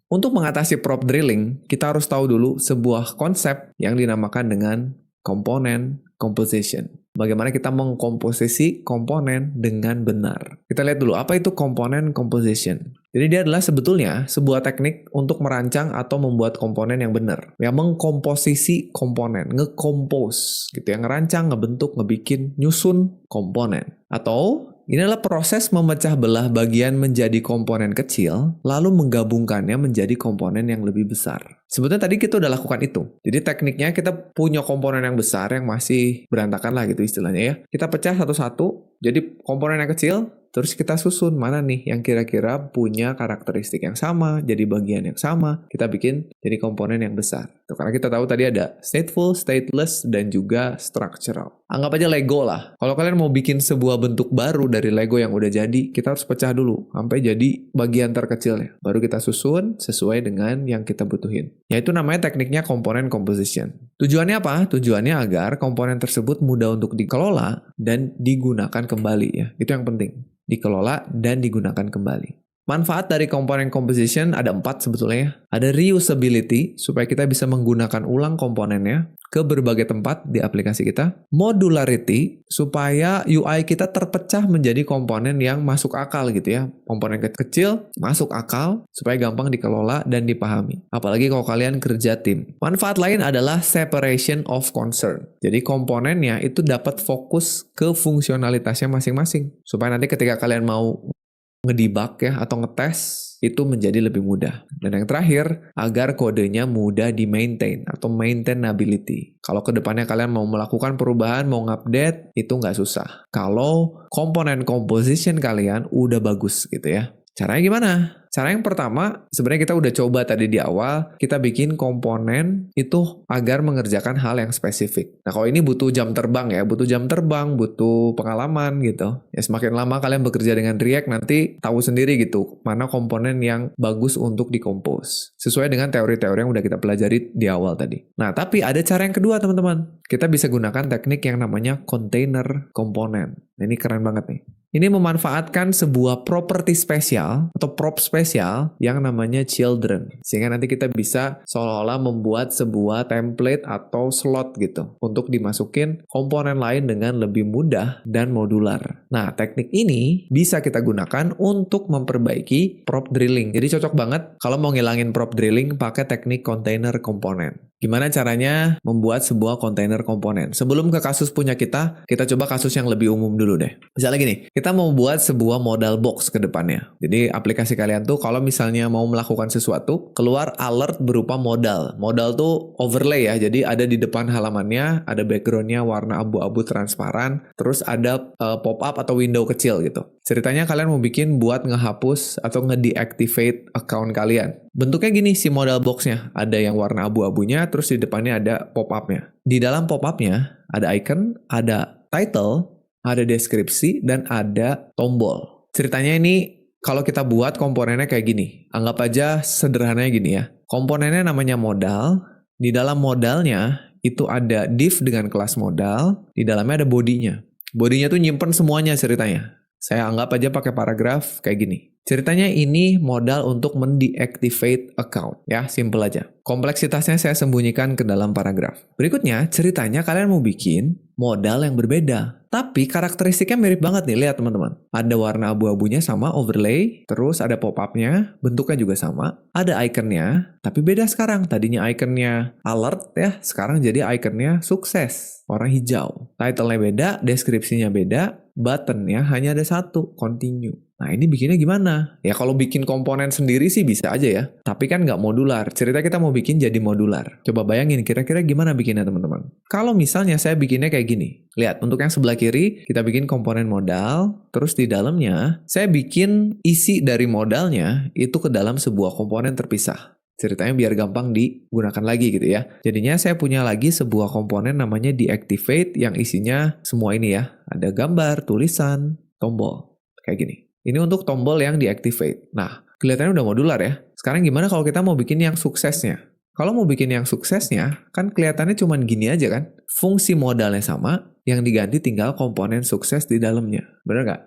Untuk mengatasi prop drilling, kita harus tahu dulu sebuah konsep yang dinamakan dengan komponen composition. Bagaimana kita mengkomposisi komponen dengan benar. Kita lihat dulu, apa itu komponen composition? Jadi dia adalah sebetulnya sebuah teknik untuk merancang atau membuat komponen yang benar. Yang mengkomposisi komponen, ngekompos gitu ya, ngerancang, ngebentuk, ngebikin, nyusun komponen. Atau ini adalah proses memecah belah bagian menjadi komponen kecil, lalu menggabungkannya menjadi komponen yang lebih besar. Sebetulnya tadi kita udah lakukan itu. Jadi tekniknya kita punya komponen yang besar yang masih berantakan lah gitu istilahnya ya. Kita pecah satu-satu, jadi komponen yang kecil, terus kita susun mana nih yang kira-kira punya karakteristik yang sama, jadi bagian yang sama, kita bikin jadi komponen yang besar. Tuh, karena kita tahu tadi ada stateful, stateless, dan juga structural. Anggap aja Lego lah. Kalau kalian mau bikin sebuah bentuk baru dari Lego yang udah jadi, kita harus pecah dulu sampai jadi bagian terkecilnya. Baru kita susun sesuai dengan yang kita butuhin. Yaitu namanya tekniknya komponen composition. Tujuannya apa? Tujuannya agar komponen tersebut mudah untuk dikelola dan digunakan kembali ya. Itu yang penting. Dikelola dan digunakan kembali. Manfaat dari komponen composition ada 4 sebetulnya. Ada reusability, supaya kita bisa menggunakan ulang komponennya ke berbagai tempat di aplikasi kita. Modularity, supaya UI kita terpecah menjadi komponen yang masuk akal gitu ya. Komponen kecil, masuk akal, supaya gampang dikelola dan dipahami. Apalagi kalau kalian kerja tim. Manfaat lain adalah separation of concern. Jadi komponennya itu dapat fokus ke fungsionalitasnya masing-masing. Supaya nanti ketika kalian mau ngedebug ya atau ngetes itu menjadi lebih mudah. Dan yang terakhir, agar kodenya mudah di-maintain atau maintainability. Kalau kedepannya kalian mau melakukan perubahan, mau ngupdate, itu nggak susah. Kalau komponen composition kalian udah bagus gitu ya. Caranya gimana? Cara yang pertama, sebenarnya kita udah coba tadi di awal, kita bikin komponen itu agar mengerjakan hal yang spesifik. Nah, kalau ini butuh jam terbang ya, butuh jam terbang, butuh pengalaman gitu. Ya, semakin lama kalian bekerja dengan React, nanti tahu sendiri gitu, mana komponen yang bagus untuk dikompos. Sesuai dengan teori-teori yang udah kita pelajari di awal tadi. Nah, tapi ada cara yang kedua, teman-teman. Kita bisa gunakan teknik yang namanya container component. Nah, ini keren banget nih. Ini memanfaatkan sebuah properti spesial atau prop spesial yang namanya children. Sehingga nanti kita bisa seolah-olah membuat sebuah template atau slot gitu untuk dimasukin komponen lain dengan lebih mudah dan modular. Nah, teknik ini bisa kita gunakan untuk memperbaiki prop drilling. Jadi cocok banget kalau mau ngilangin prop drilling pakai teknik container component. Gimana caranya membuat sebuah container komponen? Sebelum ke kasus punya kita coba kasus yang lebih umum dulu deh. Misalnya gini, kita mau buat sebuah modal box ke depannya. Jadi aplikasi kalian tuh kalau misalnya mau melakukan sesuatu, keluar alert berupa modal. Modal tuh overlay ya, jadi ada di depan halamannya, ada backgroundnya warna abu-abu transparan, terus ada pop-up atau window kecil gitu. Ceritanya kalian mau bikin buat ngehapus atau nge-deactivate account kalian. Bentuknya gini si modal box-nya. Ada yang warna abu-abunya, terus di depannya ada pop-up-nya. Di dalam pop-up-nya ada icon, ada title, ada deskripsi, dan ada tombol. Ceritanya ini kalau kita buat komponennya kayak gini. Anggap aja sederhananya gini ya. Komponennya namanya modal. Di dalam modalnya itu ada div dengan kelas modal. Di dalamnya ada bodinya. Bodinya tuh nyimpen semuanya ceritanya. Saya anggap aja pakai paragraf kayak gini. Ceritanya ini modal untuk mendeactivate account. Ya, simple aja. Kompleksitasnya saya sembunyikan ke dalam paragraf. Berikutnya, ceritanya kalian mau bikin modal yang berbeda. Tapi karakteristiknya mirip banget nih, lihat teman-teman. Ada warna abu-abunya sama overlay, terus ada pop-up-nya, bentuknya juga sama. Ada ikonnya, tapi beda sekarang. Tadinya ikonnya alert ya, sekarang jadi ikonnya sukses. Warna hijau. Title-nya beda, deskripsinya beda, button-nya hanya ada satu, continue. Nah ini bikinnya gimana? Ya kalau bikin komponen sendiri sih bisa aja ya. Tapi kan nggak modular. Cerita kita mau bikin jadi modular. Coba bayangin kira-kira gimana bikinnya teman-teman. Kalau misalnya saya bikinnya kayak gini. Lihat untuk yang sebelah kiri kita bikin komponen modal. Terus di dalamnya saya bikin isi dari modalnya itu ke dalam sebuah komponen terpisah. Ceritanya biar gampang digunakan lagi gitu ya. Jadinya saya punya lagi sebuah komponen namanya deactivate yang isinya semua ini ya. Ada gambar, tulisan, tombol. Kayak gini. Ini untuk tombol yang deactivate. Nah, kelihatannya udah modular ya. Sekarang gimana kalau kita mau bikin yang suksesnya? Kalau mau bikin yang suksesnya, kan kelihatannya cuma gini aja kan? Fungsi modalnya sama, yang diganti tinggal komponen sukses di dalamnya. Bener nggak?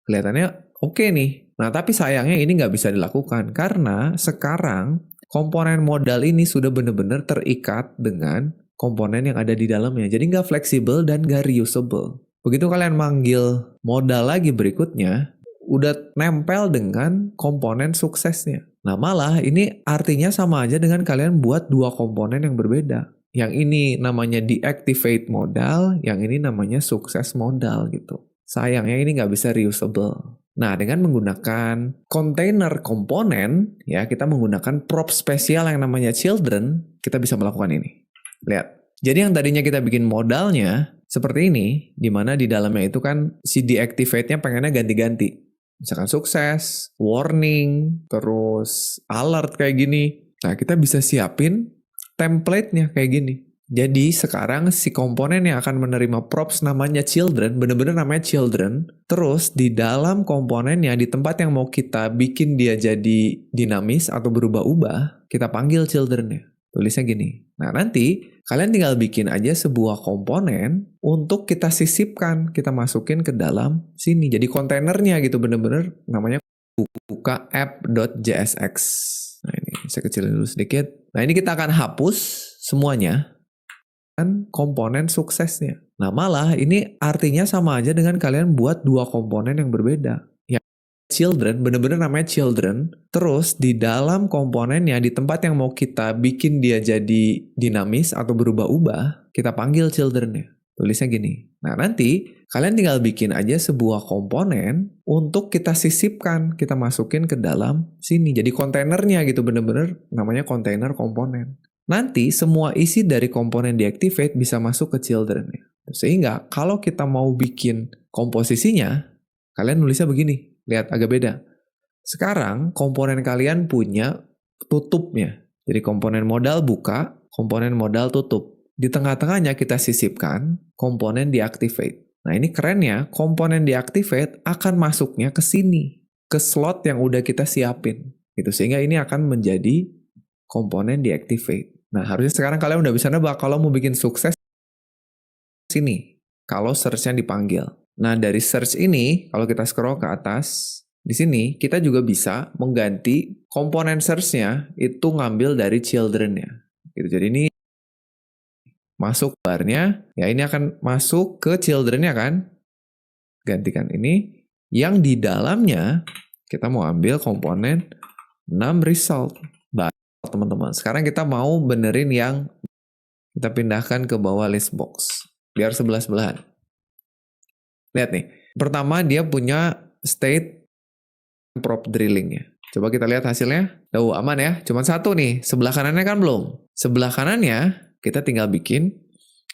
Kelihatannya oke nih. Nah, tapi sayangnya ini nggak bisa dilakukan. Karena sekarang komponen modal ini sudah benar-benar terikat dengan komponen yang ada di dalamnya. Jadi nggak fleksibel dan nggak reusable. Begitu kalian manggil modal lagi berikutnya, udah nempel dengan komponen suksesnya. Nah malah ini artinya sama aja dengan kalian buat dua komponen yang berbeda. Yang ini namanya deactivate modal, yang ini namanya sukses modal gitu. Sayangnya ini nggak bisa reusable. Nah dengan menggunakan container komponen, ya kita menggunakan prop spesial yang namanya children, kita bisa melakukan ini. Lihat. Jadi yang tadinya kita bikin modalnya seperti ini, di mana di dalamnya itu kan si deactivate-nya pengennya ganti-ganti. Misalkan sukses, warning, terus alert kayak gini. Nah, kita bisa siapin template-nya kayak gini. Jadi sekarang si komponen yang akan menerima props namanya children, bener-bener namanya children. Terus di dalam komponennya, di tempat yang mau kita bikin dia jadi dinamis atau berubah-ubah, kita panggil children-nya. Tulisnya gini. Nah nanti kalian tinggal bikin aja sebuah komponen untuk kita sisipkan, kita masukin ke dalam sini. Jadi kontainernya gitu bener-bener namanya buka app.jsx. Nah ini saya kecilin dulu sedikit. Nah ini kita akan hapus semuanya dan komponen suksesnya. Nah malah ini artinya sama aja dengan kalian buat dua komponen yang berbeda. Children, bener-bener namanya children. Terus di dalam komponennya, di tempat yang mau kita bikin dia jadi dinamis atau berubah-ubah, kita panggil children-nya. Tulisnya gini. Nah nanti kalian tinggal bikin aja sebuah komponen untuk kita sisipkan, kita masukin ke dalam sini. Jadi kontainernya gitu bener-bener namanya kontainer komponen. Nanti semua isi dari komponen deactivate bisa masuk ke children-nya. Sehingga kalau kita mau bikin komposisinya, kalian nulisnya begini. Lihat agak beda. Sekarang komponen kalian punya tutupnya. Jadi komponen modal buka, komponen modal tutup. Di tengah-tengahnya kita sisipkan komponen deactivate. Nah ini kerennya, komponen deactivate akan masuknya ke sini, ke slot yang udah kita siapin. Gitu. Sehingga ini akan menjadi komponen deactivate. Nah harusnya sekarang kalian udah bisa nebak kalau mau bikin sukses sini, kalau search-nya dipanggil. Nah dari search ini, kalau kita scroll ke atas, di sini kita juga bisa mengganti komponen search-nya itu ngambil dari children-nya. Gitu. Jadi ini masuk barnya, ya ini akan masuk ke children-nya kan. Gantikan ini. Yang di dalamnya, kita mau ambil komponen num result. Baik teman-teman. Sekarang kita mau benerin yang kita pindahkan ke bawah list box. Biar sebelah-sebelahan. Lihat nih. Pertama dia punya state prop drillingnya. Coba kita lihat hasilnya. Tuh aman ya. Cuma satu nih. Sebelah kanannya kan belum. Sebelah kanannya kita tinggal bikin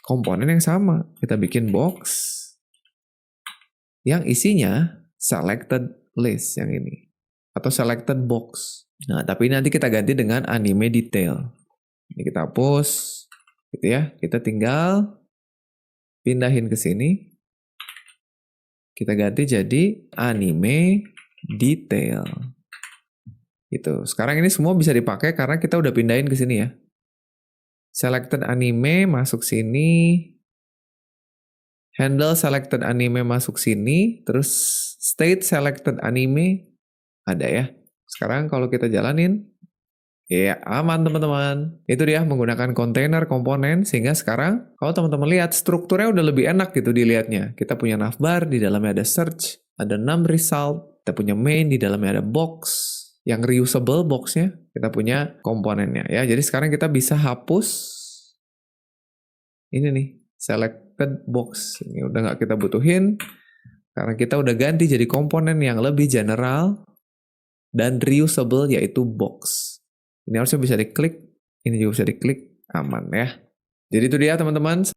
komponen yang sama. Kita bikin box yang isinya selected list yang ini. Atau selected box. Nah tapi nanti kita ganti dengan anime detail. Ini kita hapus. Gitu ya. Kita tinggal pindahin ke sini. Kita ganti jadi anime detail. Gitu. Sekarang ini semua bisa dipakai karena kita udah pindahin ke sini ya. Selected anime masuk sini. Handle selected anime masuk sini. Terus state selected anime ada ya. Sekarang kalau kita jalanin, ya aman teman-teman. Itu dia menggunakan kontainer komponen sehingga sekarang kalau teman-teman lihat strukturnya udah lebih enak gitu dilihatnya. Kita punya navbar, di dalamnya ada search, ada num result, kita punya main, di dalamnya ada box, yang reusable boxnya, kita punya komponennya ya. Jadi sekarang kita bisa hapus ini nih, selected box. Ini udah nggak kita butuhin karena kita udah ganti jadi komponen yang lebih general dan reusable yaitu box. Ini harusnya bisa diklik, ini juga bisa diklik, aman ya. Jadi itu dia teman-teman.